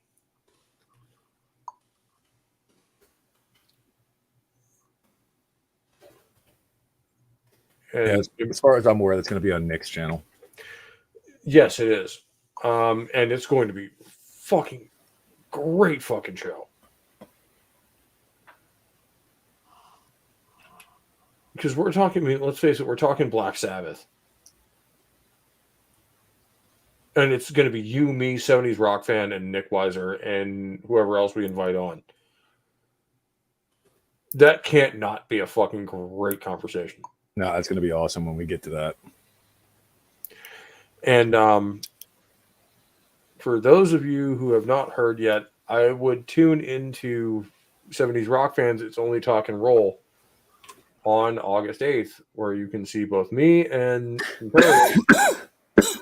And as far as I'm aware, that's going to be on Nick's channel.
Yes, it is. And it's going to be fucking great fucking show. Because we're talking, let's face it, we're talking Black Sabbath. And it's going to be you, me, 70s rock fan, and Nick Weiser, and whoever else we invite on. That can't not be a fucking great conversation.
No, that's going to be awesome when we get to that.
And for those of you who have not heard yet, I would tune into 70s Rock Fans, It's Only Talk and Roll on August 8th, where you can see both me and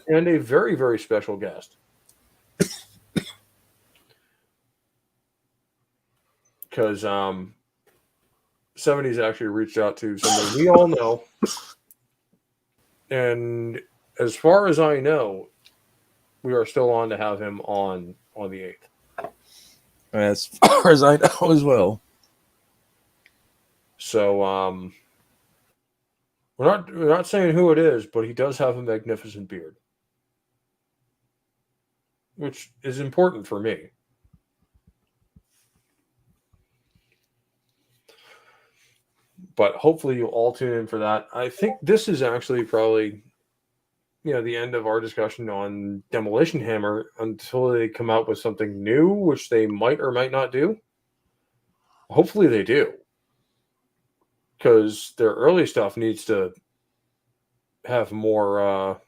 a very, very special guest. Because 70s actually reached out to somebody we all know. And as far as I know, we are still on to have him on the 8th.
As far as I know as well.
So we're not saying who it is, but he does have a magnificent beard, which is important for me. But hopefully you'll all tune in for that. I think this is actually probably the end of our discussion on Demolition Hammer until they come out with something new, which they might or might not do. Hopefully they do, because their early stuff needs to have more.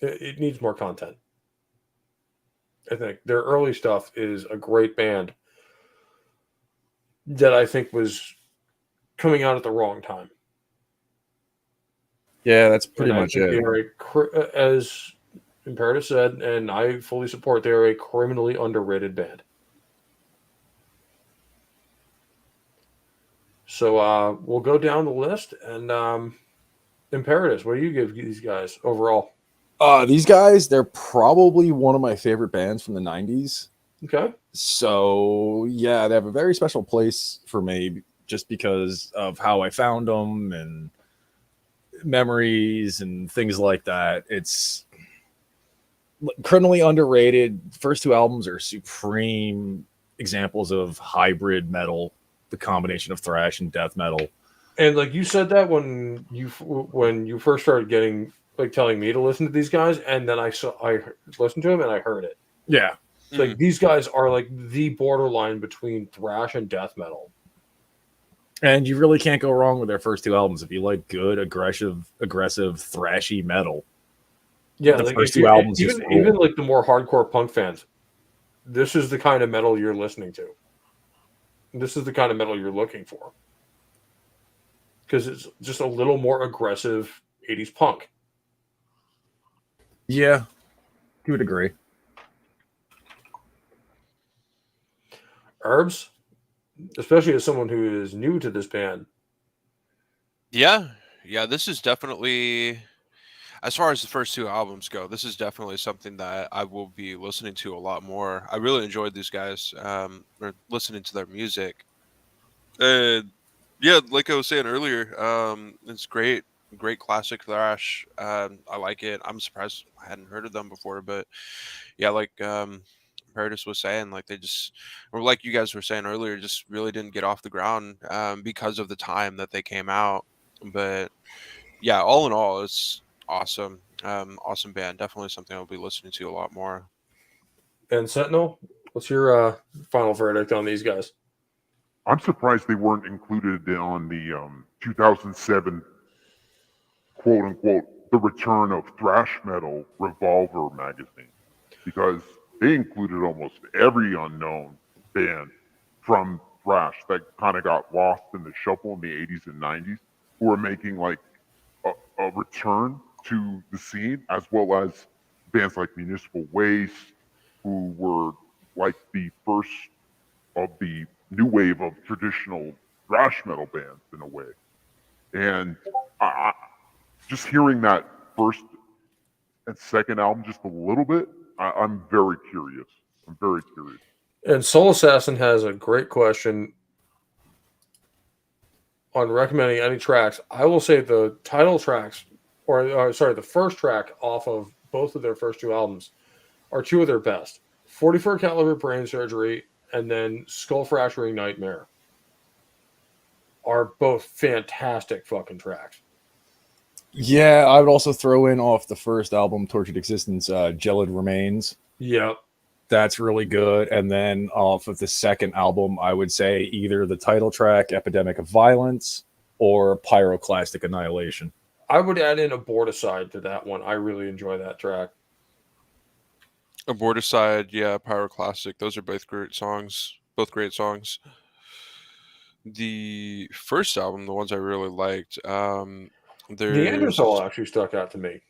It needs more content. I think their early stuff is a great band that I think was coming out at the wrong time.
Yeah, that's pretty much it.
As Imperitus said, and I fully support, they're a criminally underrated band. So we'll go down the list, and Imperitus, what do you give these guys overall?
These guys, they're probably one of my favorite bands from the 90s.
Okay.
So, yeah, they have a very special place for me just because of how I found them and memories and things like that. It's criminally underrated. First two albums are supreme examples of hybrid metal, the combination of thrash and death metal.
And like you said that when you first started getting telling me to listen to these guys, and then I listened to them and I heard it.
Yeah.
Like these guys are like the borderline between thrash and death metal.
And you really can't go wrong with their first two albums if you like good, aggressive, thrashy metal.
Yeah,
the first two albums,
even like the more hardcore punk fans, this is the kind of metal you're listening to. This is the kind of metal you're looking for, because it's just a little more aggressive 80s punk.
Yeah, you would agree.
Herbs, especially as someone who is new to this band.
Yeah, this is definitely, as far as the first two albums go, this is definitely something that I will be listening to a lot more. I really enjoyed these guys, or listening to their music. Yeah, like I was saying earlier, it's great classic thrash. I like it. I'm surprised I hadn't heard of them before, but yeah, like Imperitus was saying, like they just, or like you guys were saying earlier, just really didn't get off the ground because of the time that they came out. But yeah, all in all, it's awesome. Awesome band. Definitely something I'll be listening to a lot more.
And Sentinel, what's your final verdict on these guys?
I'm surprised they weren't included on the 2007 quote unquote the return of thrash metal Revolver magazine, because they included almost every unknown band from thrash that kind of got lost in the shuffle in the 80s and 90s, who were making like a return to the scene, as well as bands like Municipal Waste, who were like the first of the new wave of traditional thrash metal bands in a way. And just hearing that first and second album just a little bit, I'm very curious.
And Soul Assassin has a great question on recommending any tracks. I will say the title tracks, the first track off of both of their first two albums are two of their best. 44 Caliber Brain Surgery and then Skull Fracturing Nightmare are both fantastic fucking tracks.
Yeah, I would also throw in off the first album, Tortured Existence, Gelid Remains.
Yep.
That's really good. And then off of the second album, I would say either the title track, Epidemic of Violence, or Pyroclastic Annihilation.
I would add in Aborticide to that one. I really enjoy that track.
Aborticide, yeah, Pyroclastic. Those are both great songs. The first album, the ones I really liked,
the Neanderthal actually stuck out to me.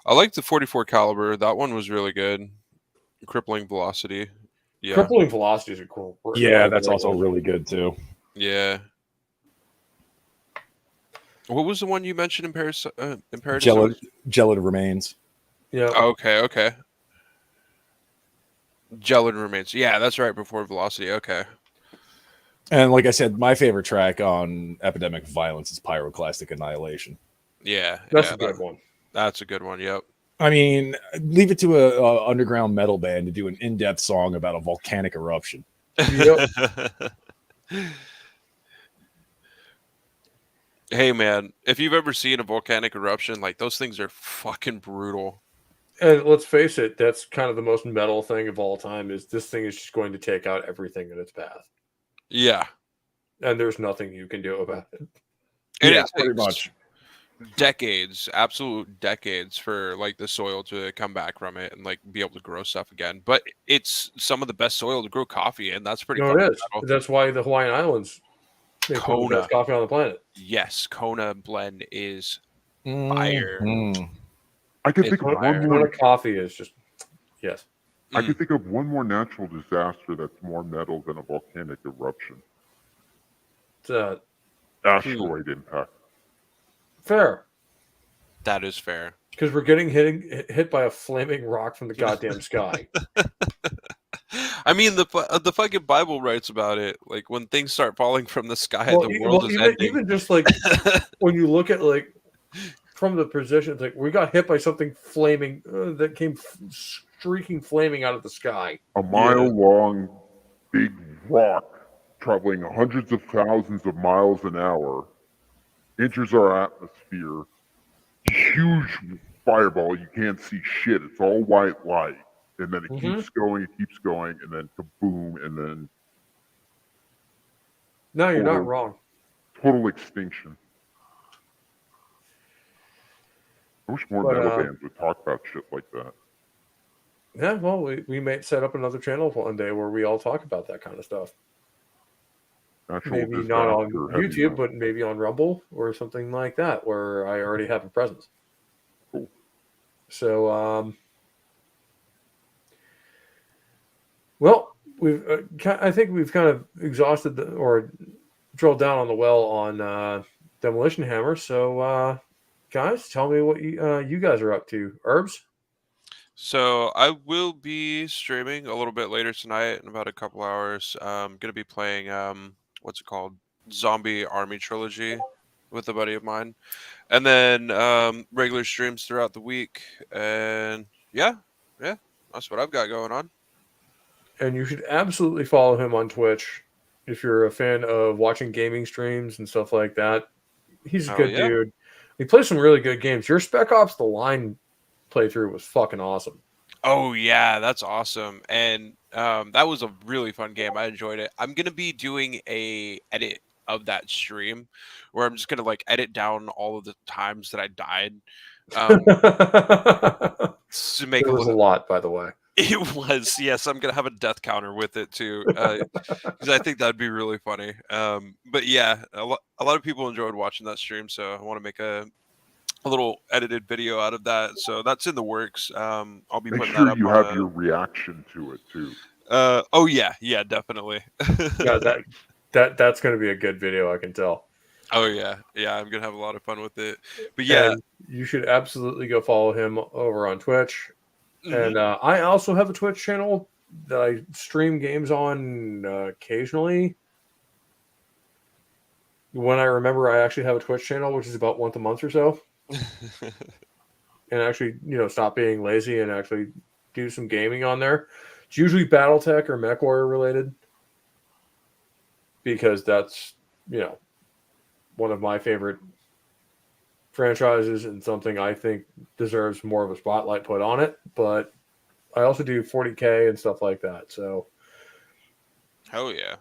I liked the 44 Caliber. That one was really good. Crippling Velocity. Yeah.
Crippling Velocity is a cool.
Yeah, that's also really good too.
Yeah. What was the one you mentioned in Paris?
Gelid Remains.
Yeah.
Okay. Gelid Remains. Yeah, that's right. Before Velocity. Okay.
And like I said, my favorite track on Epidemic of Violence is Pyroclastic Annihilation.
Yeah.
That's a good one.
That's a good one. Yep.
I mean, leave it to a underground metal band to do an in-depth song about a volcanic eruption.
Yep.
Hey man, if you've ever seen a volcanic eruption, like those things are fucking brutal.
And let's face it, that's kind of the most metal thing of all time. Is this thing is just going to take out everything in its path?
Yeah,
and there's nothing you can do about it.
And
yeah,
it
pretty
takes
much.
decades, absolute decades, for like the soil to come back from it and like be able to grow stuff again. But it's some of the best soil to grow coffee in. That's pretty.
No, it is. That's why the Hawaiian Islands make some of the best coffee on the planet.
Yes, Kona blend is fire.
I can think of one more.
Kona coffee is just yes.
I can think of one more natural disaster that's more metal than a volcanic eruption. Asteroid impact.
Fair.
That is fair.
Because we're getting hit by a flaming rock from the goddamn sky.
I mean, the fucking Bible writes about it. Like when things start falling from the sky, the world is ending.
Even just like when you look at like from the position, it's like we got hit by something flaming that came streaking flaming out of the sky.
A mile-long, big rock traveling hundreds of thousands of miles an hour enters our atmosphere. Huge fireball. You can't see shit. It's all white light. And then it keeps going, and then kaboom, and then...
No, you're not wrong.
Total extinction. I wish more metal bands would talk about shit like that.
Yeah, well, we may set up another channel one day where we all talk about that kind of stuff. Maybe not on YouTube, but maybe on Rumble or something like that, where I already have a presence.
Cool.
So, well, I think we've kind of exhausted or drilled down on the well on Demolition Hammer. So, guys, tell me what you guys are up to. Herbs?
So I will be streaming a little bit later tonight in about a couple hours. I'm going to be playing, what's it called? Zombie Army Trilogy with a buddy of mine. And then regular streams throughout the week. And yeah, that's what I've got going on.
And you should absolutely follow him on Twitch if you're a fan of watching gaming streams and stuff like that. He's a good dude. He plays some really good games. Your Spec Ops The Line playthrough was fucking awesome.
Oh yeah, that's awesome. And that was a really fun game. I enjoyed it. I'm gonna be doing a edit of that stream where I'm just gonna like edit down all of the times that I died. To make
it was a lot, by the way.
It was, yes. I'm gonna have a death counter with it too, because I think that'd be really funny. But yeah, a lot of people enjoyed watching that stream, so I want to make a little edited video out of that. So that's in the works. I'll be putting that up.
You have your reaction to it too.
Oh yeah, definitely.
Yeah, that's going to be a good video, I can tell.
Oh yeah, I'm gonna have a lot of fun with it. But yeah,
and you should absolutely go follow him over on Twitch. And I also have a Twitch channel that I stream games on occasionally. When I remember, I actually have a Twitch channel, which is about once a month or so. And actually, stop being lazy and actually do some gaming on there. It's usually BattleTech or MechWarrior related, because that's one of my favorite franchises and something I think deserves more of a spotlight put on it. But I also do 40K and stuff like that. So
hell yeah.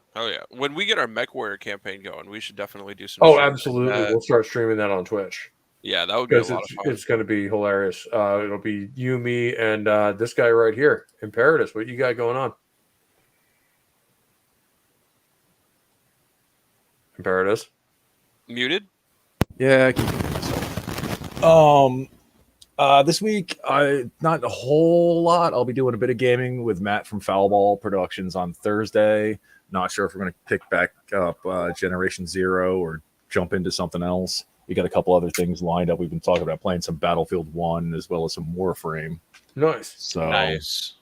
When we get our MechWarrior campaign going, we should definitely do some.
Oh, absolutely. We'll start streaming that on Twitch.
Yeah, that would be a lot of fun.
It's going to be hilarious. It'll be you, me, and this guy right here, Imperitus. What you got going on? Imperitus?
Muted?
Yeah, I can hear myself. This week, not a whole lot. I'll be doing a bit of gaming with Matt from Foulball Productions on Thursday. Not sure if we're going to pick back up Generation Zero or jump into something else. We got a couple other things lined up. We've been talking about playing some Battlefield 1 as well as some Warframe.
Nice.
So
nice.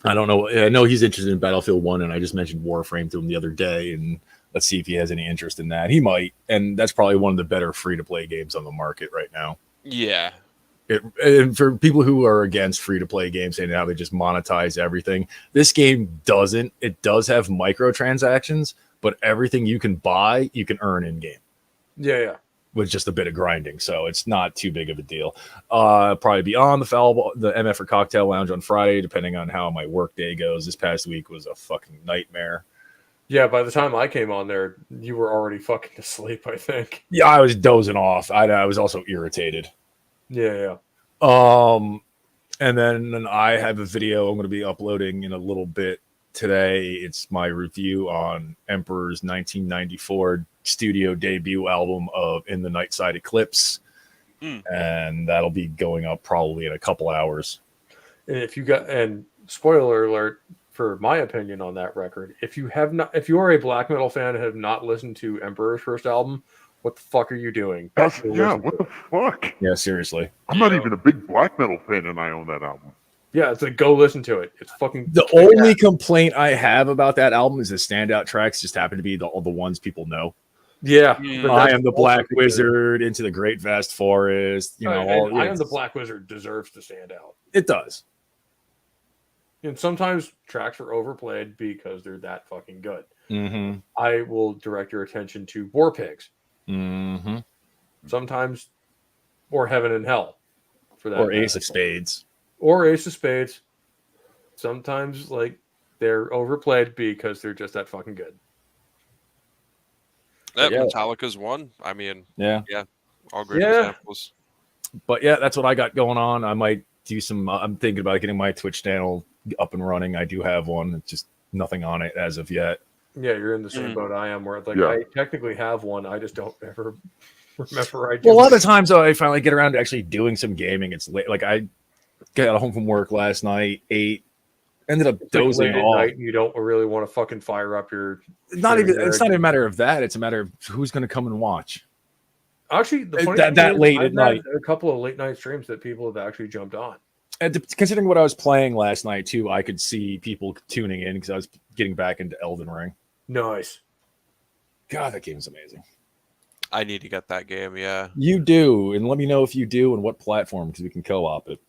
I don't know. I know he's interested in Battlefield 1, and I just mentioned Warframe to him the other day, and let's see if he has any interest in that. He might, and that's probably one of the better free-to-play games on the market right now.
Yeah.
And for people who are against free-to-play games and how they just monetize everything, this game doesn't. It does have microtransactions, but everything you can buy, you can earn in-game.
Yeah.
With just a bit of grinding, so it's not too big of a deal. Probably be on the MF for Cocktail Lounge on Friday, depending on how my work day goes. This past week was a fucking nightmare.
Yeah, by the time I came on there, you were already fucking asleep, I think.
Yeah, I was dozing off. I was also irritated.
Yeah.
And then I have a video I'm going to be uploading in a little bit today. It's my review on Emperor's 1994 studio debut album of In the Nightside Eclipse. And that'll be going up probably in a couple hours.
And spoiler alert for my opinion on that record, if you are a black metal fan and have not listened to Emperor's first album, what the fuck are you doing?
What the fuck?
Yeah, seriously.
I'm not even a big black metal fan, and I own that album.
Yeah, it's like, go listen to it. It's fucking...
The only complaint I have about that album is the standout tracks just happen to be all the ones people know.
Yeah.
I Am the Black Wizard, Into the Great Vast Forest. I
Am the Black Wizard deserves to stand out.
It does.
And sometimes tracks are overplayed because they're that fucking good.
Mm-hmm.
I will direct your attention to War Pigs.
Mm-hmm.
Sometimes, or Heaven and Hell, for that.
Or Ace of Spades.
Sometimes, like, they're overplayed because they're just that fucking good.
Metallica's one. I mean, yeah, all great examples.
But yeah, that's what I got going on. I might do some. I'm thinking about getting my Twitch channel up and running. I do have one. It's just nothing on it as of yet.
Yeah, you're in the same boat I am, where I technically have one. I just don't ever remember.
A lot of times, I finally get around to actually doing some gaming. It's late. Like, I got home from work last night, ended up dozing off.
Night, and you don't really want to fucking fire up your.
It's not even a matter of that. It's a matter of who's going to come and watch.
Actually, the funny
that late at night,
a couple of late night streams that people have actually jumped on.
And considering what I was playing last night too, I could see people tuning in because I was getting back into Elden Ring.
Nice.
God, that game's amazing.
I need to get that game. Yeah,
you do, and let me know if you do and what platform because we can co-op it.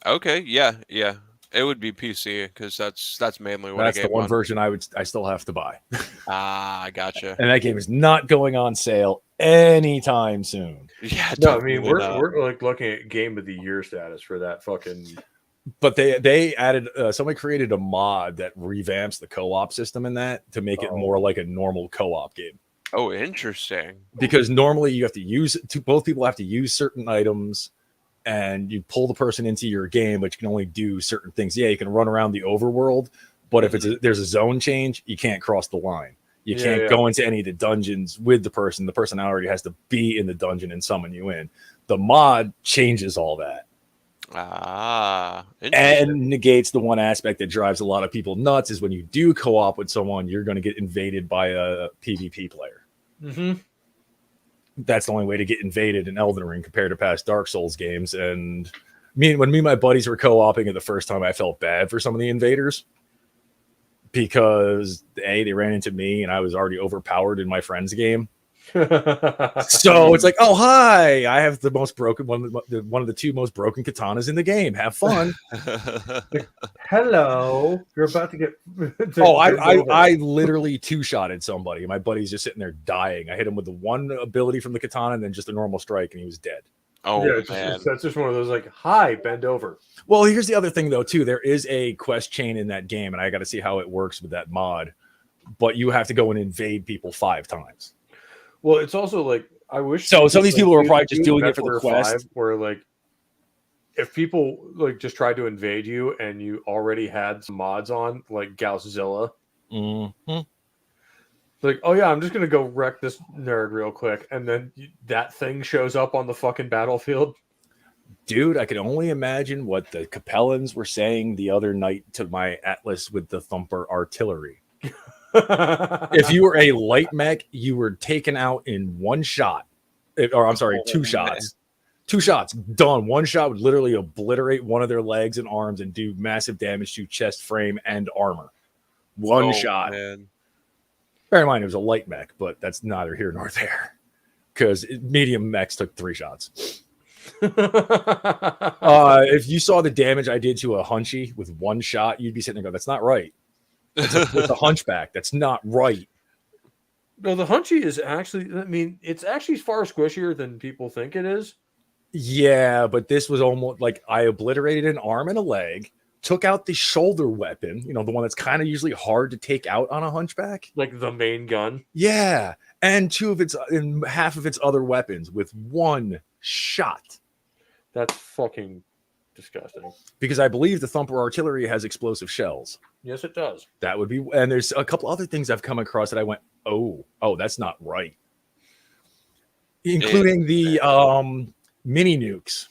Okay, yeah, it would be PC because that's mainly what
that's the one version I still have to buy.
I gotcha.
And that game is not going on sale anytime soon.
Yeah,
no, I mean we're like looking at Game of the Year status for that fucking.
But they added somebody created a mod that revamps the co-op system in that to make it more like a normal co-op game.
Oh, interesting.
Because normally you have to use both people have to use certain items, and you pull the person into your game, but you can only do certain things. Yeah, you can run around the overworld, but if there's a zone change, you can't cross the line. You can't go into any of the dungeons with the person. The person already has to be in the dungeon and summon you in. The mod changes all that. And negates the one aspect that drives a lot of people nuts is when you do co-op with someone, you're going to get invaded by a PvP player.
Mm-hmm.
That's the only way to get invaded in Elden Ring compared to past Dark Souls games. And when me and my buddies were co-oping it the first time, I felt bad for some of the invaders because they ran into me and I was already overpowered in my friend's game. So it's like, oh, hi, I have the most broken one of the two most broken katanas in the game. Have fun.
Hello, you're about to get
I literally two-shotted somebody. My buddy's just sitting there dying. I hit him with the one ability from the katana and then just a normal strike and he was dead.
That's just one of those like, hi, bend over.
Well, here's the other thing though too. There is a quest chain in that game and I got to see how it works with that mod, but you have to go and invade people 5 times.
Well, it's also like I wish.
So some of these people were probably just doing it for the quest.
Where like, if people like just tried to invade you and you already had some mods on, like Gausszilla, like, oh yeah, I'm just gonna go wreck this nerd real quick, and then that thing shows up on the fucking battlefield.
Dude, I can only imagine what the Capellans were saying the other night to my Atlas with the Thumper artillery. If you were a light mech, you were taken out in one shot. Or I'm sorry, 2 shots. 2 shots, done. One shot would literally obliterate one of their legs and arms and do massive damage to chest, frame, and armor. One shot. Man. Bear in mind, it was a light mech, but that's neither here nor there. Because medium mechs took 3 shots. If you saw the damage I did to a Hunchy with 1 shot, you'd be sitting there going, that's not right. It's a hunchback. That's not right.
No, the Hunchy is actually, I mean, it's actually far squishier than people think it is.
Yeah, but this was almost like I obliterated an arm and a leg, took out the shoulder weapon, the one that's kind of usually hard to take out on a hunchback.
Like the main gun.
Yeah, and half of its other weapons with one shot.
That's fucking disgusting.
Because I believe the Thumper artillery has explosive shells.
Yes, it does.
That would be, and there's a couple other things I've come across that I went, oh, that's not right. Including the mini nukes.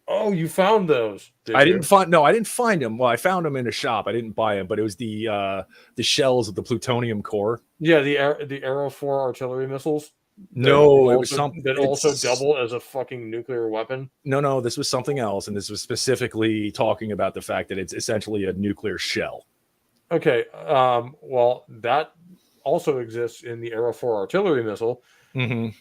Oh, you found those?
I didn't find them. Well, I found them in a shop. I didn't buy them, but it was the shells of the plutonium core.
Yeah, the Arrow 4 artillery missiles.
No, it was something
that also double as a fucking nuclear weapon.
No, this was something else, and this was specifically talking about the fact that it's essentially a nuclear shell.
Okay, well, that also exists in the Arrow 4 artillery missile, and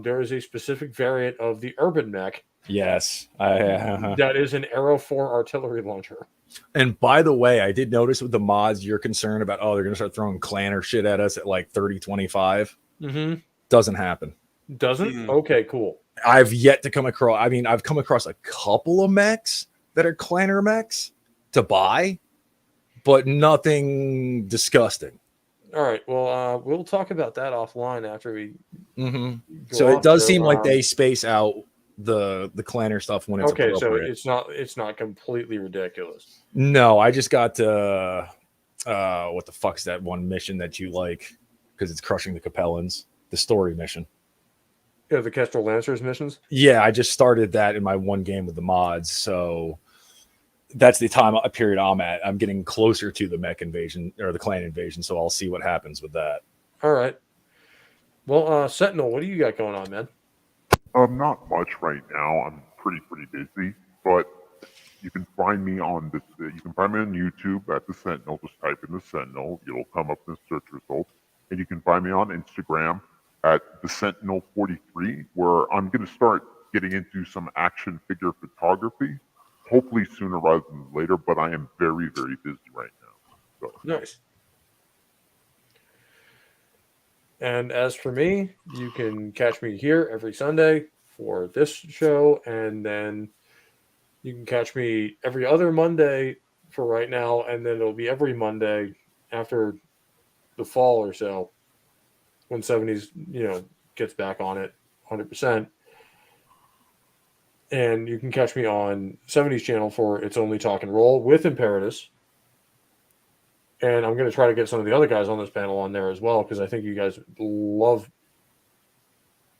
there is a specific variant of the Urban Mech.
Yes,
that is an Arrow 4 artillery launcher.
And by the way, I did notice with the mods, you're concerned about, they're going to start throwing clanner shit at us at like 30-25. Doesn't happen.
Doesn't? Okay, cool.
I've yet to come across, I've come across a couple of mechs that are clanner mechs to buy, but nothing disgusting.
All right. Well, we'll talk about that offline after we.
So it does seem like they space out the clanner stuff when it's
okay. So it's not completely ridiculous.
No, I just got what the fuck's that one mission that you like because it's crushing the Capellans, the story mission.
Yeah, the Kestrel Lancers missions.
Yeah, I just started that in my one game with the mods, so that's the time period I'm at. I'm getting closer to the mech invasion or the clan invasion, so I'll see what happens with that.
All right. Well, Sentinel, what do you got going on, man?
Not much right now. I'm pretty busy, but you can find me on this. You can find me on YouTube at the Sentinel. Just type in the Sentinel; it'll come up in the search results. And you can find me on Instagram at the Sentinel 43, where I'm going to start getting into some action figure photography. Hopefully sooner rather than later, but I am very busy right now. So.
Nice. And as for me, you can catch me here every Sunday for this show, and then you can catch me every other Monday for right now, and then it'll be every Monday after the fall or so when 70s, gets back on it 100%. And you can catch me on 70s channel for It's Only Talk and Roll with Imperitus. And I'm going to try to get some of the other guys on this panel on there as well, because I think you guys love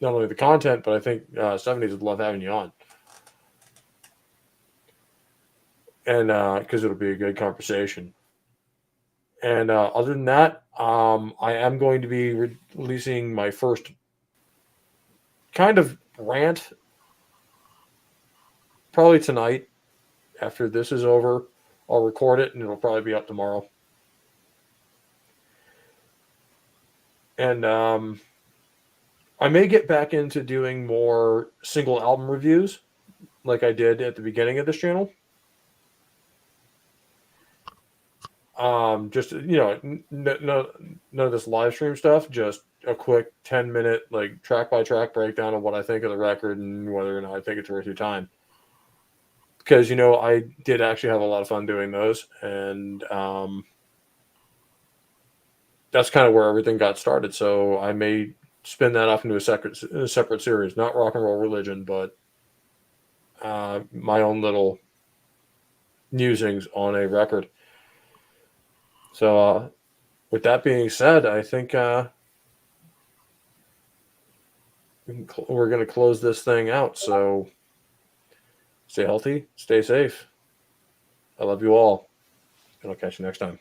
not only the content, but I think 70s would love having you on. And because it'll be a good conversation. And other than that, I am going to be releasing my first kind of rant probably tonight. After this is over, I'll record it, and it'll probably be up tomorrow. And I may get back into doing more single album reviews like I did at the beginning of this channel. Just, none of this live stream stuff, just a quick 10-minute, like, track-by-track breakdown of what I think of the record and whether or not I think it's worth your time. Because, I did actually have a lot of fun doing those, and that's kind of where everything got started. So I may spin that off into a separate series, not Rock and Roll Religion, but my own little musings on a record. So with that being said, I think we're going to close this thing out. So stay healthy, stay safe. I love you all, and I'll catch you next time.